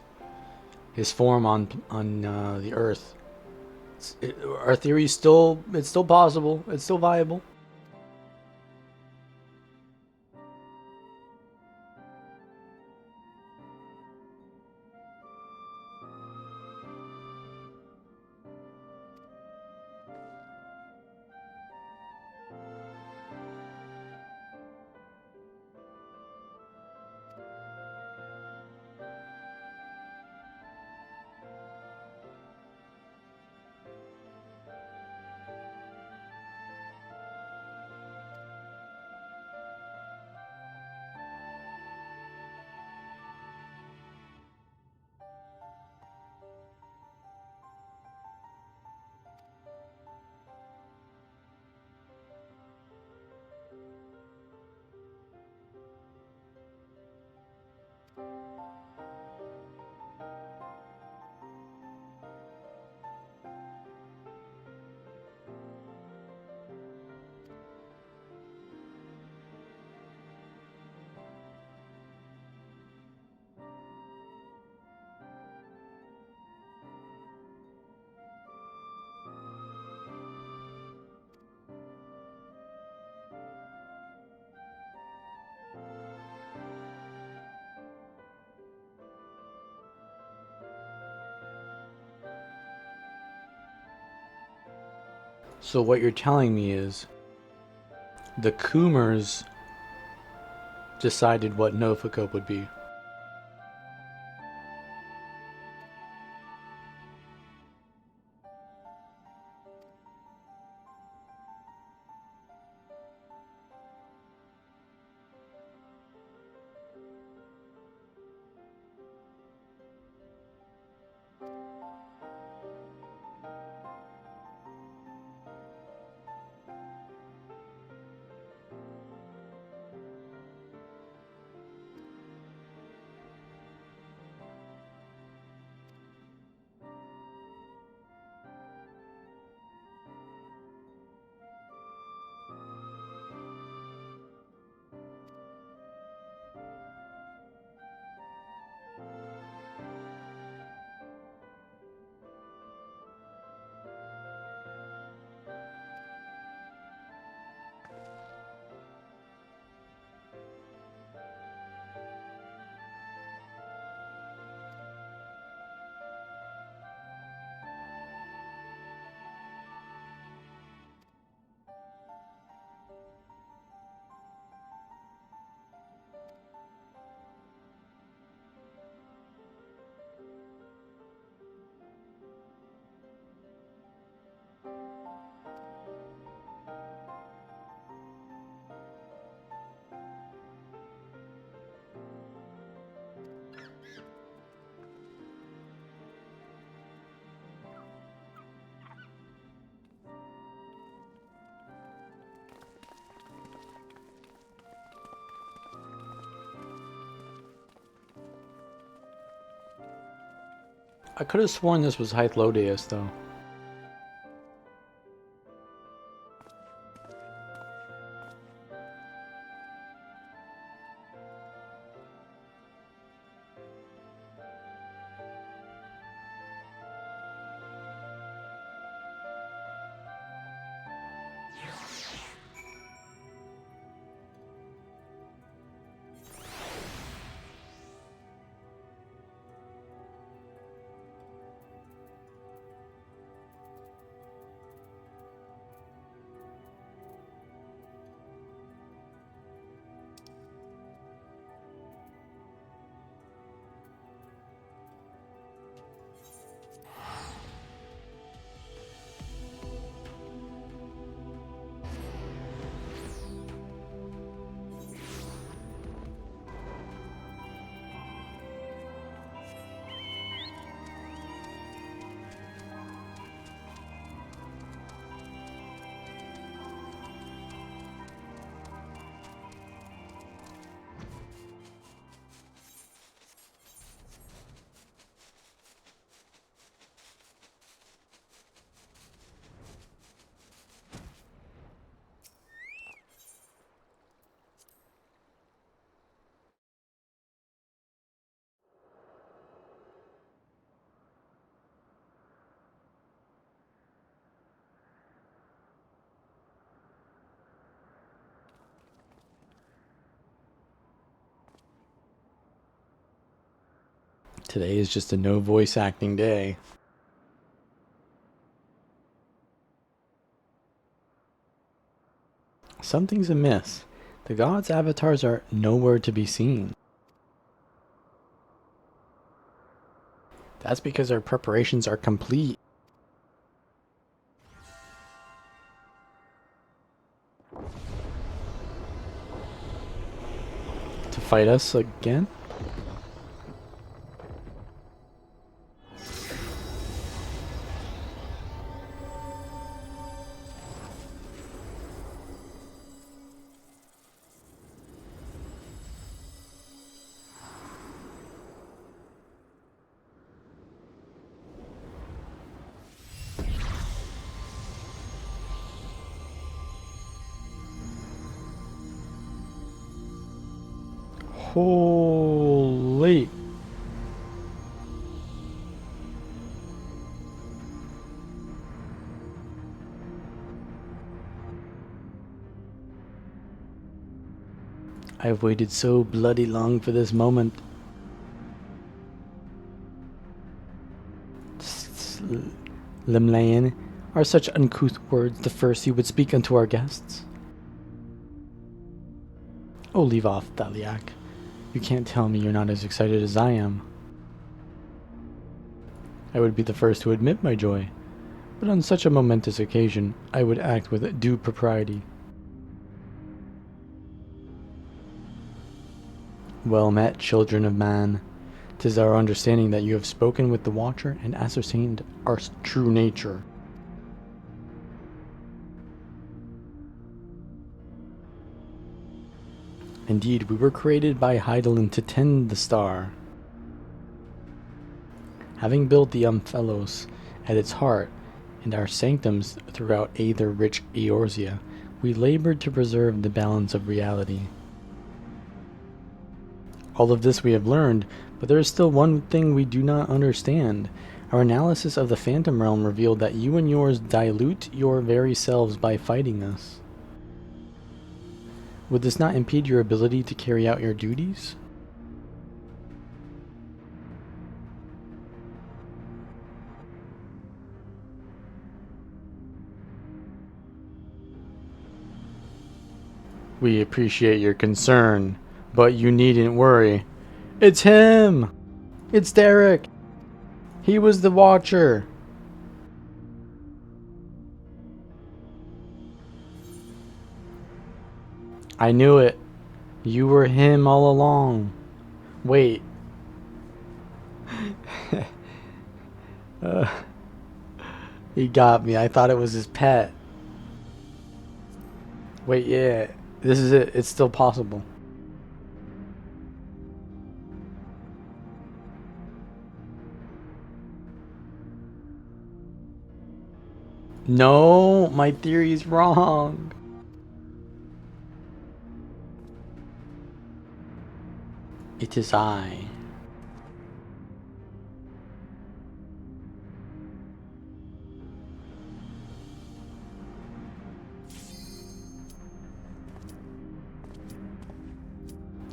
form on the Earth. Our theory is still, it's still possible. It's still viable. So what you're telling me is the Coomers decided what Novicope would be. I could have sworn this was Hythlodius, though. Today is just a no voice acting day. Something's amiss. The gods' avatars are nowhere to be seen. That's because our preparations are complete. To fight us again? Holy. I've waited so bloody long for this moment. Limlayan, Are such uncouth words the first you would speak unto our guests? Oh, leave off, Thaliak. You can't tell me you're not as excited as I am. I would be the first to admit my joy, but on such a momentous occasion, I would act with due propriety. Well met, children of man. 'Tis our understanding that you have spoken with the Watcher and ascertained our true nature. Indeed, we were created by Hydaelyn to tend the star. Having built the Umphalos at its heart and our sanctums throughout aether-rich Eorzea, we labored to preserve the balance of reality. All of this we have learned, but there is still one thing we do not understand. Our analysis of the Phantom Realm revealed that you and yours dilute your very selves by fighting us. Would this not impede your ability to carry out your duties? We appreciate your concern, but you needn't worry. It's him! It's Derek! He was the Watcher! I knew it. You were him all along. Wait. He got me. I thought it was his pet. Wait, yeah. This is it. It's still possible. No, my theory is wrong. It is I.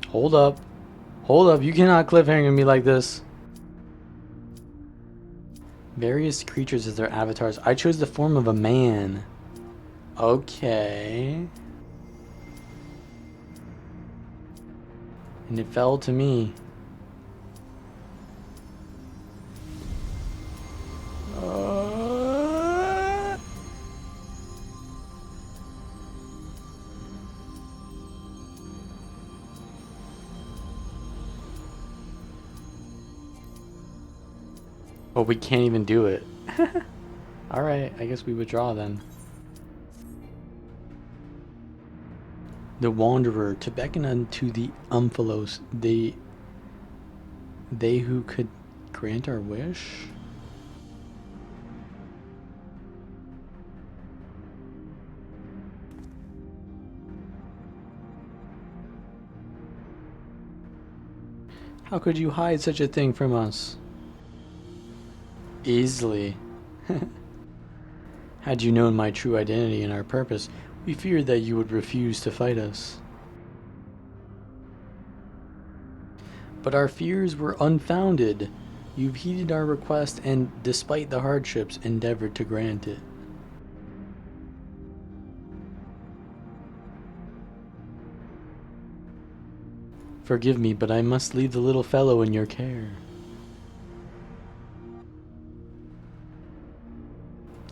Hold up. Hold up. You cannot cliffhanger me like this. Various creatures as their avatars. I chose the form of a man. Okay. And it fell to me. Well, we can't even do it. Alright, I guess we withdraw then. The Wanderer, to beckon unto the Umphalos, they who could grant our wish? How could you hide such a thing from us? Easily. Had you known my true identity and our purpose, we feared that you would refuse to fight us. But our fears were unfounded. You've heeded our request and, despite the hardships, endeavored to grant it. Forgive me, but I must leave the little fellow in your care.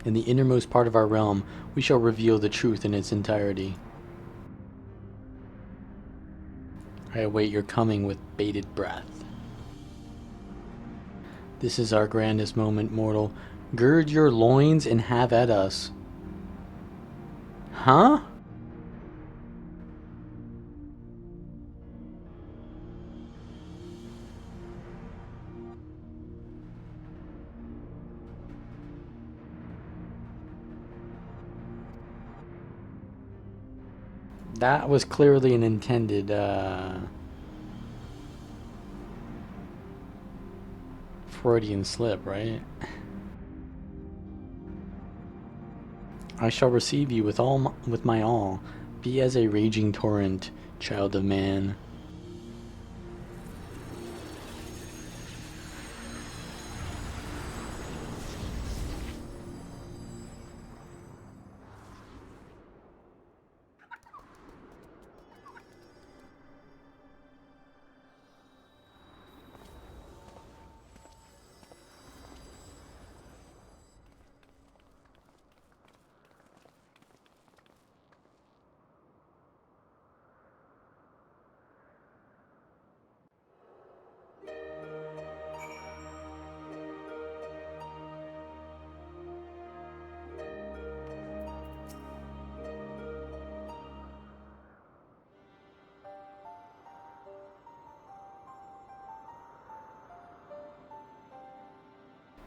In the innermost part of our realm, we shall reveal the truth in its entirety. I await your coming with bated breath. This is our grandest moment, mortal. Gird your loins and have at us. Huh? That was clearly an intended, Freudian slip, right? I shall receive you with my all. Be as a raging torrent, child of man.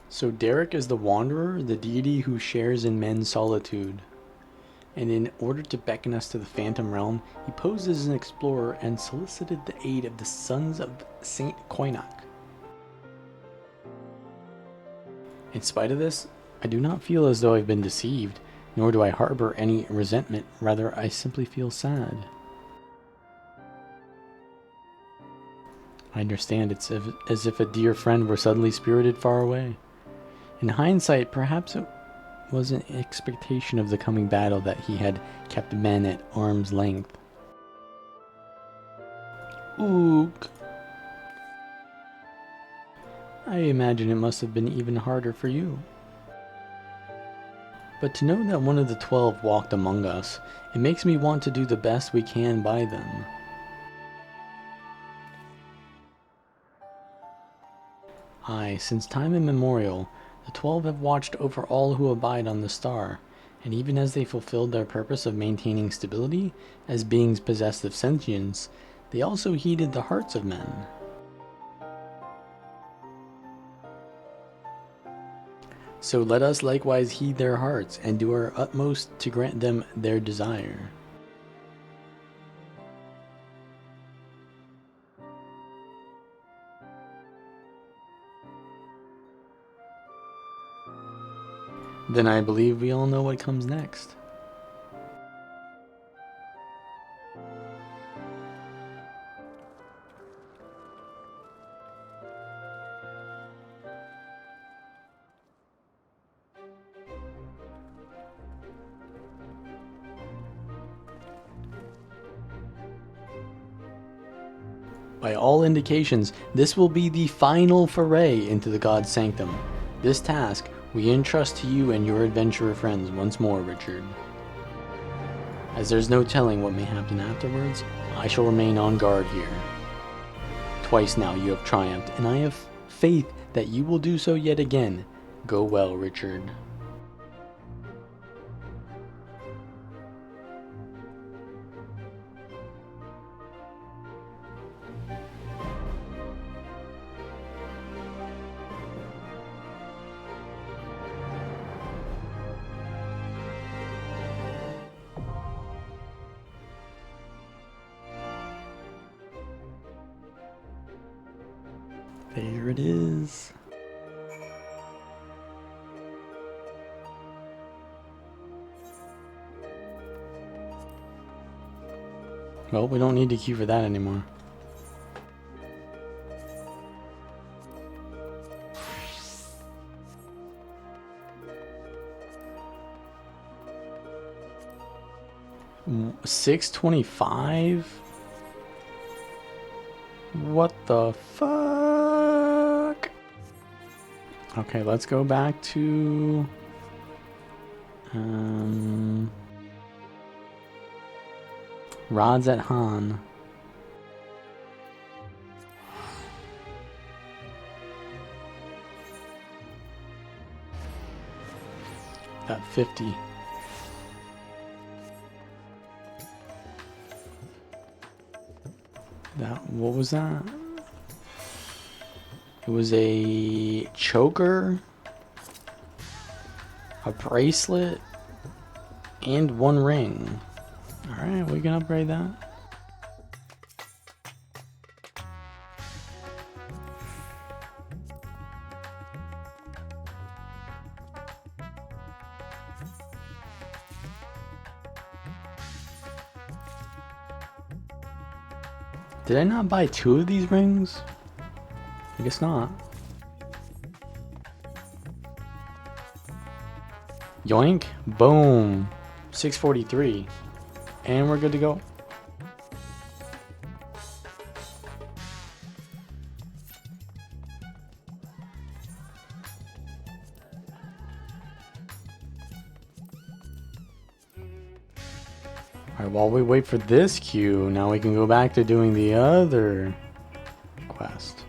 So Derek is the Wanderer, the deity who shares in men's solitude. And in order to beckon us to the Phantom Realm, he posed as an explorer and solicited the aid of the Sons of Saint Koinak. In spite of this, I do not feel as though I've been deceived, nor do I harbor any resentment. Rather, I simply feel sad. I understand it's as if a dear friend were suddenly spirited far away. In hindsight, perhaps it was an expectation of the coming battle that he had kept men at arm's length. Ook. I imagine it must have been even harder for you. But to know that one of the 12 walked among us, it makes me want to do the best we can by them. Aye, since time immemorial, the 12 have watched over all who abide on the star, and even as they fulfilled their purpose of maintaining stability, as beings possessed of sentience, they also heeded the hearts of men. So let us likewise heed their hearts, and do our utmost to grant them their desire. Then I believe we all know what comes next. By all indications, this will be the final foray into the God's sanctum. This task we entrust to you and your adventurer friends once more, Richard. As there's no telling what may happen afterwards, I shall remain on guard here. Twice now you have triumphed, and I have faith that you will do so yet again. Go well, Richard. There it is. Well, we don't need to queue for that anymore. $625? What the fuck? Okay, let's go back to Rods at Han. That 50. What was that? It was a choker, a bracelet, and one ring. Alright, we can upgrade that. Did I not buy 2 of these rings? I guess not. Yoink. Boom. 643. And we're good to go. Alright, while we wait for this queue, now we can go back to doing the other quest.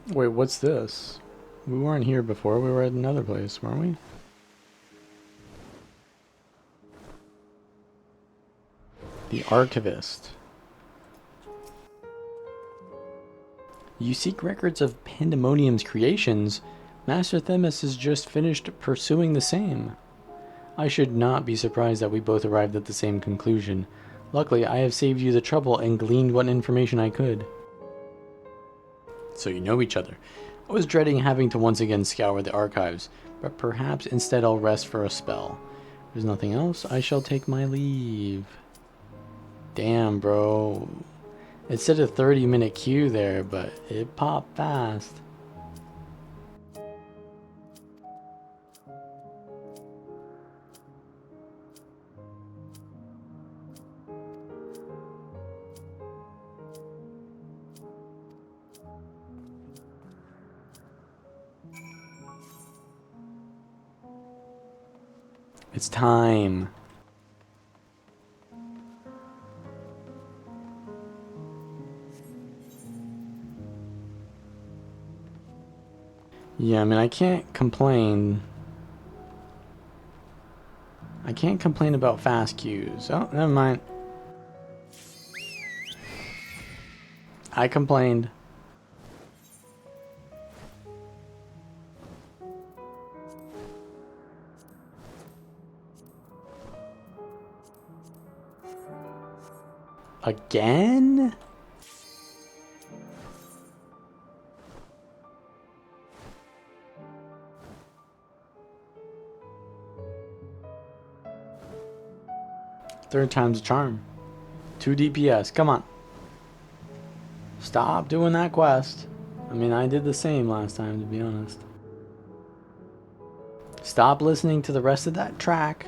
Wait, what's this? We weren't here before. We were at another place, weren't we? The Archivist. You seek records of Pandemonium's creations. Master Themis has just finished pursuing the same. I should not be surprised that we both arrived at the same conclusion. Luckily, I have saved you the trouble and gleaned what information I could. So you know each other. I was dreading having to once again scour the archives, but perhaps instead I'll rest for a spell. If there's nothing else, I shall take my leave. Damn, bro. It said a 30-minute queue there, but it popped fast. It's time. Yeah, I mean, I can't complain. I can't complain about fast queues. Oh, never mind. I complained. Again? Third time's a charm. 2 DPS, come on. Stop doing that quest. I mean, I did the same last time, to be honest. Stop listening to the rest of that track.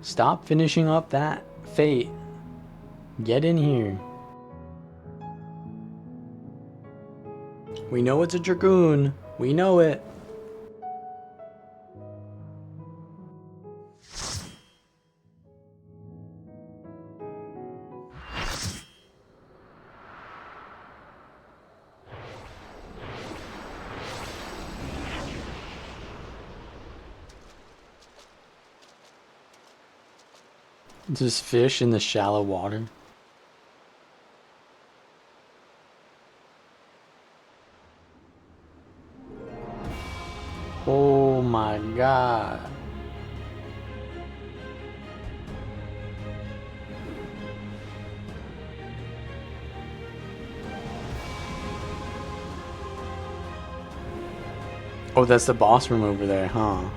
Stop finishing up that fate. Get in here. We know it's a Dragoon. We know it. Just fish in the shallow water. Oh my god. Oh, that's the boss room over there, huh?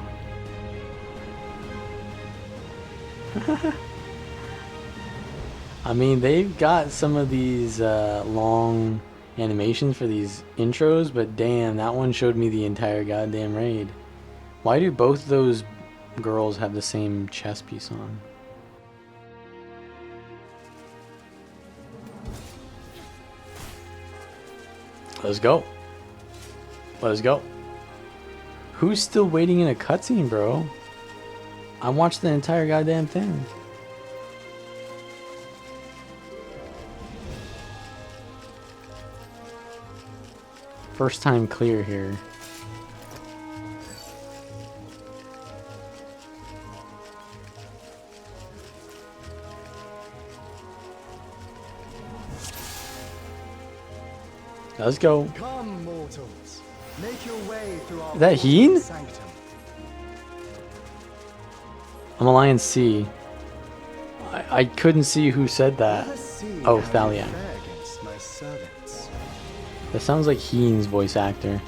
I mean, they've got some of these long animations for these intros, but damn, that one showed me the entire goddamn raid. Why do both those girls have the same chest piece on? Let's go. Let's go. Who's still waiting in a cutscene, bro? I watched the entire goddamn thing. First time clear here. Let's go. Come, mortals. Make your way through our Is that Heen? sanctum. I'm Alliance C. I couldn't see who said that. Let us see Oh, how you Thalion. fare against my servants. That sounds like Heen's voice actor.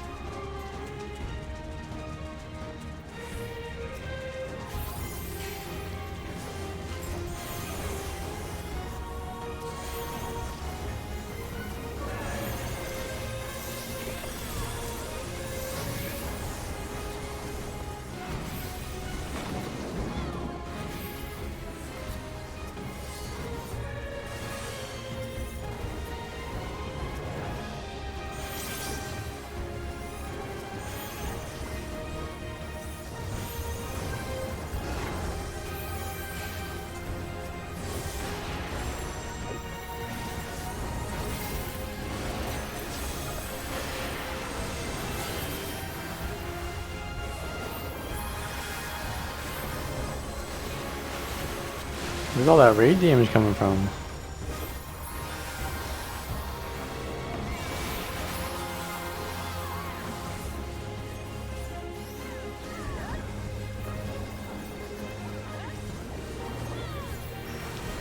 Where's all that raid damage coming from?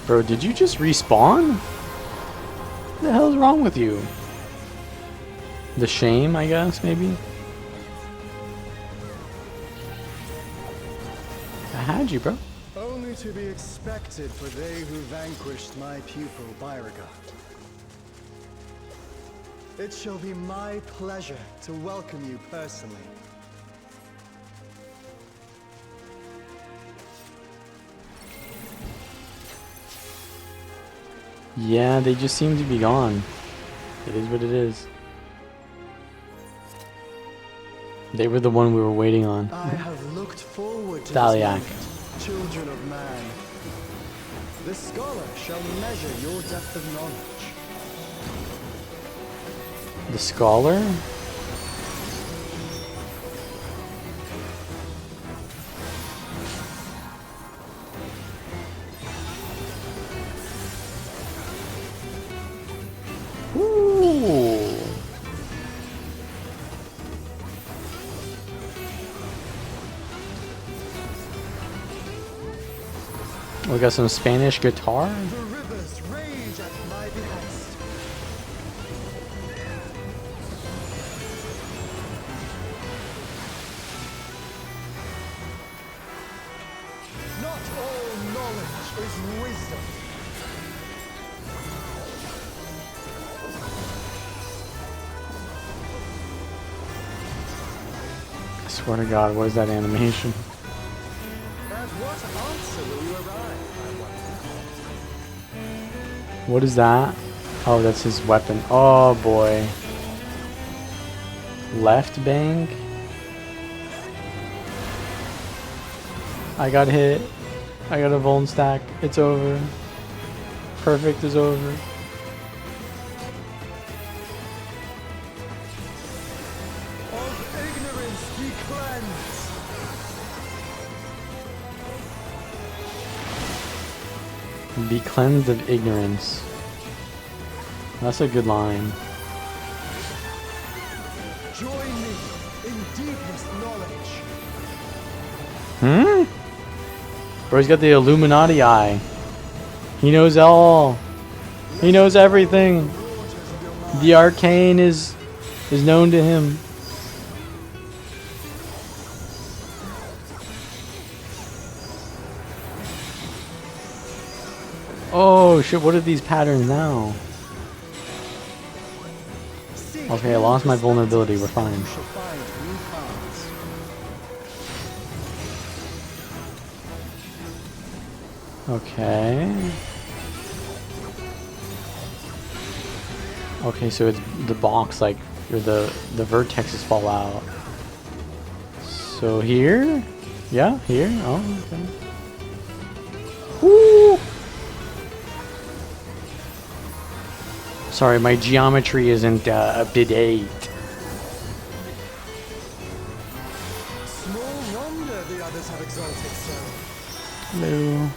Bro, did you just respawn? What the hell is wrong with you? The shame, I guess, maybe? I had you, bro. Only to be expected for they who vanquished my pupil Beauregard. It shall be my pleasure to welcome you personally. Yeah, they just seem to be gone. It is what it is. They were the one we were waiting on. I have looked forward to Thaliac. this moment, children of man. The scholar shall measure your depth of knowledge. The scholar? Ooh. We got some Spanish guitar. The rivers rage at my behest. Not all knowledge is wisdom. I swear to God, what is that animation? At what answer will you arrive, I wonder? What is that? Oh, that's his weapon. Oh boy. Left bank. I got hit. I got a Vuln stack. It's over. Perfect is over. Of ignorance be cleansed. Be cleansed of ignorance. That's a good line. Join me in deepest knowledge. Hmm? Bro, he's got the Illuminati eye. He knows all. He knows everything. The arcane is known to him. Oh shit, what are these patterns now? Okay, I lost my vulnerability, we're fine. You shall find new paths. Okay. Okay, so it's the box, like, or the vertexes fall out. So here? Yeah, here? Oh, okay. Woo! Sorry, my geometry isn't up to date. Small wonder the others have exalted so. Hello.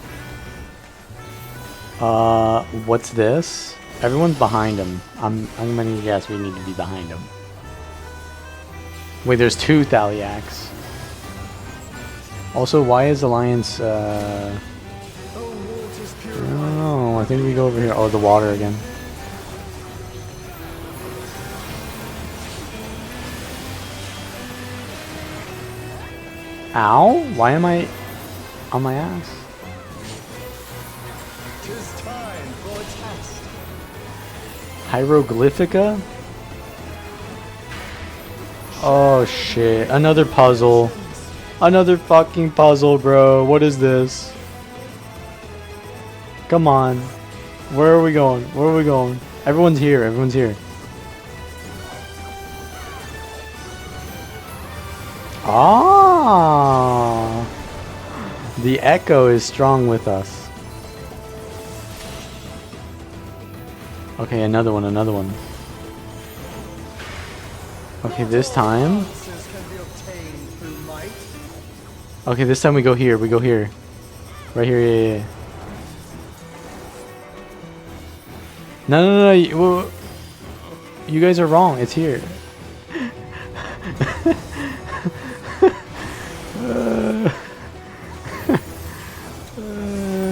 What's this? Everyone's behind him. I'm gonna guess we need to be behind him. Wait, there's two Thaliacs. Also, why is Alliance, Oh, waters I purified. don't know, I think we go over here. Oh, the water again. Ow? Why am I on my ass? 'Tis time for a test. Hieroglyphica? Oh shit, another puzzle. Another fucking puzzle, bro. What is this? Come on. Where are we going? Where are we going? Everyone's here. Everyone's here. Ah! The echo is strong with us. Okay, another one, another one. Okay, this time. Answers can be obtained through might. Okay, this time we go here. We go here. Right here, yeah, yeah. No. You guys are wrong. It's here.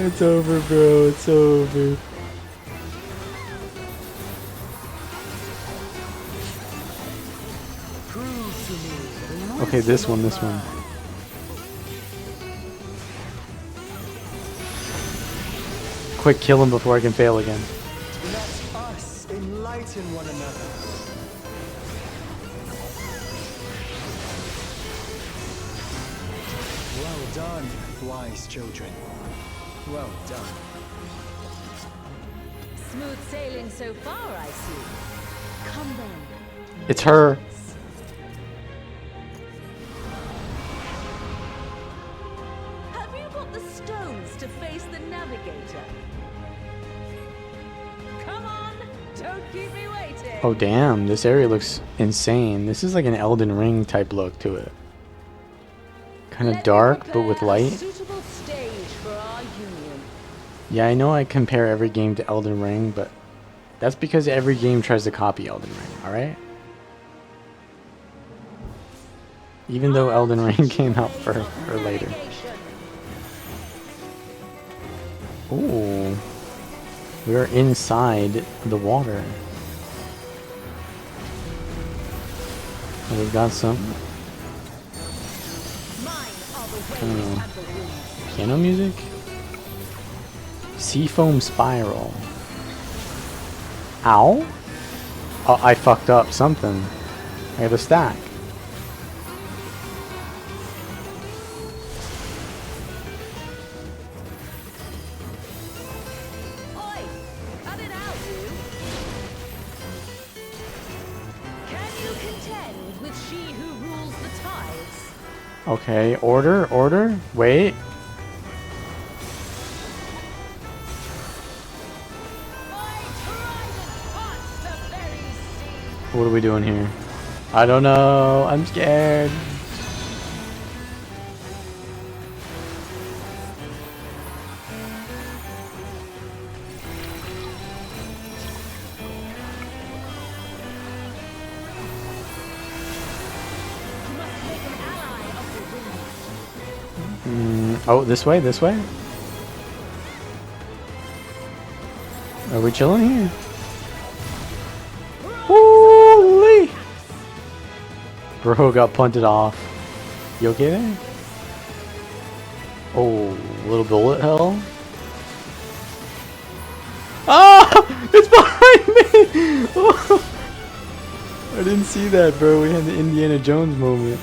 It's over, bro. It's over. Okay, this one. Quick, kill him before I can fail again. Let us enlighten one another. Well done, wise children. Well done. Smooth sailing so far, I see. Come then. It's her. Have you got the stones to face the navigator? Come on, don't keep me waiting. Oh damn, this area looks insane. This is like an Elden Ring type look to it. Kind of Let me dark, but prepare with a light. suitable stage for our union. Yeah, I know I compare every game to Elden Ring, but that's because every game tries to copy Elden Ring, alright? Even though Elden Ring came out first or later. Navigation. Ooh. We're inside the water. And we've got some Mine are the waves Oh. and the winds. piano music. Seafoam spiral. Ow? Oh, I fucked up something. I got a stack. Oi! Cut it out, you! Can you contend with she who rules the tides? Okay, order. Wait. My trident parts the very sea! What are we doing here? I don't know. I'm scared. You must make an ally of the wind. Oh, this way? Are we chilling here? Holy! Bro got punted off. You okay there? Oh, little bullet hell. Ah! It's behind me! Oh, I didn't see that, bro. We had the Indiana Jones moment.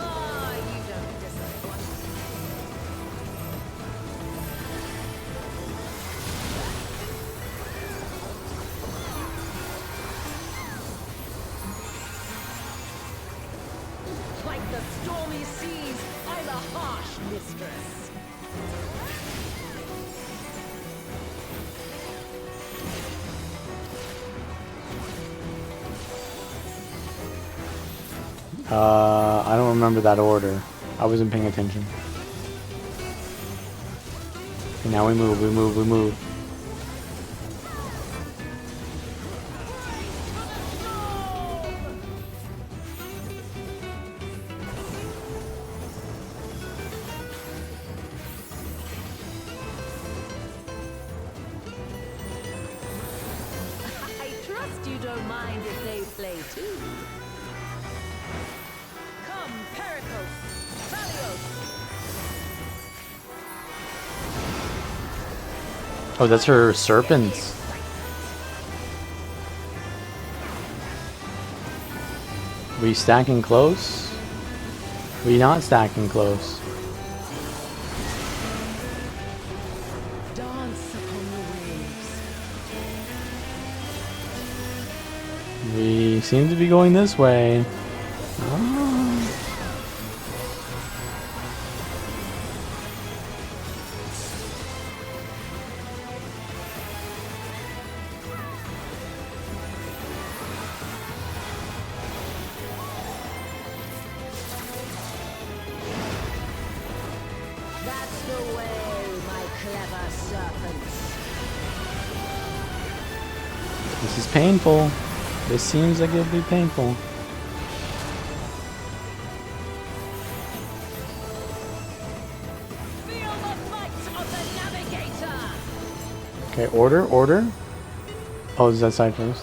Ah, you don't disappoint. Like the stormy seas, I'm a harsh mistress. I don't remember that order. I wasn't paying attention. Okay, now we move. I trust you don't mind if they play too. Come, Pericles, Valios. Oh, that's her serpents. We stacking close? We not stacking close. Dance upon the waves. We seem to be going this way. Oh. That's the way, my clever serpents. This is painful. This seems like it'll be painful. Feel the might of the navigator. Okay, order. Oh, is that side first?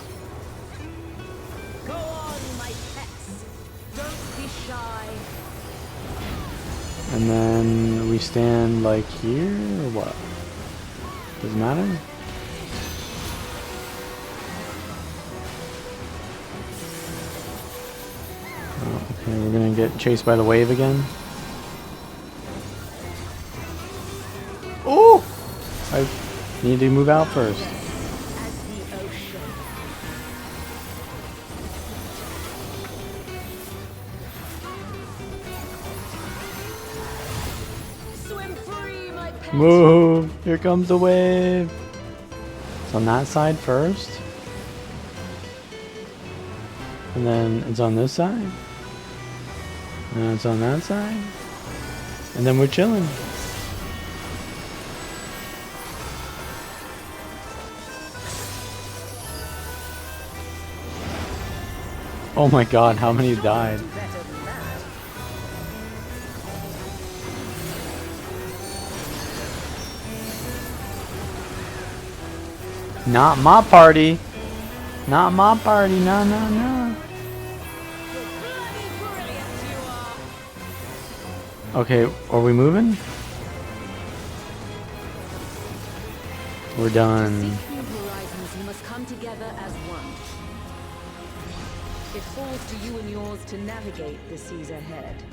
Go on, my pets. Don't be shy. And then we stand like here or what? Doesn't matter? Oh, okay, we're gonna get chased by the wave again. Oh! I need to move out first. As the ocean. Swim free, my pet. Move! Here comes the wave! It's on that side first. And then it's on this side. And it's on that side. And then we're chilling. Oh my god, how many died? Better than that. Not my party. Not my party. No, no, no. Bloody brilliant you are. Okay, are we moving? We're done. Seek new horizons, you must come together as one. It falls to you and yours to navigate the seas ahead.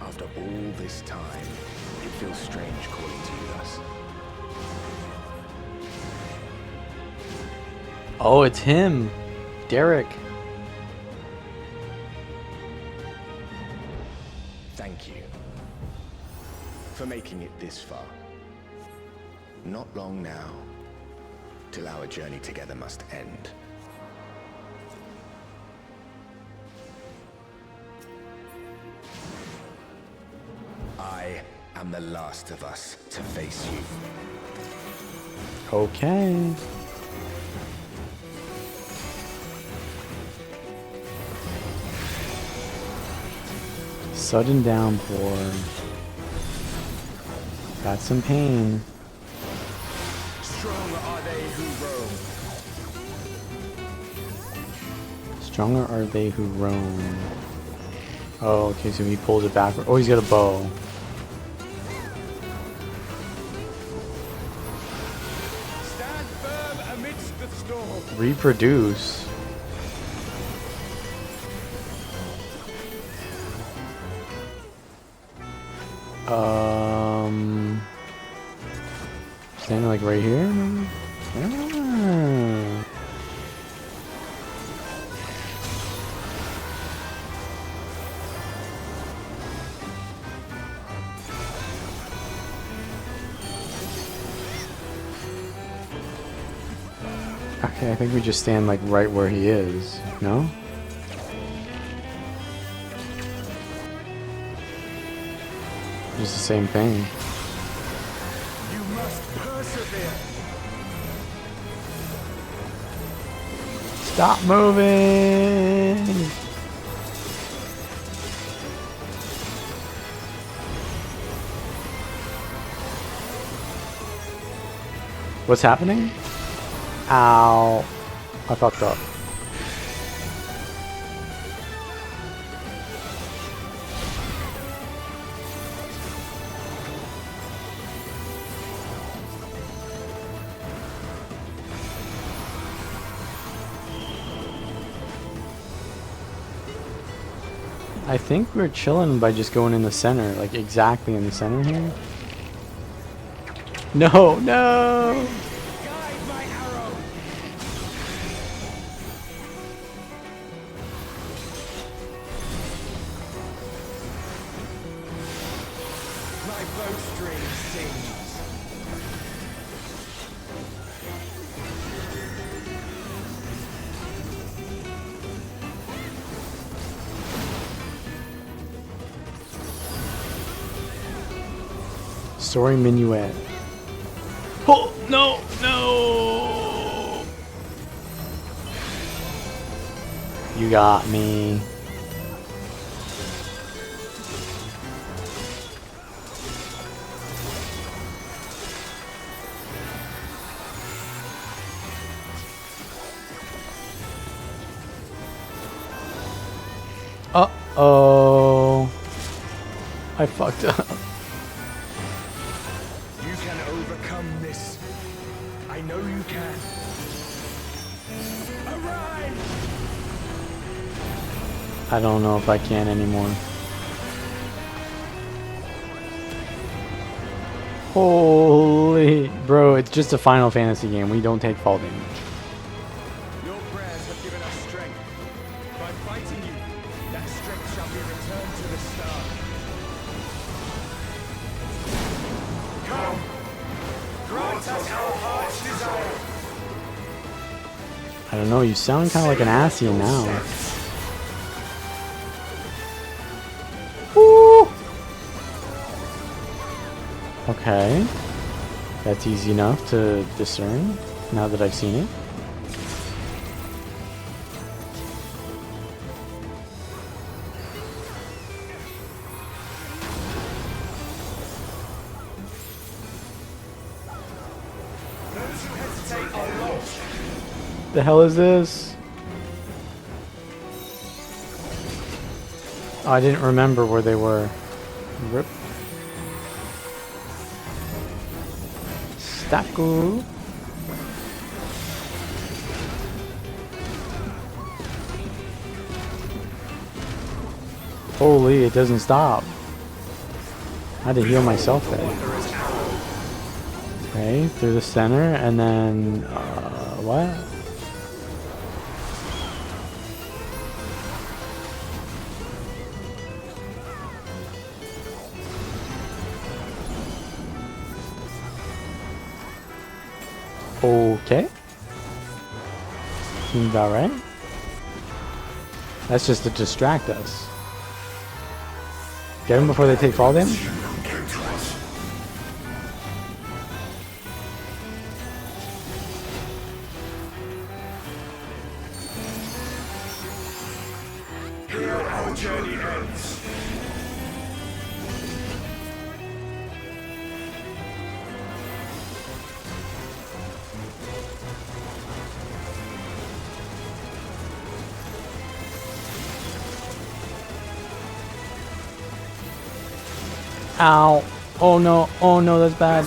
After all this time, it feels strange calling to you thus. Oh, it's him. Derek. Thank you for making it this far. Not long now, till our journey together must end. I am the last of us to face you. Okay. Sudden downpour. Got some pain. Strong are they who roam. Stronger are they who roam. Oh, okay, so he pulls it backward. Oh, he's got a bow. Stand firm amidst the storm. Reproduce. Standing like right here? Ah. Okay, I think we just stand like right where he is, no? Just the same thing. You must persevere. Stop moving! What's happening? Ow. I fucked up. I think we're chilling by just going in the center, like exactly in the center here. No, no! Guide my arrow. My bowstring sings. Soaring minuet. Oh, no, no. You got me. Uh-oh. I fucked up. You can overcome this. I know you can. Arrive! I don't know if I can anymore. Holy... Bro, it's just a Final Fantasy game. We don't take fall damage. Your prayers have given us strength. By fighting you, that strength shall be returned to the start. Come! Grant us our heart's desire! I don't know, you sound kind of like an Ascian now. Woo! Okay. That's easy enough to discern now that I've seen it. Those who hesitate are lost. The hell is this? Oh, I didn't remember where they were. Rip. Staku. Holy, it doesn't stop. I had to heal myself there. Okay, through the center, and then, what? Okay. Seems about right. That's just to distract us. Get them before they take fall damage? Here our journey ends. Ow. Oh no. Oh no, that's bad.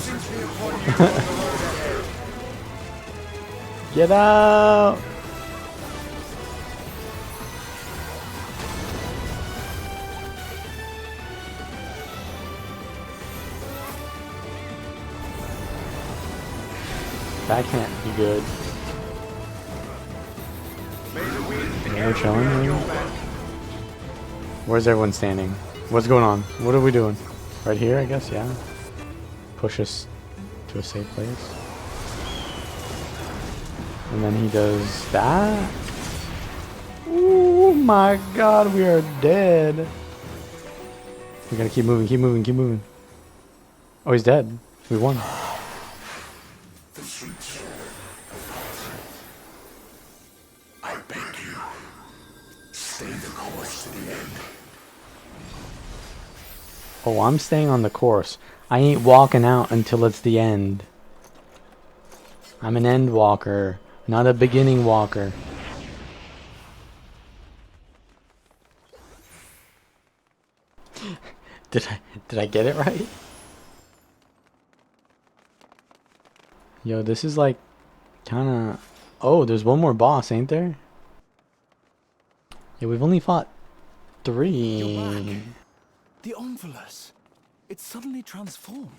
Get out. That can't be good. They're chilling, maybe? Where's everyone standing? What's going on? What are we doing? Right here, I guess, yeah. Push us to a safe place. And then he does that. Oh my god, we are dead. We gotta keep moving, keep moving, keep moving. Oh, he's dead. We won. The sweet soul. I beg you, stay the course to the end. Oh, I'm staying on the course. I ain't walking out until it's the end. I'm an end walker, not a beginning walker. Did I get it right? Yo, this is like kinda... Oh, there's one more boss, ain't there? Yeah, we've only fought 3. You're back. The Omphilus. It's suddenly transformed.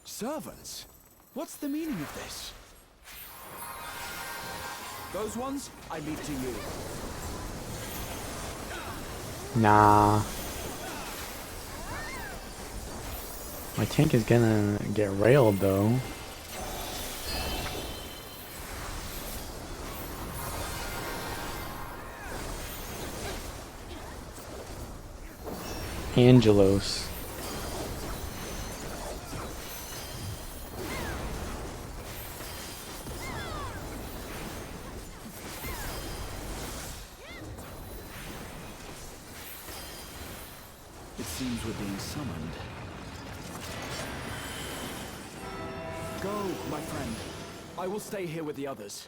Servants? What's the meaning of this? Those ones, I leave to you. Nah. My tank is gonna get railed though. Angelos. seems we're being summoned. Go, my friend. I will stay here with the others.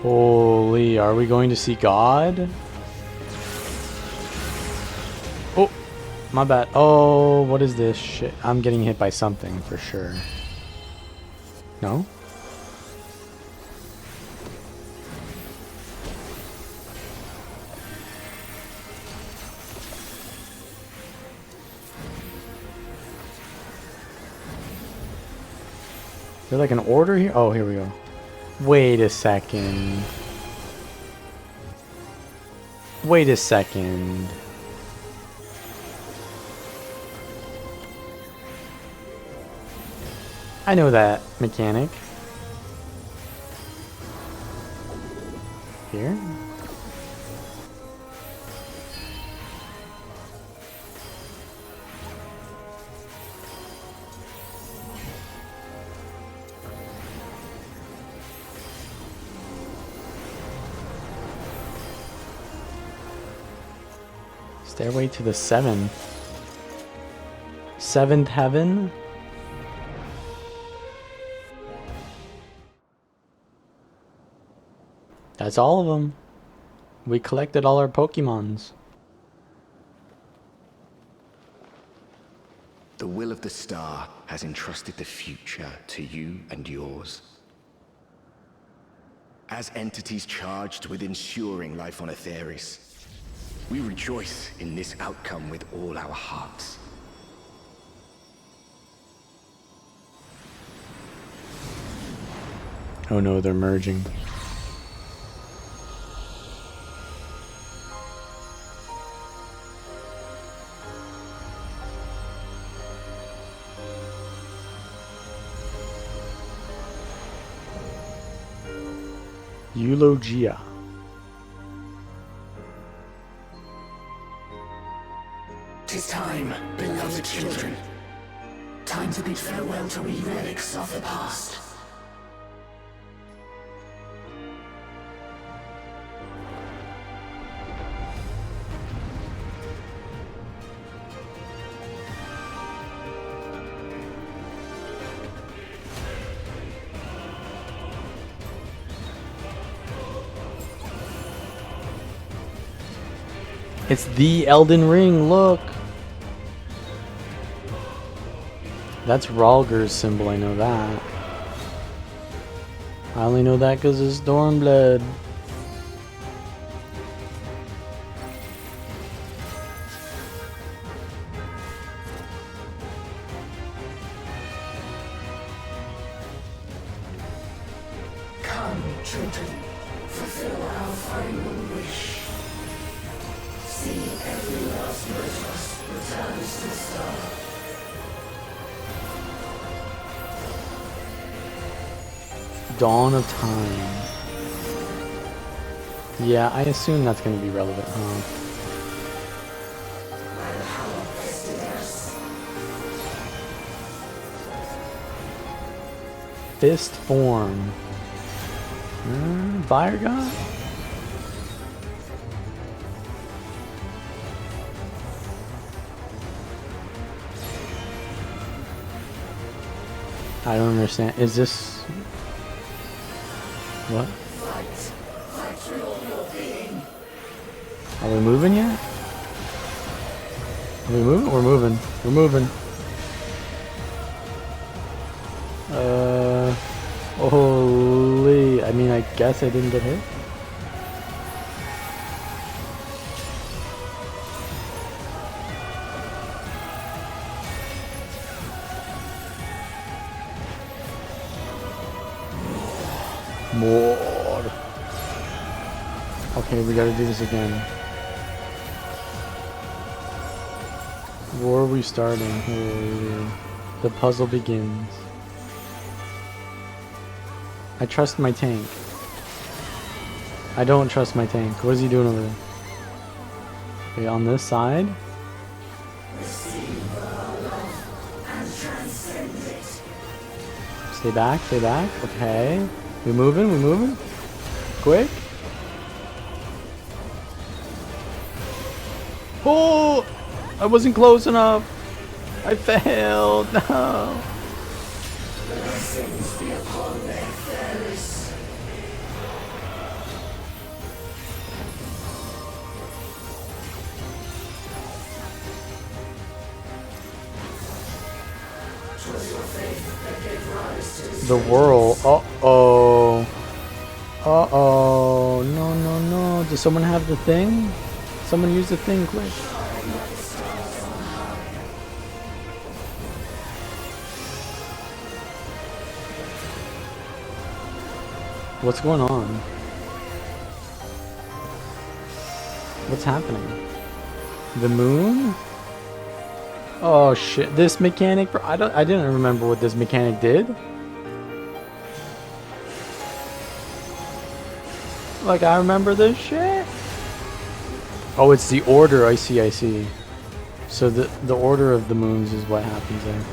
Holy, are we going to see God? Oh, my bad. Oh, what is this shit? I'm getting hit by something for sure. No? Is there like an order here? Oh, here we go. Wait a second. Wait a second. I know that mechanic. Here? Stairway to the seventh. Seventh heaven? That's all of them. We collected all our Pokemons. The will of the star has entrusted the future to you and yours. As entities charged with ensuring life on Aetheris, we rejoice in this outcome with all our hearts. Oh no, they're merging. Eulogia. Tis time, beloved children. Time to bid farewell to we relics of the past. It's the Elden Ring, look! That's Ralger's symbol, I know that. I only know that because of Stormblood. Come, children, fulfill our final wish. See every last Moses returns to the star. Dawn of Time. Yeah, I assume that's going to be relevant, huh? Fist form. Fire God? I don't understand. Is this... What? Are we moving yet? Are we moving? We're moving. We're moving. Holy. I mean, I guess I didn't get hit. More. Okay, we gotta do this again. Where are we starting? Here. The puzzle begins. I trust my tank. I don't trust my tank. What is he doing over there? Okay, on this side. Receive Stay back, stay back. Okay. We moving, we moving. Quick. Oh! I wasn't close enough. I failed. No. Blessings be upon their fairness. The whirl. Uh-oh. Uh-oh. No, no, no. Does someone have the thing? Someone use the thing quick. What's going on? What's happening? The moon? Oh shit, this mechanic, bro, I didn't remember what this mechanic did. Like, I remember this shit. Oh, it's the order. I see, I see. So the order of the moons is what happens there.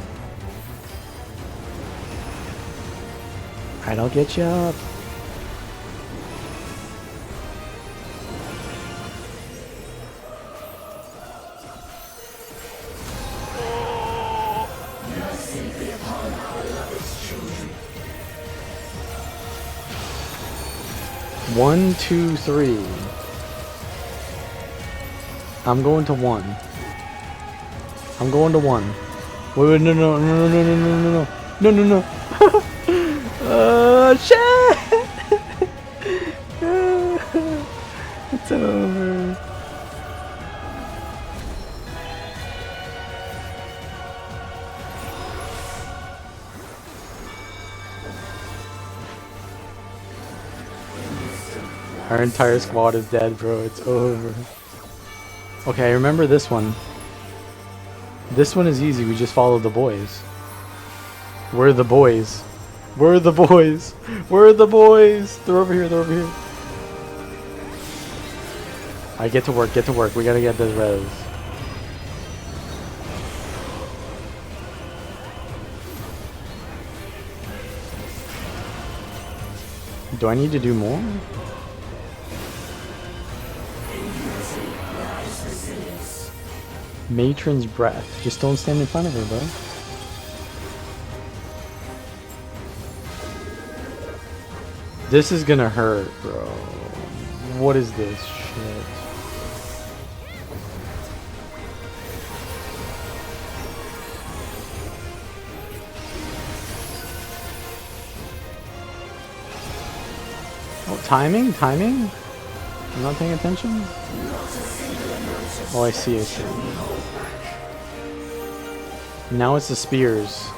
Alright, I'll get you up. One, two, three. I'm going to one. I'm going to one. Wait, wait, no, no, no, no, no, no, no, no, no, no, no. Shit! It's over. Our entire squad is dead, bro. It's over. Okay, I remember this one. This one is easy. We just follow the boys. We're the boys. We're the boys. We're the boys. They're over here. They're over here. Alright, get to work. Get to work. We gotta get this res. Do I need to do more? Matron's breath. Just don't stand in front of her, bro. This is gonna hurt, bro. What is this shit? Oh, timing? Timing? I'm not paying attention? Oh, I see, I see. Now it's the spears.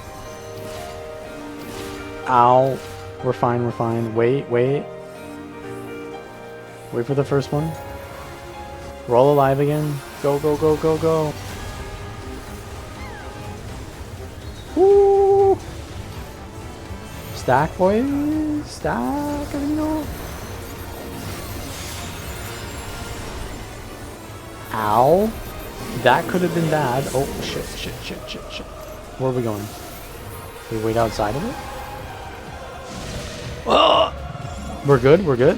Ow. We're fine, we're fine. Wait, wait. Wait for the first one. We're all alive again. Go, go, go, go, go. Woo! Stack, boys. Stack, you know. Ow. That could have been bad. Oh, shit, shit, shit, shit, shit. Where are we going? We wait outside of it? Oh! We're good, we're good.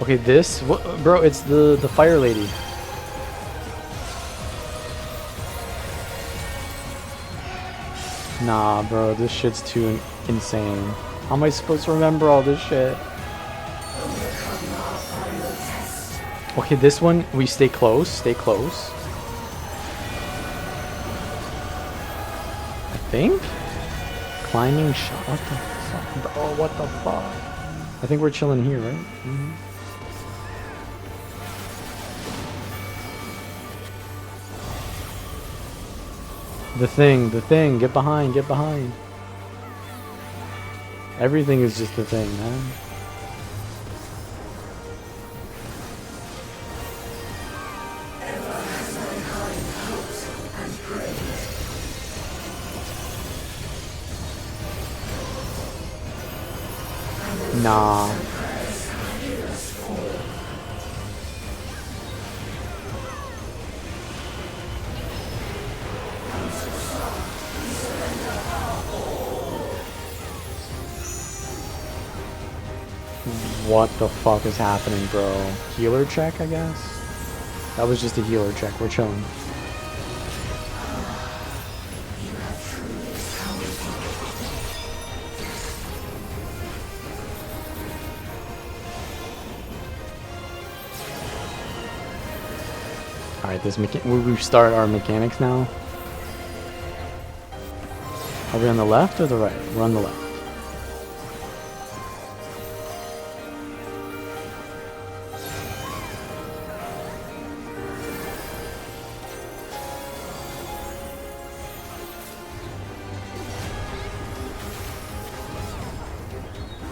Okay, this... What, bro, it's the fire lady. Nah, bro, this shit's too insane. How am I supposed to remember all this shit? Okay, this one, we stay close, stay close. I think? Climbing shot, what the fuck, bro, what the fuck? I think we're chilling here, right? Mm-hmm. The thing, get behind, get behind. Everything is just the thing, man. Nah. What the fuck is happening, bro? Healer check, I guess? That was just a healer check. We're chilling. Alright, we start our mechanics now. Are we on the left or the right? We're on the left.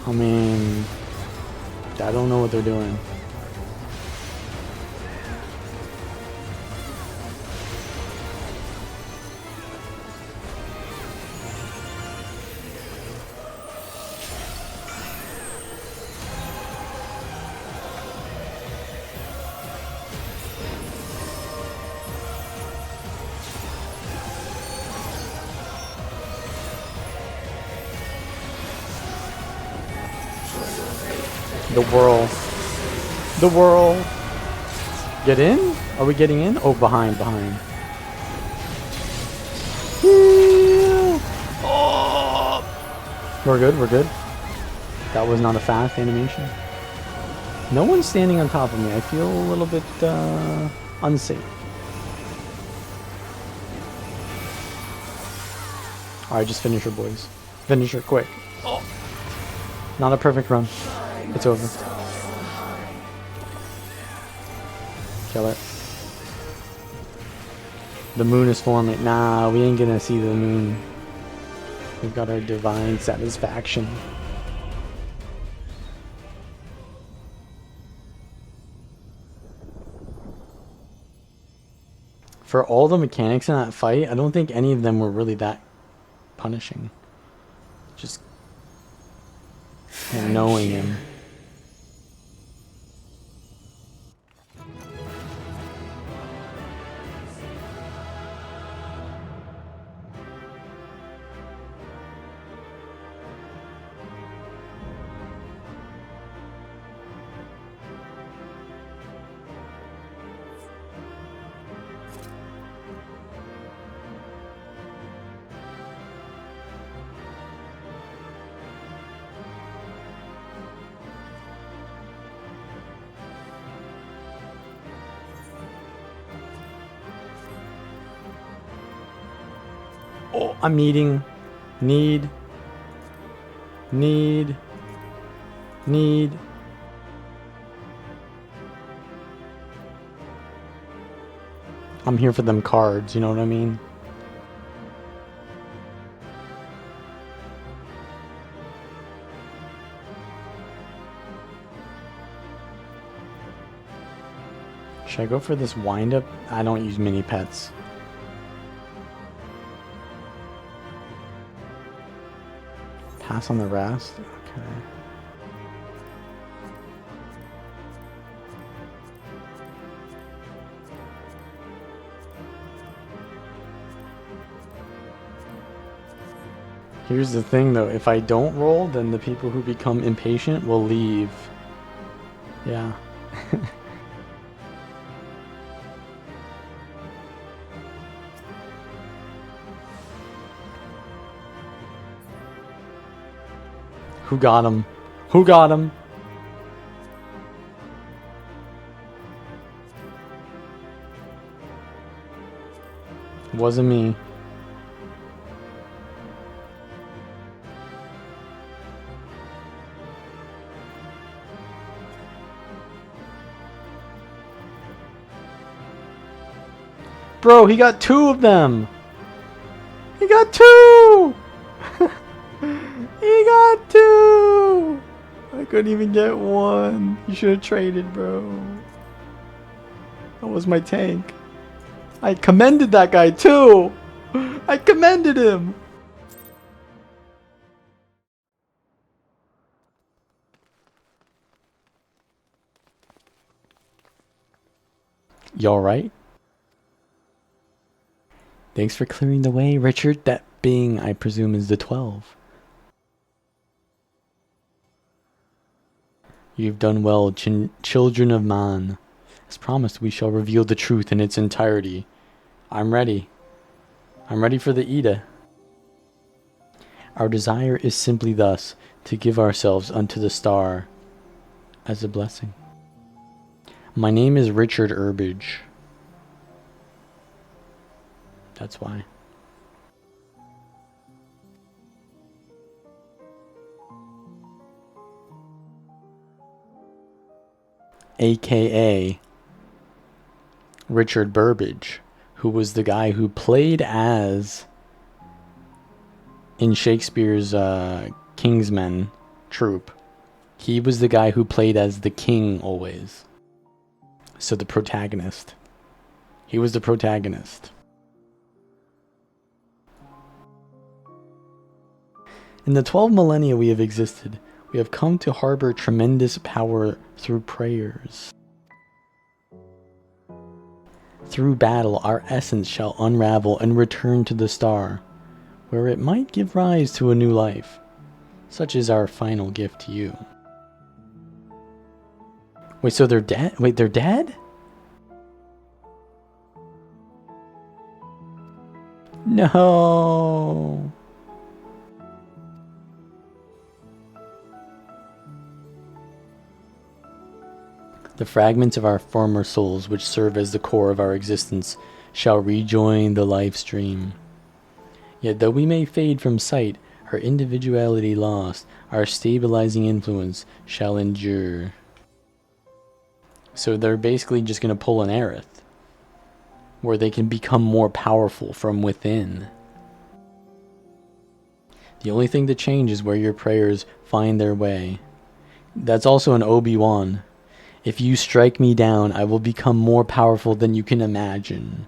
I mean, I don't know what they're doing. The whirl. The whirl. Get in? Are we getting in? Oh, behind. Oh! We're good. That was not a fast animation. No one's standing on top of me. I feel a little bit unsafe. Alright, just finish her, boys. Finish her quick. Oh. Not a perfect run. It's over. Kill it. The moon is forming. Nah, we ain't gonna see the moon. We've got our divine satisfaction. For all the mechanics in that fight, I don't think any of them were really that punishing. Just knowing him. Oh, I'm needing. Need. I'm here for them cards, you know what I mean? Should I go for this wind-up? I don't use mini pets. Pass on the rest? Okay. Here's the thing though, if I don't roll, then the people who become impatient will leave. Yeah. Who got him? Who got him? Wasn't me. Bro, he got two of them. He got two. He got two. I couldn't even get one. You should have traded, bro. That was my tank. I commended that guy too. I commended him. You alright? Thanks for clearing the way, Richard. That being, I presume, is the 12. You've done well, children of Man. As promised, we shall reveal the truth in its entirety. I'm ready. I'm ready for the Ida. Our desire is simply thus, to give ourselves unto the star as a blessing. My name is Richard Herbage. That's why. AKA Richard Burbage, who was the guy who played as, in Shakespeare's Kingsmen troupe, he was the guy who played as the king always. So the protagonist. He was the protagonist. In the 12 millennia we have existed, we have come to harbor tremendous power through prayers. Through battle, our essence shall unravel and return to the star, where it might give rise to a new life. Such is our final gift to you. Wait, so they're dead? Wait, they're dead? No. The fragments of our former souls, which serve as the core of our existence, shall rejoin the life stream. Yet though we may fade from sight, our individuality lost, our stabilizing influence shall endure. So they're basically just going to pull an Aerith, where they can become more powerful from within. The only thing that changes is where your prayers find their way. That's also an Obi-Wan. If you strike me down, I will become more powerful than you can imagine.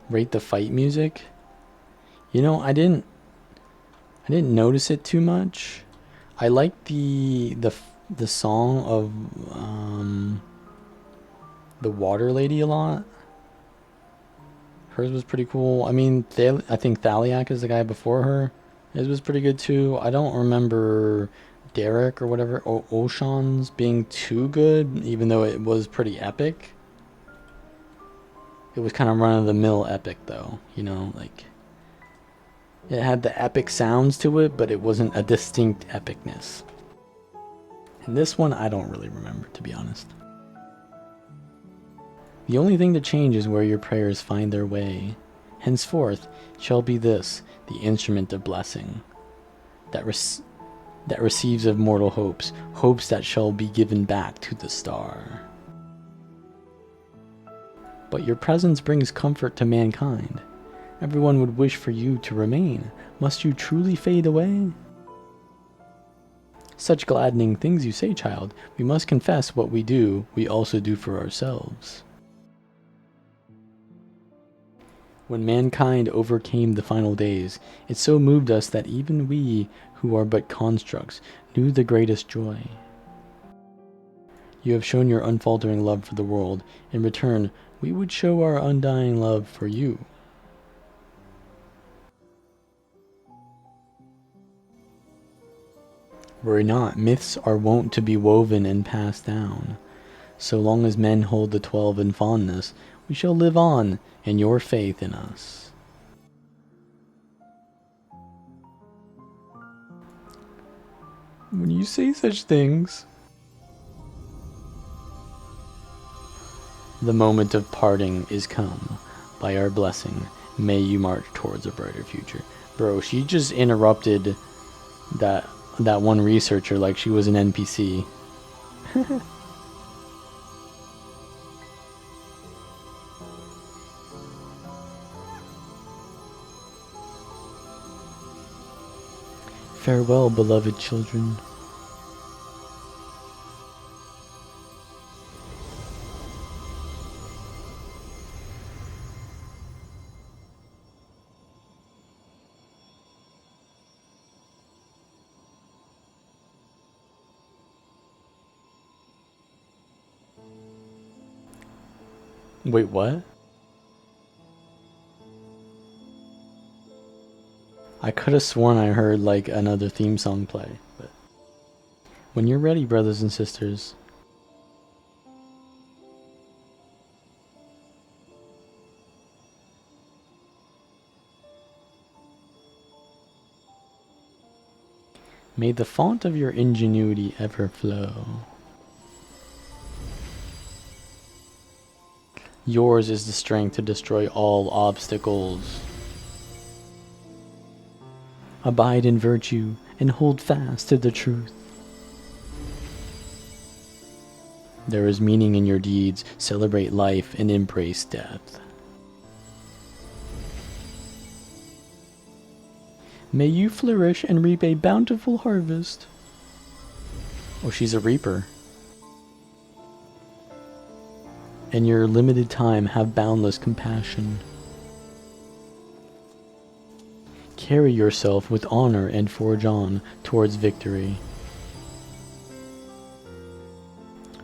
Rate the fight music? You know, I didn't notice it too much. I like the song of the Water Lady a lot. Hers was pretty cool. I mean, I think Thaliak is the guy before her. His was pretty good too. I don't remember Derek or whatever, Oshan's being too good, even though it was pretty epic. It was kind of run-of-the-mill epic though, you know, like it had the epic sounds to it, but it wasn't a distinct epicness. And this one, I don't really remember, to be honest. The only thing to change is where your prayers find their way. Henceforth shall be this, the instrument of blessing, that receives of mortal hopes, hopes that shall be given back to the star. But your presence brings comfort to mankind. Everyone would wish for you to remain. Must you truly fade away? Such gladdening things you say, child. We must confess what we do, we also do for ourselves. When mankind overcame the final days, it so moved us that even we, who are but constructs, knew the greatest joy. You have shown your unfaltering love for the world. In return, we would show our undying love for you. Worry not, myths are wont to be woven and passed down. So long as men hold the 12 in fondness, we shall live on in your faith in us. When you say such things, the moment of parting is come. By our blessing, may you march towards a brighter future. Bro, she just interrupted that one researcher like she was an NPC. Farewell, beloved children. Wait, what? I could have sworn I heard like another theme song play, but when you're ready, brothers and sisters. May the font of your ingenuity ever flow. Yours is the strength to destroy all obstacles. Abide in virtue and hold fast to the truth. There is meaning in your deeds. Celebrate life and embrace death. May you flourish and reap a bountiful harvest. Oh, she's a reaper. In your limited time, have boundless compassion. Carry yourself with honor and forge on towards victory.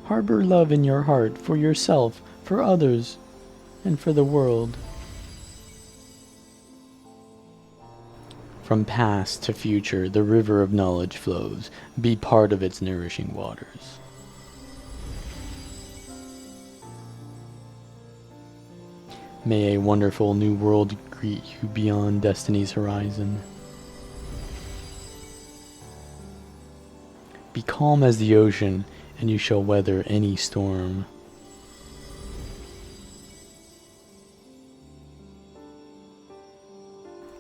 Harbor love in your heart for yourself, for others, and for the world. From past to future, the river of knowledge flows. Be part of its nourishing waters. May a wonderful new world greet you beyond destiny's horizon. Be calm as the ocean, and you shall weather any storm.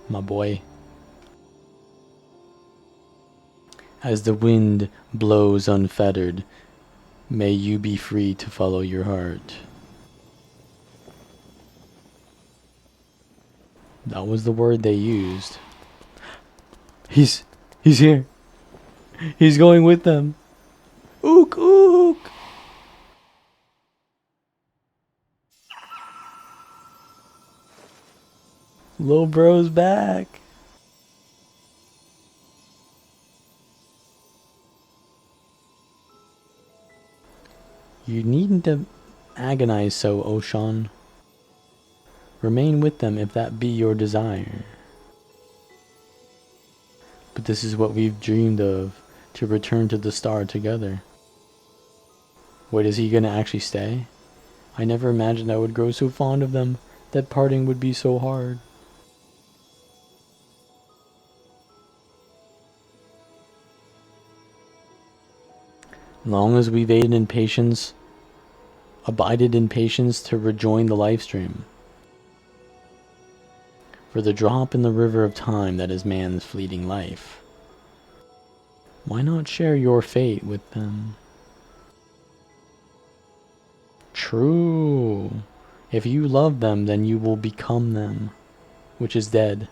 My boy. As the wind blows unfettered, may you be free to follow your heart. That was the word they used. He's here. He's going with them. Ook, ook. Lil bro's back. You needn't to agonize so, Oshan. Remain with them if that be your desire. But this is what we've dreamed of, to return to the star together. Wait, is he gonna actually stay? I never imagined I would grow so fond of them, that parting would be so hard. Long as we've abided in patience to rejoin the life stream. For the drop in the river of time that is man's fleeting life. Why not share your fate with them? True. If you love them, then you will become them, which is dead.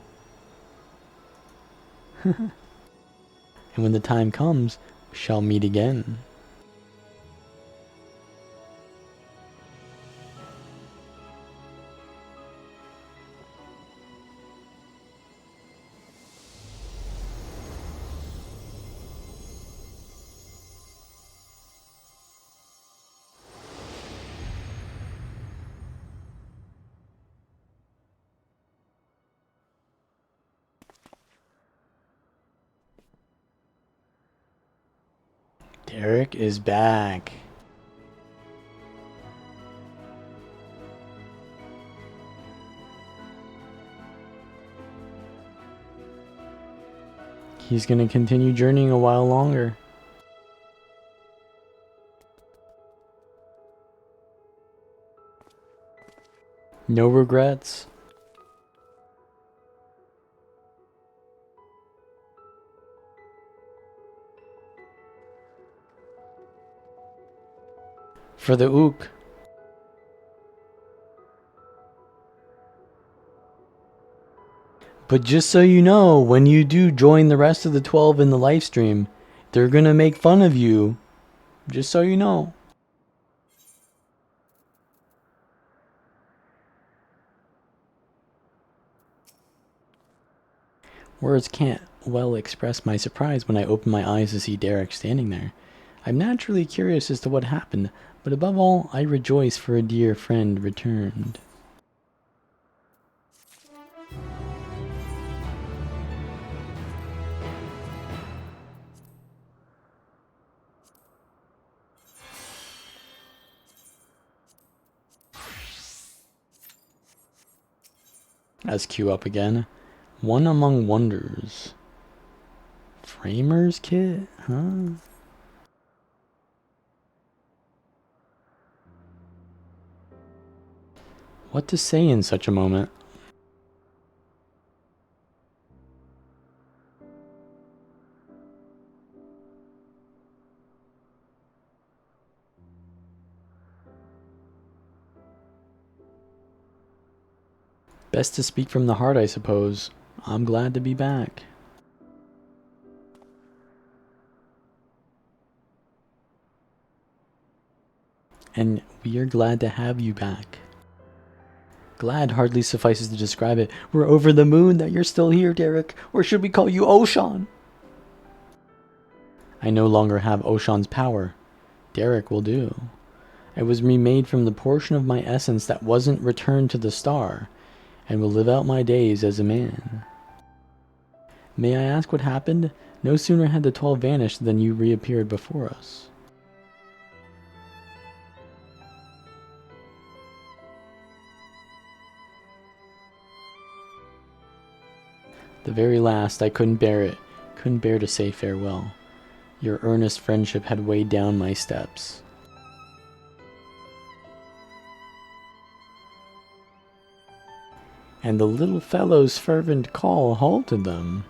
And when the time comes, we shall meet again. Derek is back. He's gonna continue journeying a while longer. No regrets. For the Ook. But just so you know, when you do join the rest of the 12 in the live stream, they're gonna make fun of you. Just so you know. Words can't well express my surprise when I open my eyes to see Derek standing there. I'm naturally curious as to what happened, but above all, I rejoice for a dear friend returned. SQ up again. One among wonders. Framer's kit? Huh? What to say in such a moment? Best to speak from the heart, I suppose. I'm glad to be back. And we are glad to have you back. Glad hardly suffices to describe it. We're over the moon that you're still here, Derek. Or should we call you Oshan? I no longer have Oshan's power. Derek will do. I was remade from the portion of my essence that wasn't returned to the star, and will live out my days as a man. May I ask what happened? No sooner had the 12 vanished than you reappeared before us. The very last, I couldn't bear it. Couldn't bear to say farewell. Your earnest friendship had weighed down my steps. And the little fellow's fervent call halted them.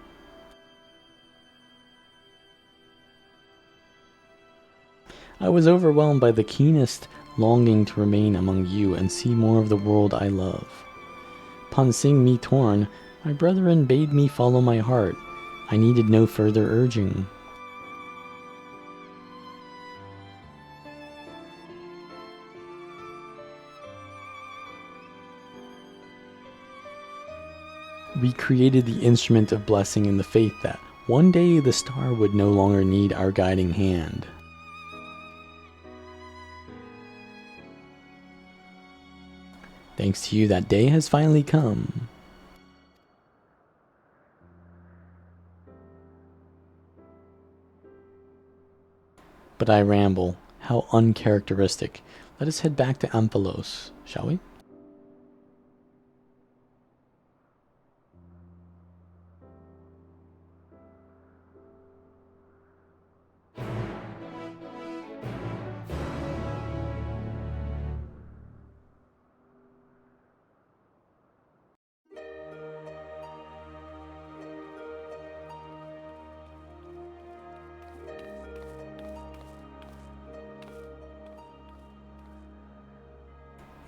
I was overwhelmed by the keenest longing to remain among you and see more of the world I love. Upon seeing me torn, my brethren bade me follow my heart. I needed no further urging. We created the instrument of blessing in the faith that one day the star would no longer need our guiding hand. Thanks to you, that day has finally come. But I ramble. How uncharacteristic. Let us head back to Amphilos, shall we?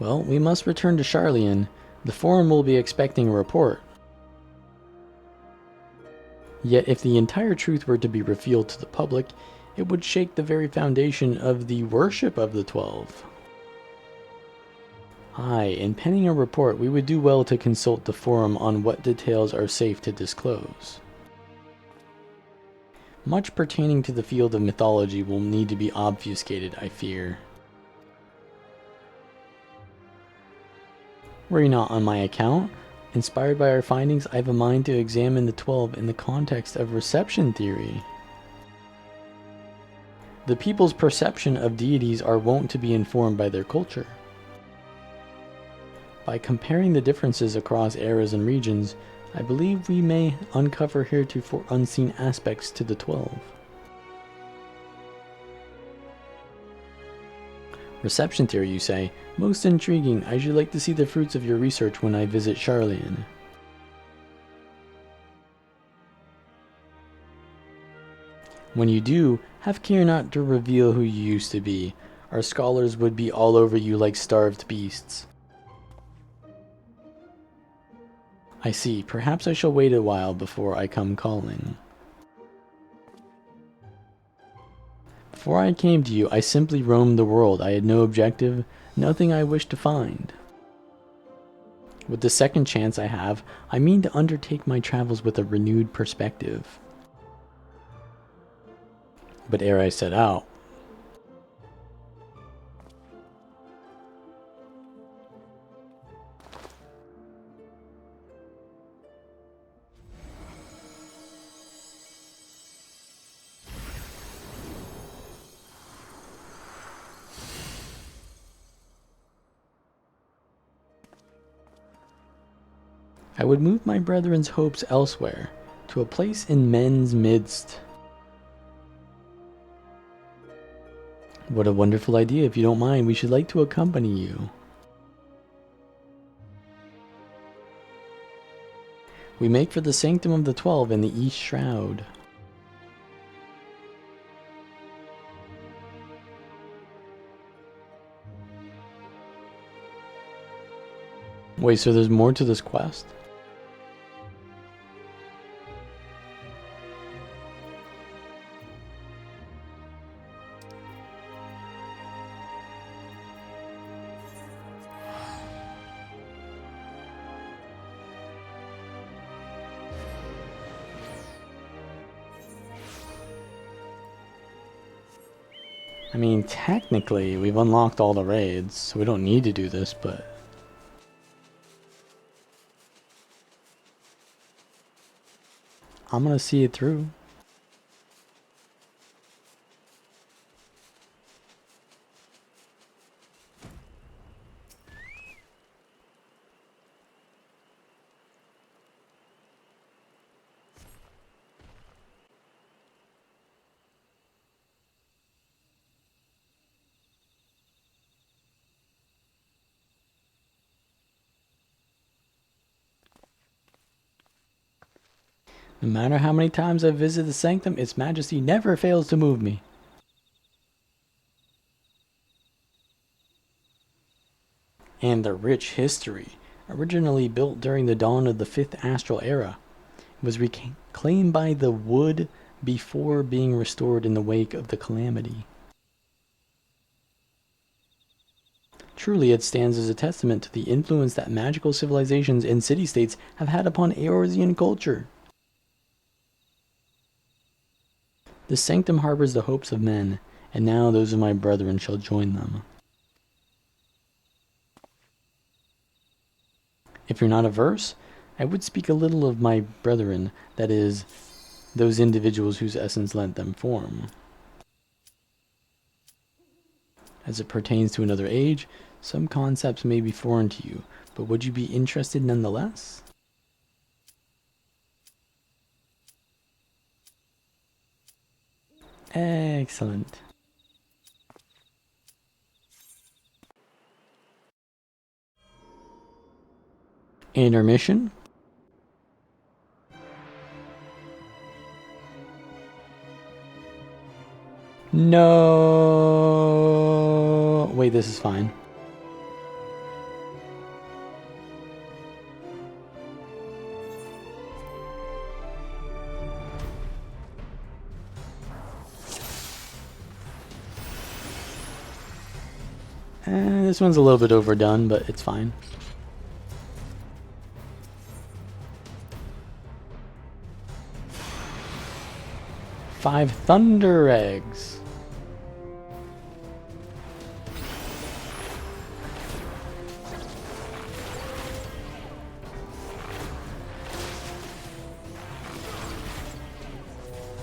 Well, we must return to Charlian. The Forum will be expecting a report. Yet if the entire truth were to be revealed to the public, it would shake the very foundation of the worship of the 12. Aye, in penning a report, we would do well to consult the Forum on what details are safe to disclose. Much pertaining to the field of mythology will need to be obfuscated, I fear. Worry not on my account. Inspired by our findings, I have a mind to examine the 12 in the context of reception theory. The people's perception of deities are wont to be informed by their culture. By comparing the differences across eras and regions, I believe we may uncover heretofore unseen aspects to the 12. Reception theory, you say? Most intriguing. I should like to see the fruits of your research when I visit Charlian. When you do, have care not to reveal who you used to be. Our scholars would be all over you like starved beasts. I see. Perhaps I shall wait a while before I come calling. Before I came to you, I simply roamed the world. I had no objective, nothing I wished to find. With the second chance I have, I mean to undertake my travels with a renewed perspective. But ere I set out, I would move my brethren's hopes elsewhere, to a place in men's midst. What a wonderful idea. If you don't mind, we should like to accompany you. We make for the Sanctum of the 12 in the East Shroud. Wait, so there's more to this quest? I mean, technically, we've unlocked all the raids, so we don't need to do this, but... I'm gonna see it through. No matter how many times I visit the Sanctum, its majesty never fails to move me. And the rich history, originally built during the dawn of the 5th Astral Era, was reclaimed by the wood before being restored in the wake of the Calamity. Truly, it stands as a testament to the influence that magical civilizations and city-states have had upon Eorzean culture. The Sanctum harbors the hopes of men, and now those of my brethren shall join them. If you're not averse, I would speak a little of my brethren, that is, those individuals whose essence lent them form. As it pertains to another age, some concepts may be foreign to you, but would you be interested nonetheless? Excellent. Intermission. No. Wait, this is fine. This one's a little bit overdone, but it's fine. Five Thunder Eggs.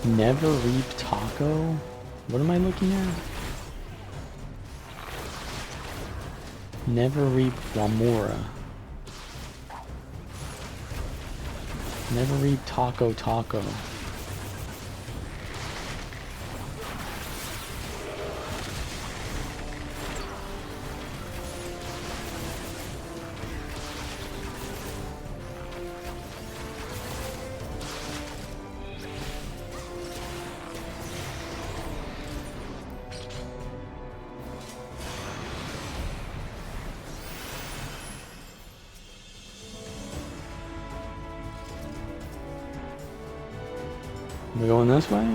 Never Reap Taco? What am I looking at? Never Reap Wamora. Never Reap Taco Taco. We're going this way?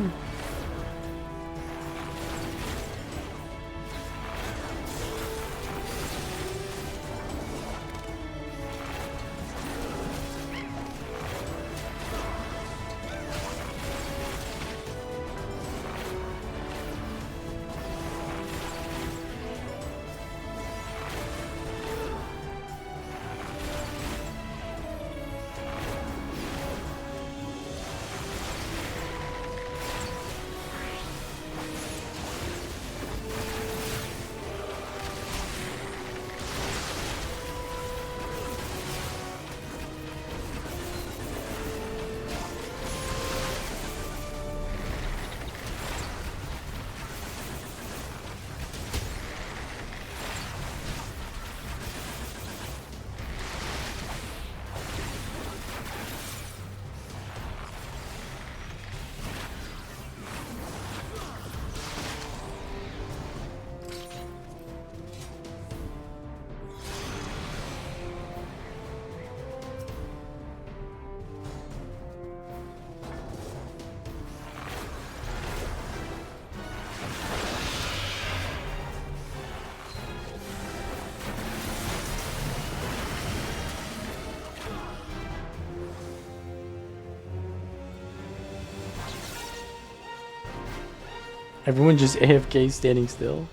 Everyone just AFK standing still.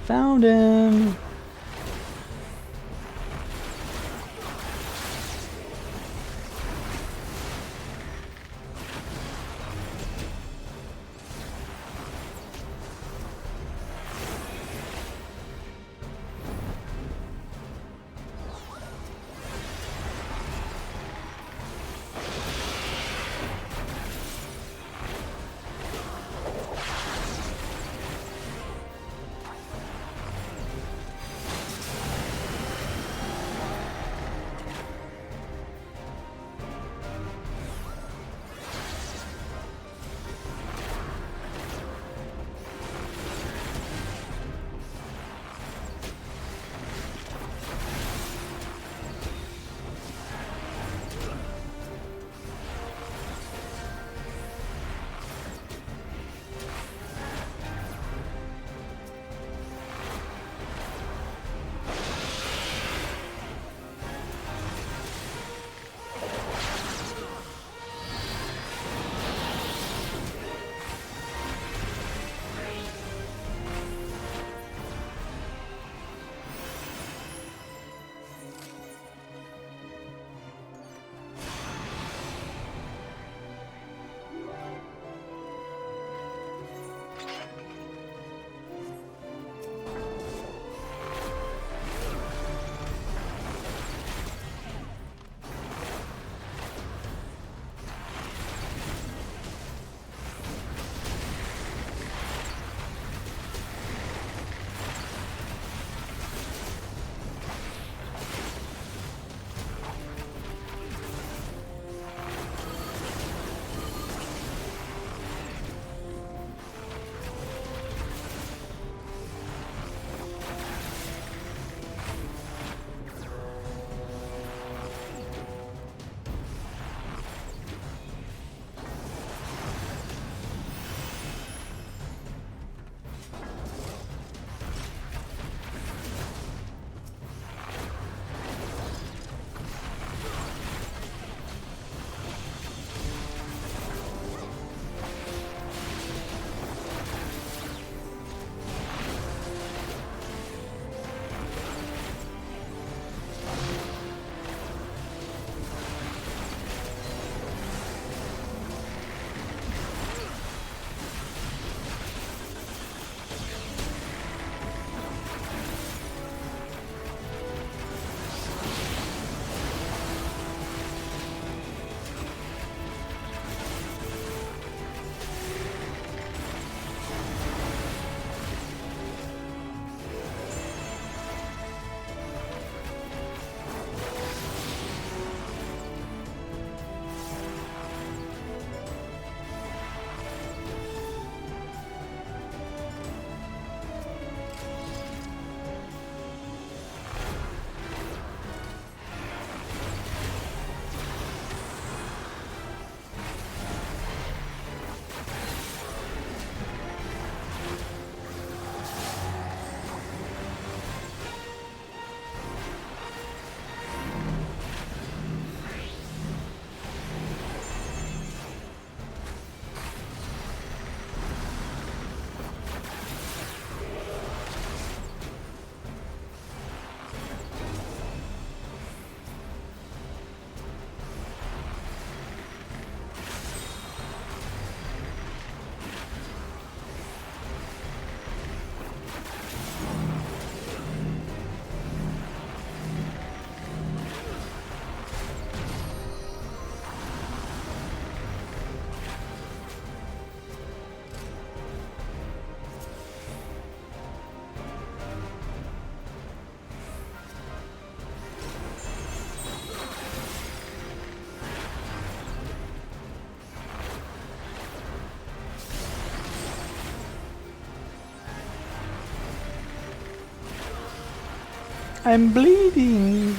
Found him. I'm bleeding.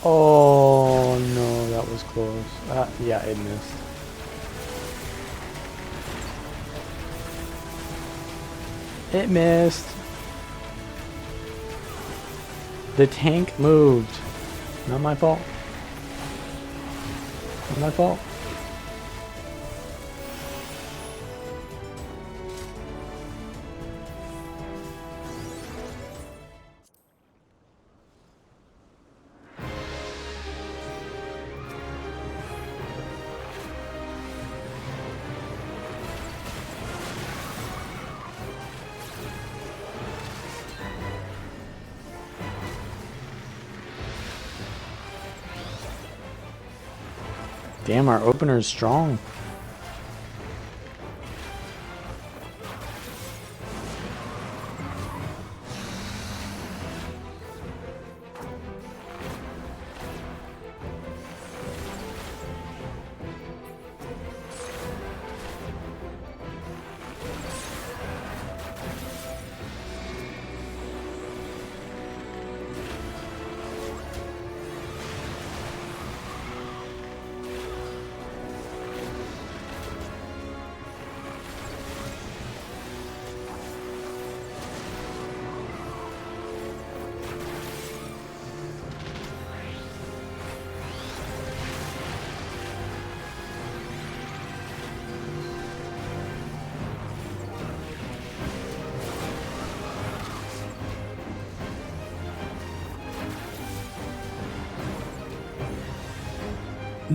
Oh no, that was close. Yeah, it missed. It missed. The tank moved. Not my fault. Not my fault. Damn, our opener is strong.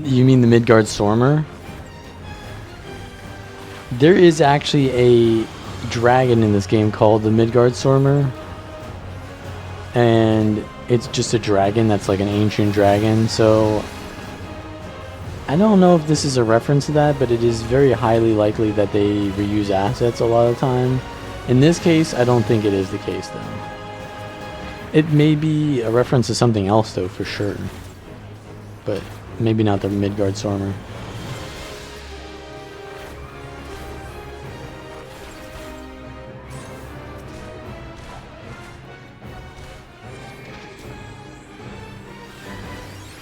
You mean the Midgard Stormer? There is actually a dragon in this game called the Midgard Stormer. And it's just a dragon that's like an ancient dragon. So I don't know if this is a reference to that, but it is very highly likely that they reuse assets a lot of the time. In this case, I don't think it is the case though. It may be a reference to something else though, for sure. But maybe not the Midgard Stormer.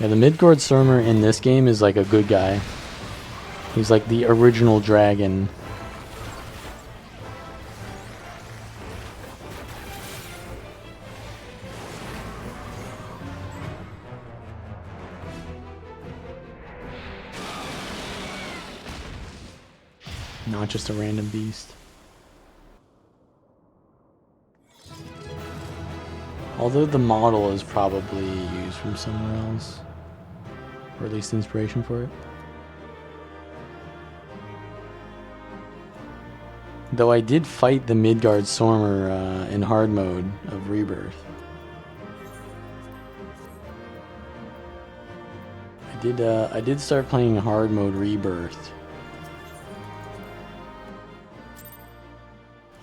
Yeah, the Midgard Stormer in this game is like a good guy. He's like the original dragon. Not just a random beast. Although the model is probably used from somewhere else. Or at least inspiration for it. Though I did fight the Midgard Stormer in hard mode of Rebirth. I did start playing hard mode Rebirth.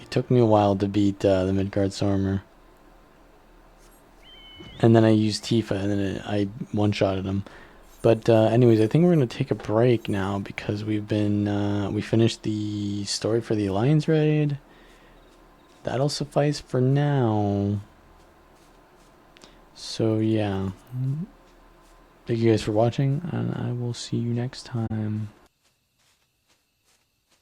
It took me a while to beat the Midgard Stormer. And then I used Tifa and then I one-shotted him. But anyways, I think we're going to take a break now because we finished the story for the Alliance raid. That'll suffice for now. So yeah. Thank you guys for watching, and I will see you next time.